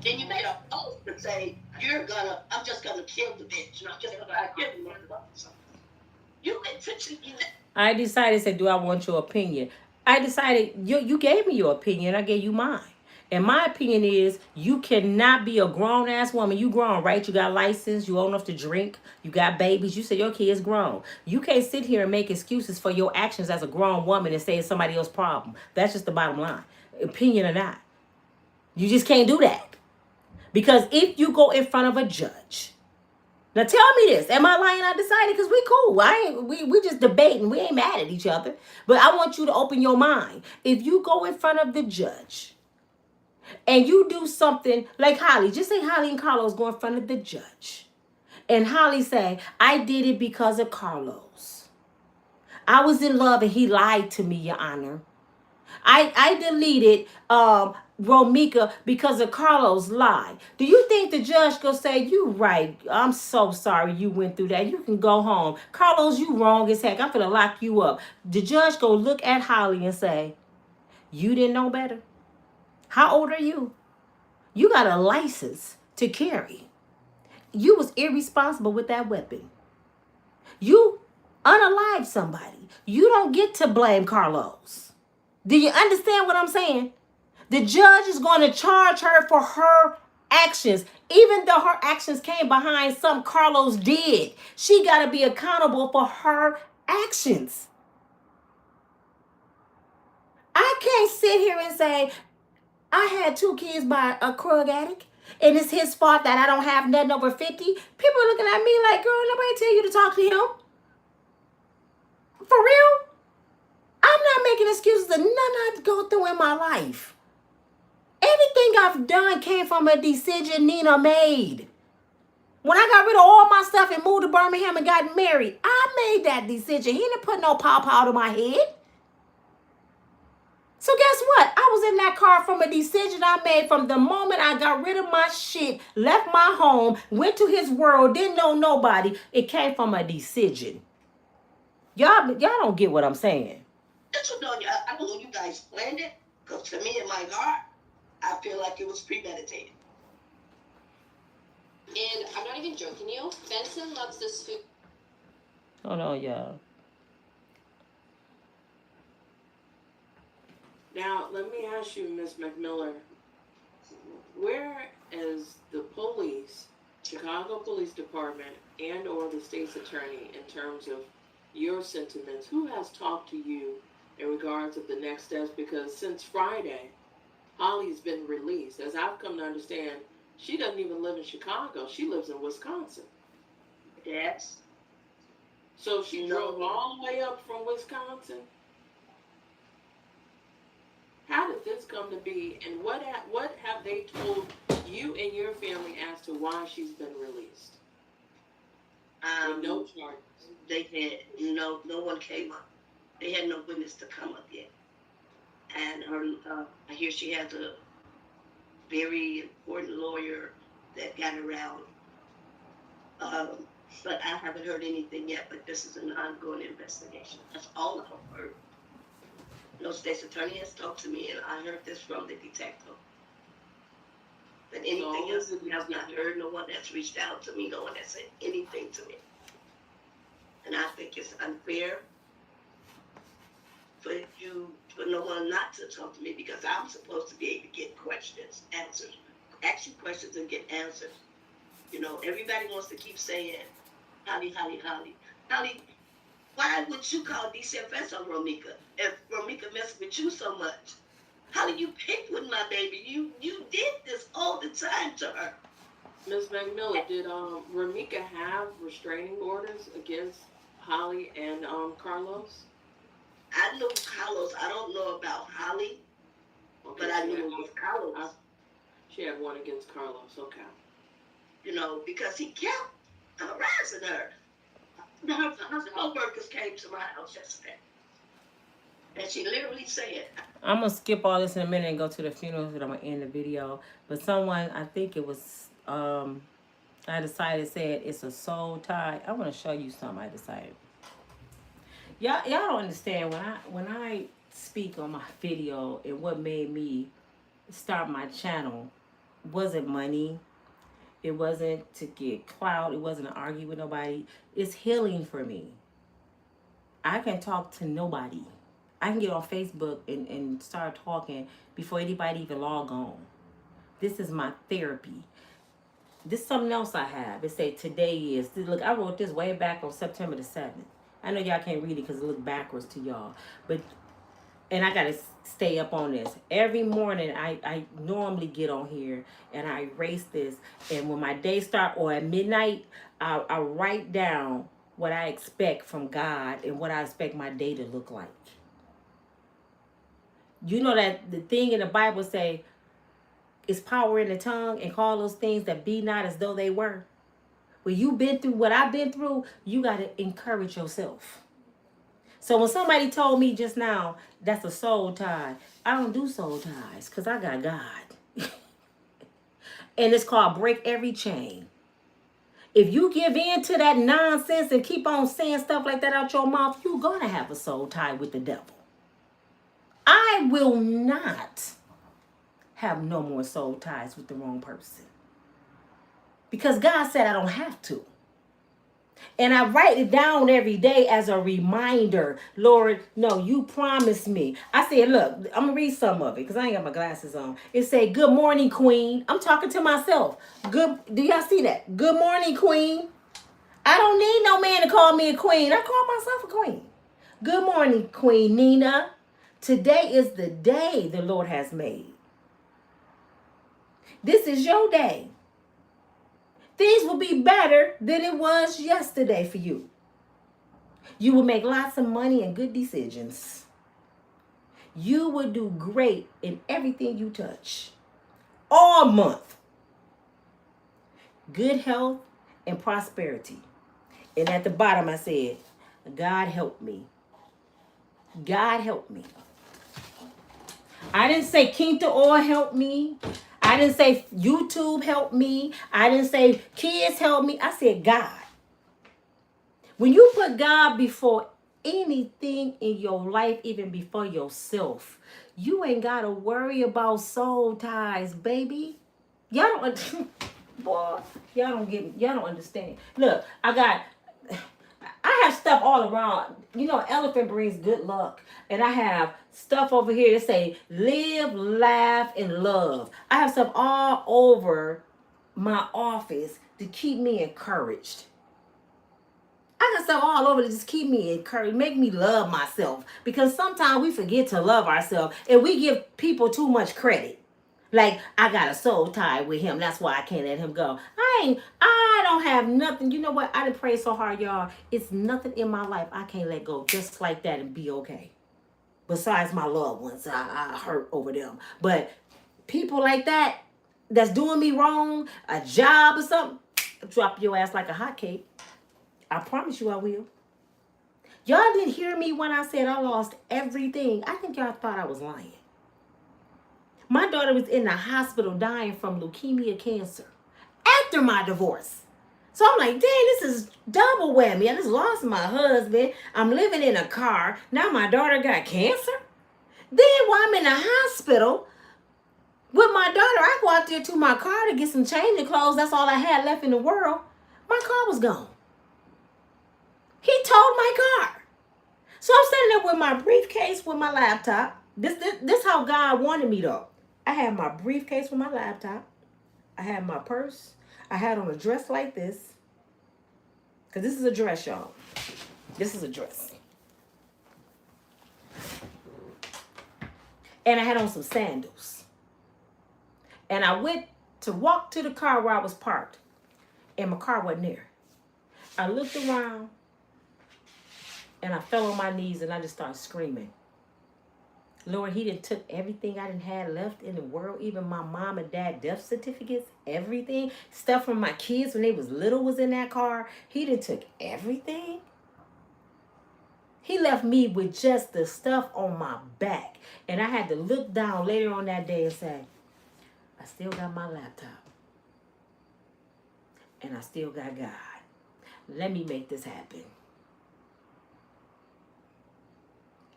Speaker 7: Then you made a post to say, I'm just gonna kill the bitch. And I'm just gonna kill the motherfucker.
Speaker 1: I decided, said, do I want your opinion? I decided, you gave me your opinion. I gave you mine. And my opinion is you cannot be a grown-ass woman. You grown, right? You got license. You old enough to drink. You got babies. You said your kid's grown. You can't sit here and make excuses for your actions as a grown woman and say it's somebody else's problem. That's just the bottom line. Opinion or not. You just can't do that. Because if you go in front of a judge, now tell me this, am I lying? I decided because we cool. We just debating. We ain't mad at each other. But I want you to open your mind. If you go in front of the judge and you do something like Holly, just say Holly and Carlos go in front of the judge. And Holly say, I did it because of Carlos. I was in love and he lied to me, Your Honor. I deleted Romika because of Carlos' lie. Do you think the judge gonna say, you right, I'm so sorry you went through that. You can go home. Carlos, you wrong as heck. I'm gonna lock you up. The judge go look at Holly and say, you didn't know better? How old are you? You got a license to carry. You was irresponsible with that weapon. You unalive somebody. You don't get to blame Carlos. Do you understand what I'm saying? The judge is going to charge her for her actions, even though her actions came behind something Carlos did. She got to be accountable for her actions. I can't sit here and say, I had 2 kids by a drug addict, and it's his fault that I don't have nothing over 50. People are looking at me like, girl, nobody tell you to talk to him. For real? I'm not making excuses of none I go through in my life. Everything I've done came from a decision Nina made. When I got rid of all my stuff and moved to Birmingham and got married, I made that decision. He didn't put no pawpaw to my head. So guess what? I was in that car from a decision I made from the moment I got rid of my shit, left my home, went to his world, didn't know nobody. It came from a decision. Y'all don't get what I'm saying.
Speaker 7: I don't know you guys planned it, because to me in my heart, I feel like it was premeditated.
Speaker 3: And I'm not even joking you. Benson loves this food.
Speaker 1: Hold on, y'all.
Speaker 6: Now, let me ask you, Ms. McMiller, where is the police, Chicago Police Department, and or the state's attorney in terms of your sentiments? Who has talked to you in regards of the next steps? Because since Friday, Holly's been released. As I've come to understand, she doesn't even live in Chicago. She lives in Wisconsin.
Speaker 7: Yes.
Speaker 6: So she drove all the way up from Wisconsin? How did this come to be, and what have they told you and your family as to why she's been released? With no charges.
Speaker 7: They had no one came up. They had no witness to come up yet. And I hear she has a very important lawyer that got around. But I haven't heard anything yet, but this is an ongoing investigation. That's all I've heard. No state's attorney has talked to me, and I heard this from the detective. But anything else, I have not heard. No one that's reached out to me. No one that's said anything to me. And I think it's unfair for you for no one not to talk to me because I'm supposed to be able to get questions, answers, ask you questions and get answers. You know, everybody wants to keep saying, Holly, Holly, Holly. Holly, why would you call DCFS on Romika if Romika messed with you so much? Holly, you picked with my baby. You did this all the time to her.
Speaker 6: Ms. McMillan, did Romika have restraining orders against Holly and Carlos?
Speaker 7: I knew Carlos. I don't know about Holly,
Speaker 6: Okay,
Speaker 7: but I knew it was Carlos.
Speaker 6: She had one against Carlos, okay.
Speaker 7: You know, because he kept harassing her. Her co-workers came to my house yesterday. And she literally said,
Speaker 1: I'm going to skip all this in a minute and go to the funeral, but I'm going to end the video. But someone, I think it was, I decided said it's a soul tie. I want to show you something I decided. Y'all don't understand when I speak on my video and what made me start my channel wasn't money. It wasn't to get clout. It wasn't to argue with nobody. It's healing for me. I can talk to nobody. I can get on Facebook and start talking before anybody even log on. This is my therapy. This is something else I have. It say today is. Look, I wrote this way back on September the 7th. I know y'all can't read it because it looks backwards to y'all. And I got to stay up on this. Every morning, I normally get on here and I erase this. And when my day start or at midnight, I write down what I expect from God and what I expect my day to look like. You know that the thing in the Bible say, it's power in the tongue and call those things that be not as though they were. When you've been through what I've been through, you got to encourage yourself. So when somebody told me just now, that's a soul tie, I don't do soul ties because I got God. And it's called break every chain. If you give in to that nonsense and keep on saying stuff like that out your mouth, you're going to have a soul tie with the devil. I will not have no more soul ties with the wrong person. Because God said I don't have to. And I write it down every day as a reminder. Lord, no, you promised me. I said, look, I'm going to read some of it because I ain't got my glasses on. It say, good morning, queen. I'm talking to myself. Do y'all see that? Good morning, queen. I don't need no man to call me a queen. I call myself a queen. Good morning, Queen Nina. Today is the day the Lord has made. This is your day. Things will be better than it was yesterday for you. You will make lots of money and good decisions. You will do great in everything you touch. All month. Good health and prosperity. And at the bottom I said, God help me. God help me. I didn't say Quinta Oil help me. I didn't say YouTube help me. I didn't say kids help me. I said God. When you put God before anything in your life, even before yourself, you ain't got to worry about soul ties, baby. Y'all don't, boy, y'all don't understand. Look, I have stuff all around. You know, elephant brings good luck. And I have stuff over here that say, live, laugh, and love. I have stuff all over my office to keep me encouraged. I got stuff all over to just keep me encouraged, make me love myself. Because sometimes we forget to love ourselves and we give people too much credit. Like, I got a soul tie with him. That's why I can't let him go. I don't have nothing. You know what? I done prayed so hard, y'all. It's nothing in my life I can't let go just like that and be okay. Besides my loved ones, I hurt over them. But people like that, that's doing me wrong, a job or something, drop your ass like a hotcake. I promise you I will. Y'all didn't hear me when I said I lost everything. I think y'all thought I was lying. My daughter was in the hospital dying from leukemia cancer after my divorce. So I'm like, dang, this is double whammy. I just lost my husband. I'm living in a car. Now my daughter got cancer. Then while I'm in the hospital with my daughter, I go out there to my car to get some change of clothes. That's all I had left in the world. My car was gone. He towed my car. So I'm sitting there with my briefcase with my laptop. This how God wanted me though. I had my briefcase with my laptop. I had my purse. I had on a dress like this. Because this is a dress, y'all. This is a dress. And I had on some sandals. And I went to walk to the car where I was parked. And my car wasn't there. I looked around. And I fell on my knees and I just started screaming. Lord, he done took everything I done had left in the world, even my mom and dad death certificates, everything. Stuff from my kids when they was little was in that car. He done took everything. He left me with just the stuff on my back. And I had to look down later on that day and say, I still got my laptop. And I still got God. Let me make this happen.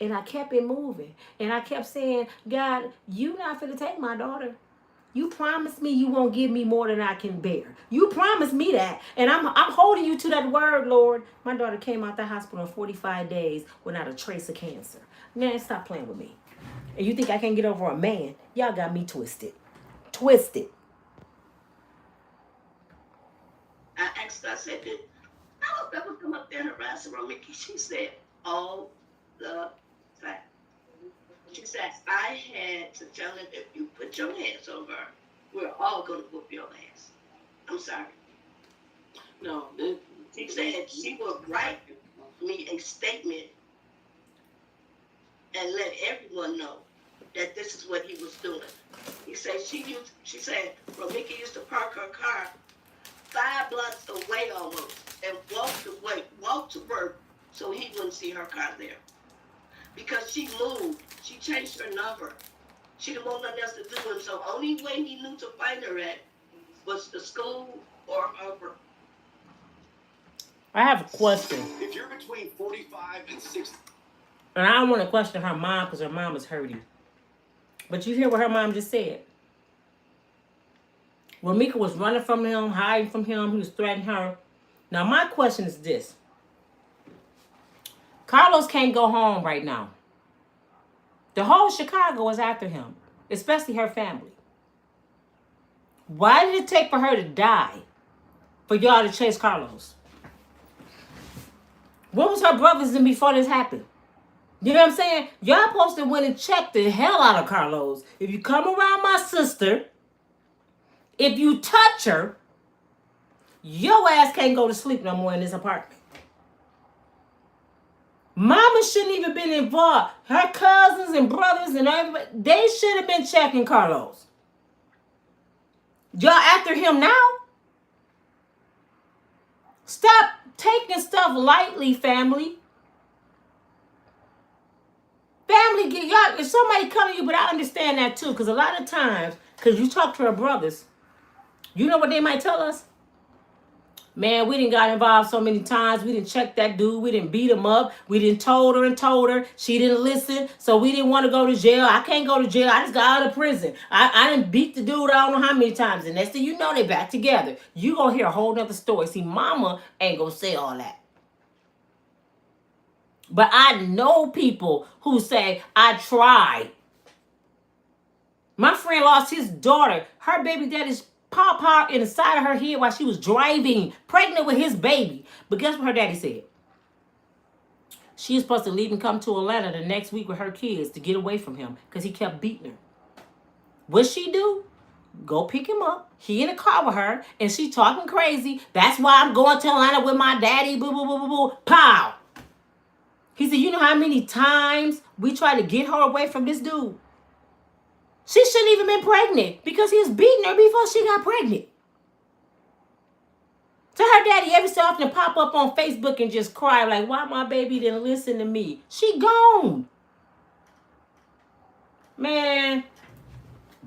Speaker 1: And I kept it moving. And I kept saying, God, you not finna take my daughter. You promised me you won't give me more than I can bear. You promised me that. And I'm holding you to that word, Lord. My daughter came out the hospital in 45 days without a trace of cancer. Man, stop playing with me. And you think I can't get over a man? Y'all got me twisted. Twisted.
Speaker 7: I asked her, I said, I don't ever come up there and harass Romika. She said, all the time. She said, I had to tell her, if you put your hands on her, we're all going to whoop your ass. I'm sorry.
Speaker 6: No,
Speaker 7: She said she would write me a statement and let everyone know that this is what he was doing. He said she said Romika used to park her car 5 blocks away almost and walk to work so he wouldn't see her car there. Because she moved. She changed her number. She didn't want nothing else to do with him. So only way he knew to find her at was the school or her work.
Speaker 1: I have a question.
Speaker 9: If you're between 45 and 60.
Speaker 1: And I don't want to question her mom because her mom is hurting. But you hear what her mom just said. Romika was running from him, hiding from him. He was threatening her. Now, my question is this. Carlos can't go home right now. The whole Chicago is after him, especially her family. Why did it take for her to die for y'all to chase Carlos? What was her brothers in before this happened? You know what I'm saying? Y'all supposed to went and check the hell out of Carlos. If you come around my sister, if you touch her, your ass can't go to sleep no more in this apartment. Mama shouldn't even been involved. Her cousins and brothers and everybody, they should have been checking Carlos. Y'all after him now? Stop taking stuff lightly, family. Family, y'all, if somebody come to you, but I understand that too, because a lot of times, because you talk to her brothers, you know what they might tell us? Man, we didn't got involved so many times. We didn't check that dude. We didn't beat him up. We didn't told her. She didn't listen. So we didn't want to go to jail. I can't go to jail. I just got out of prison. I didn't beat the dude I don't know how many times. And next thing you know, they back together. You gonna hear a whole nother story. See, mama ain't gonna say all that. But I know people who say, I tried. My friend lost his daughter. Her baby daddy's pop in the side of her head while she was driving, pregnant with his baby. But guess what her daddy said? She was supposed to leave and come to Atlanta the next week with her kids to get away from him because he kept beating her. What'd she do? Go pick him up. He in the car with her, and she talking crazy. That's why I'm going to Atlanta with my daddy. Boo, boo, boo, boo, boo. Pow! He said, you know how many times we tried to get her away from this dude? She shouldn't even been pregnant because he was beating her before she got pregnant. So her daddy every so often pop up on Facebook and just cry like, why my baby didn't listen to me? She gone. Man,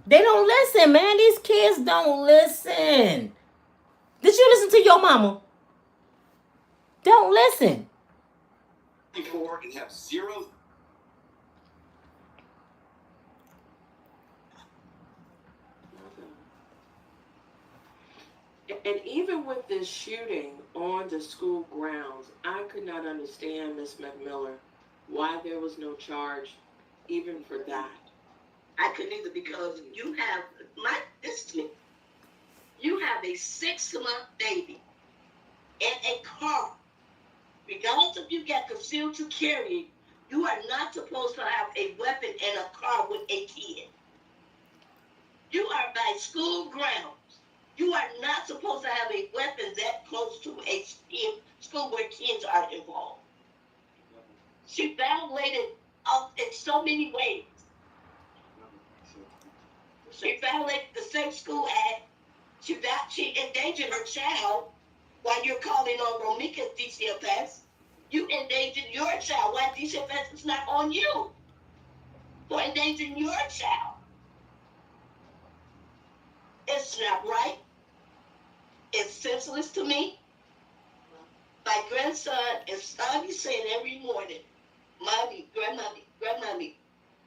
Speaker 1: they don't listen, man. These kids don't listen. Did you listen to your mama? Don't listen.
Speaker 9: Before and have zero.
Speaker 6: And even with this shooting on the school grounds, I could not understand, Miss McMillan, why there was no charge even for that.
Speaker 7: I couldn't either because you have this is me. You have a 6-month baby in a car. Regardless if you get concealed to carry, you are not supposed to have a weapon in a car with a kid. You are by school grounds. You are not supposed to have a weapon that close to a school where kids are involved. She violated in so many ways. She violated the Safe School Act. She endangered her child while you're calling on Romika's DCFS. You endangered your child while DCFS is not on you for endangering your child. It's not right. It's senseless to me. My grandson is starting saying every morning, Mommy, Grandmommy, Grandmommy.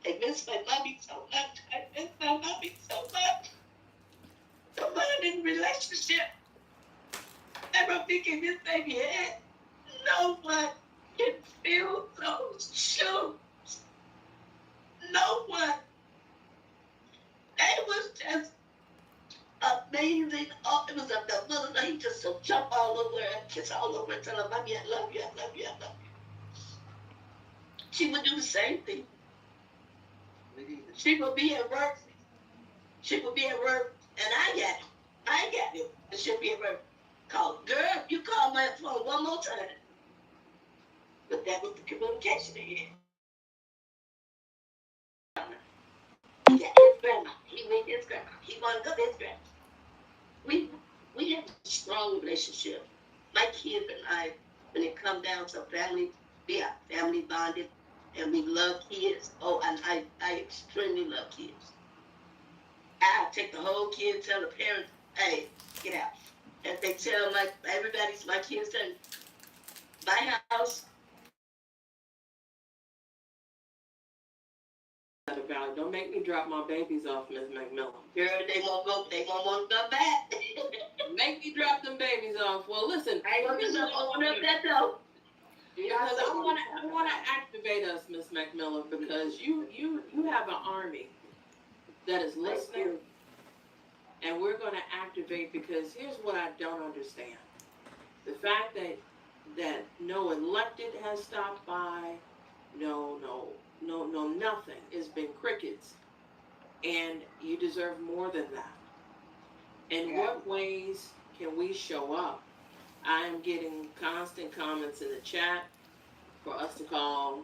Speaker 7: I miss my mommy so much. I miss my mommy so much. The bonding relationship that Romika and this baby had, no one can fill those shoes. No one. It was just amazing. Oh, it was the mother. He just so jump all over her and kiss all over her, tell her, Mommy, I love you, I love you, I love you. She would do the same thing. She would be at work. She would be at work, and I got it. And she'll be at work. Call, girl, you call my phone one more time. But that was the communication they had. He got his grandma. He went his grandma. He wanted to go to his grandma. We have a strong relationship. My kids and I, when it comes down to family, we are family bonded. And we love kids. Oh, and I extremely love kids. I take the whole kid, tell the parents, hey, get out. And they tell everybody's my kids tell my house.
Speaker 6: Don't make me drop my babies off, Ms. McMillan.
Speaker 7: Girl, they won't want to come back.
Speaker 6: Make me drop them babies off. Well, listen.
Speaker 7: I ain't gonna do nothing on that though.
Speaker 6: Because I want to activate us, Miss McMillan, because you have an army that is listening, and we're going to activate. Because here's what I don't understand: the fact that no elected has stopped by, no, nothing. It's been crickets, and you deserve more than that. In what ways can we show up? I am getting constant comments in the chat for us to call.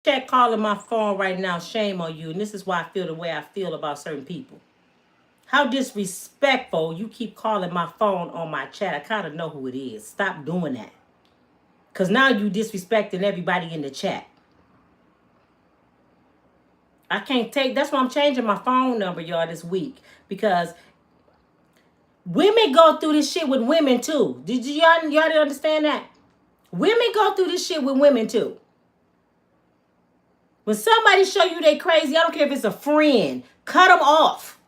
Speaker 1: Chat calling my phone right now. Shame on you. And this is why I feel the way I feel about certain people. How disrespectful. You keep calling my phone on my chat. I kind of know who it is. Stop doing that. Because now you disrespecting everybody in the chat. I can't take. That's why I'm changing my phone number, y'all, this week. Because women go through this shit with women too. Did y'all didn't understand that? Women go through this shit with women too. When somebody show you they crazy, I don't care if it's a friend, cut them off.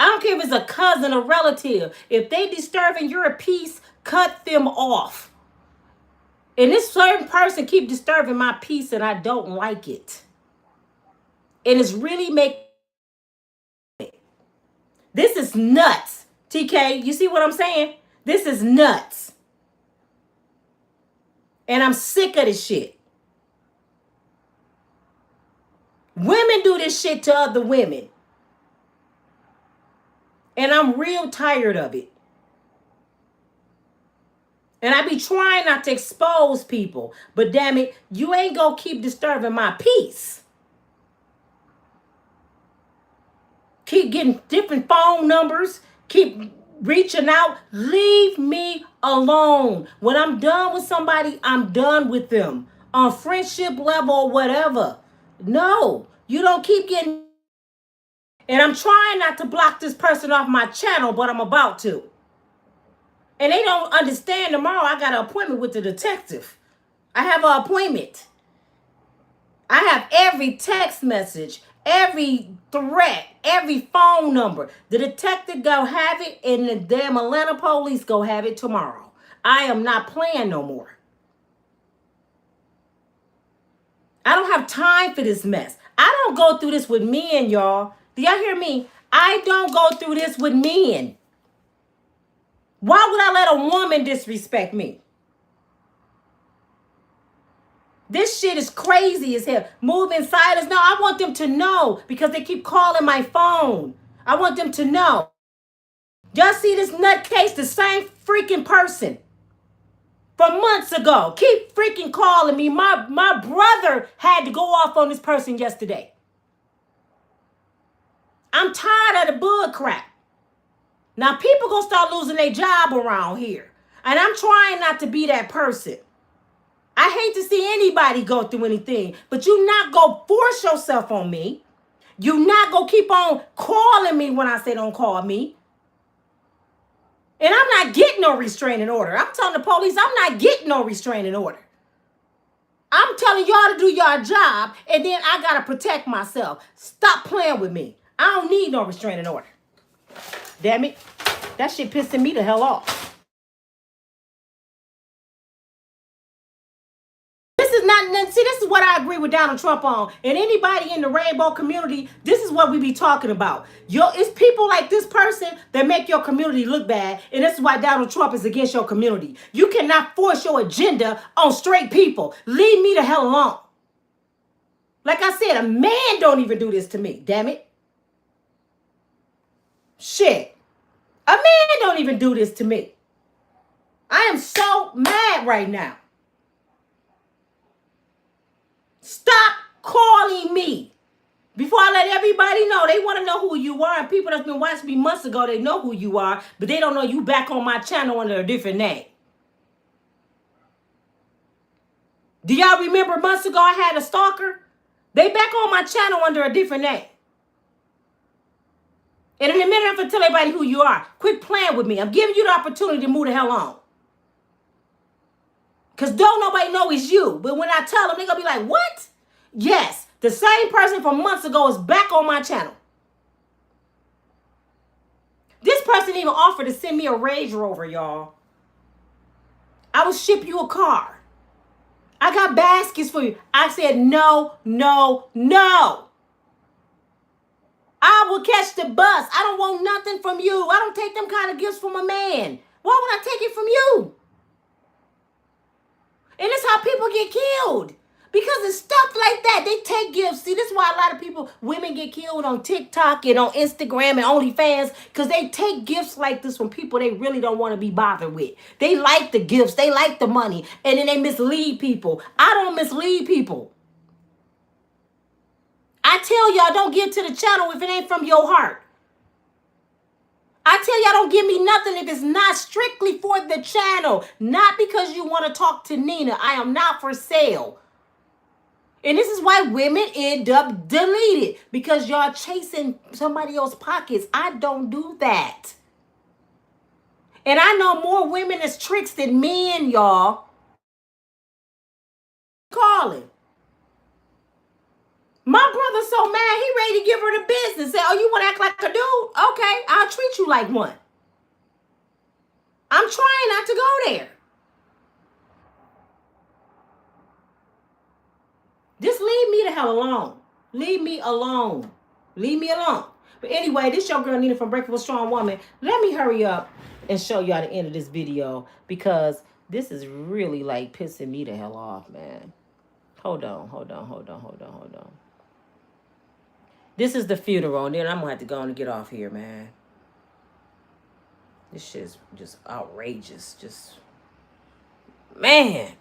Speaker 1: I don't care if it's a cousin, a relative. If they disturbing your peace, cut them off. And this certain person keep disturbing my peace and I don't like it. And it's really making. This is nuts. TK, you see what I'm saying? This is nuts. And I'm sick of this shit. Women do this shit to other women. And I'm real tired of it. And I be trying not to expose people. But damn it, you ain't gonna keep disturbing my peace. Keep getting different phone numbers. Keep reaching out. Leave me alone. When I'm done with somebody, I'm done with them. On friendship level or whatever. No, you don't keep getting. And I'm trying not to block this person off my channel, but I'm about to. And they don't understand. Tomorrow I got an appointment with the detective. I have an appointment. I have every text message, every threat, every phone number. The detective go have it, and the damn Atlanta police go have it tomorrow. I am not playing no more. I don't have time for this mess. I don't go through this with men, y'all. Do y'all hear me? I don't go through this with men. Why would I let a woman disrespect me? This shit is crazy as hell. Moving silence. No, I want them to know because they keep calling my phone. I want them to know. Y'all see this nutcase, the same freaking person from months ago. Keep freaking calling me. My brother had to go off on this person yesterday. I'm tired of the bull crap. Now people gonna start losing their job around here. And I'm trying not to be that person. I hate to see anybody go through anything, but you not go force yourself on me. You not go keep on calling me when I say don't call me. And I'm not getting no restraining order. I'm telling the police I'm not getting no restraining order. I'm telling y'all to do your job, and then I gotta protect myself. Stop playing with me. I don't need no restraining order. Damn it. That shit pissing me the hell off. See, this is what I agree with Donald Trump on. And anybody in the rainbow community, this is what we be talking about. It's people like this person that make your community look bad. And this is why Donald Trump is against your community. You cannot force your agenda on straight people. Leave me the hell alone. Like I said, a man don't even do this to me. Damn it. Shit. A man don't even do this to me. I am so mad right now. Stop calling me. Before I let everybody know, they want to know who you are. And people that's been watching me months ago, they know who you are. But they don't know you back on my channel under a different name. Do y'all remember months ago I had a stalker? They back on my channel under a different name. And in a minute, I'm going to tell everybody who you are. Quit playing with me. I'm giving you the opportunity to move the hell on. Because don't nobody know it's you. But when I tell them, they're going to be like, what? Yes, the same person from months ago is back on my channel. This person even offered to send me a Range Rover, y'all. I will ship you a car. I got baskets for you. I said, no, no, no. I will catch the bus. I don't want nothing from you. I don't take them kind of gifts from a man. Why would I take it from you? And that's how people get killed. Because it's stuff like that. They take gifts. See, this is why a lot of people, women get killed on TikTok and on Instagram and OnlyFans. Because they take gifts like this from people they really don't want to be bothered with. They like the gifts. They like the money. And then they mislead people. I don't mislead people. I tell y'all, don't give to the channel if it ain't from your heart. I tell y'all, don't give me nothing if it's not strictly for the channel. Not because you want to talk to Nina. I am not for sale. And this is why women end up deleted. Because y'all chasing somebody else's pockets. I don't do that. And I know more women as tricks than men, y'all. Calling. My brother's so mad, he ready to give her the business. Say, oh, you want to act like a dude? Okay, I'll treat you like one. I'm trying not to go there. Just leave me the hell alone. Leave me alone. Leave me alone. But anyway, this your girl Nina from Unbreakable Strong Woman. Let me hurry up and show y'all the end of this video because this is really like pissing me the hell off, man. Hold on. This is the funeral, and then I'm going to have to go on and get off here, man. This shit's just outrageous. Just, man.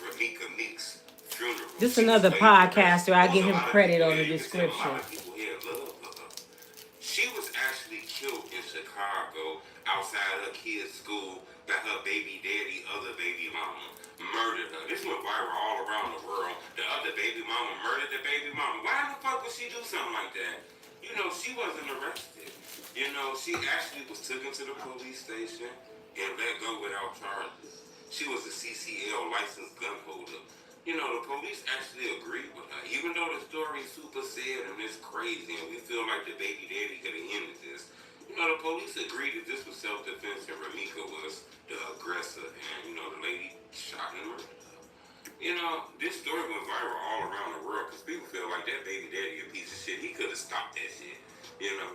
Speaker 9: Romika Meeks' funeral.
Speaker 1: This is another podcaster. I give him credit on the description.
Speaker 9: She was outside her kid's school that her baby daddy, other baby mama, murdered her. This went viral all around the world. The other baby mama murdered the baby mama. Why the fuck would she do something like that? You know, she wasn't arrested. You know, she actually was taken to the police station and let go without charges. She was a CCL licensed gun holder. You know, the police actually agreed with her. Even though the story is super sad and it's crazy and we feel like the baby daddy could have ended this, you know, the police agreed that this was self-defense and Romeica was the aggressor and, you know, the lady shot and murdered her. You know, this story went viral all around the world because people feel like that baby daddy a piece of shit. He could have stopped that shit. You know,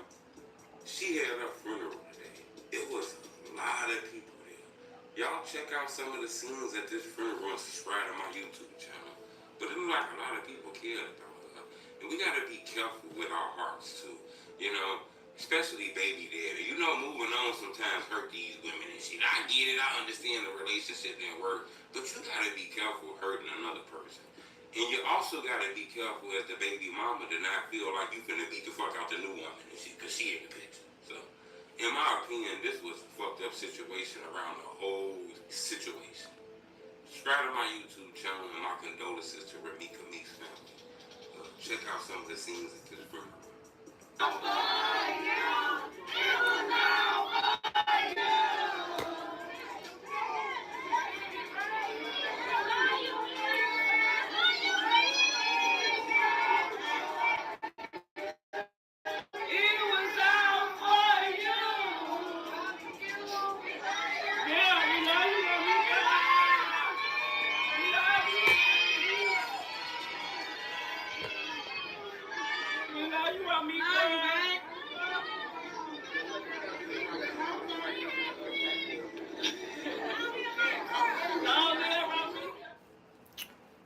Speaker 9: she had her funeral today. It was a lot of people there. Y'all check out some of the scenes at this funeral and subscribe to my YouTube channel. But it looked like a lot of people cared about her. And we gotta be careful with our hearts too. You know, especially baby daddy. You know, moving on sometimes hurt these women and shit. I get it. I understand the relationship didn't work. But you gotta be careful hurting another person. And you also gotta be careful as the baby mama to not feel like you finna beat the fuck out the new woman and shit, cause she in the picture. So, in my opinion, this was a fucked up situation around the whole situation. Subscribe to my YouTube channel and my condolences to Romika Meeks family. Check out some of the scenes at this funeral.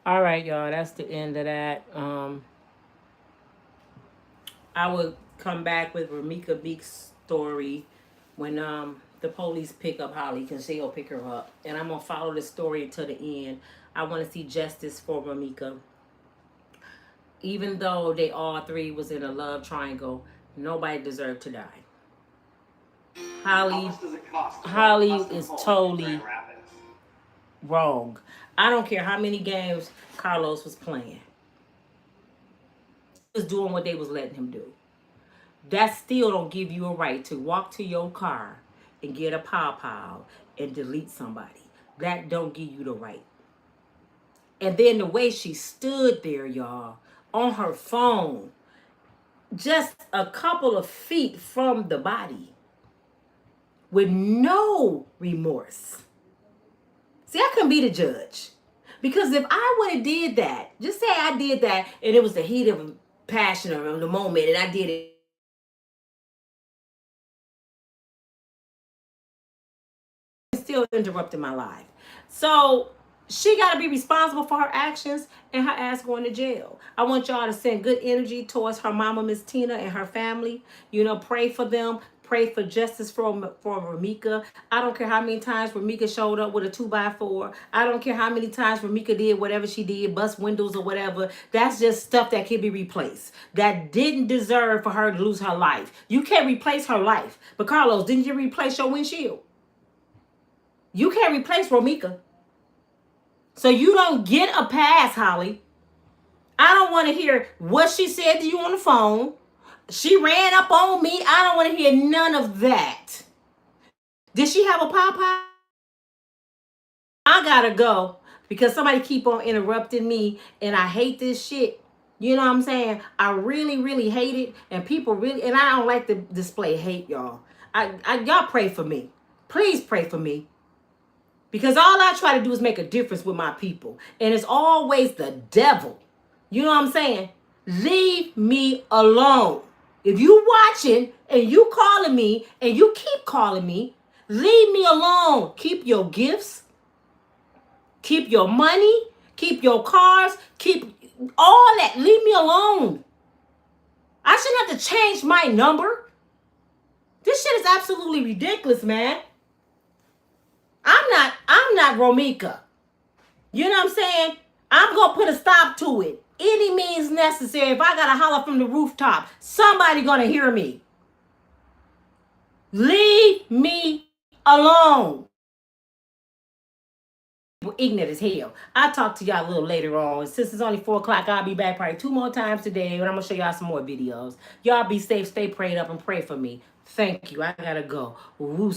Speaker 1: All right, y'all. That's the end of that. I will come back with Romika Meeks' story when the police pick up Holly, because she'll pick her up. And I'm going to follow the story until the end. I want to see justice for Romika. Even though they all three was in a love triangle, nobody deserved to die. Holly is totally wrong. I don't care how many games Carlos was playing. He was doing what they was letting him do. That still don't give you a right to walk to your car and get a pow and delete somebody. That don't give you the right. And then the way she stood there, y'all, on her phone, just a couple of feet from the body, with no remorse. See, I couldn't be the judge. Because if I would have did that, just say I did that and it was the heat of passion or the moment and I did it, still interrupting my life. So she got to be responsible for her actions and her ass going to jail. I want y'all to send good energy towards her mama, Miss Tina, and her family. You know, pray for them. Pray for justice for Romika. I don't care how many times Romika showed up with a 2x4. I don't care how many times Romika did whatever she did, bust windows or whatever. That's just stuff that can be replaced. That didn't deserve for her to lose her life. You can't replace her life. But Carlos, didn't you replace your windshield? You can't replace Romika. So you don't get a pass, Holly. I don't want to hear what she said to you on the phone. She ran up on me. I don't want to hear none of that. Did she have a Popeye? I gotta go because somebody keep on interrupting me and I hate this shit. You know what I'm saying? I really, really hate it. And people really, and I don't like to display hate, y'all. Y'all pray for me. Please pray for me. Because all I try to do is make a difference with my people. And it's always the devil. You know what I'm saying? Leave me alone. If you watching and you calling me and you keep calling me, leave me alone. Keep your gifts. Keep your money. Keep your cars. Keep all that. Leave me alone. I shouldn't have to change my number. This shit is absolutely ridiculous, man. I'm not Romeica. You know what I'm saying? I'm going to put a stop to it. Any means necessary. If I got to holler from the rooftop, somebody going to hear me. Leave me alone. Ignorant as hell. I'll talk to y'all a little later on. Since it's only 4 o'clock, I'll be back probably 2 more times today, and I'm gonna show y'all some more videos. Y'all be safe, stay prayed up, and pray for me. Thank you. I gotta go. Woo.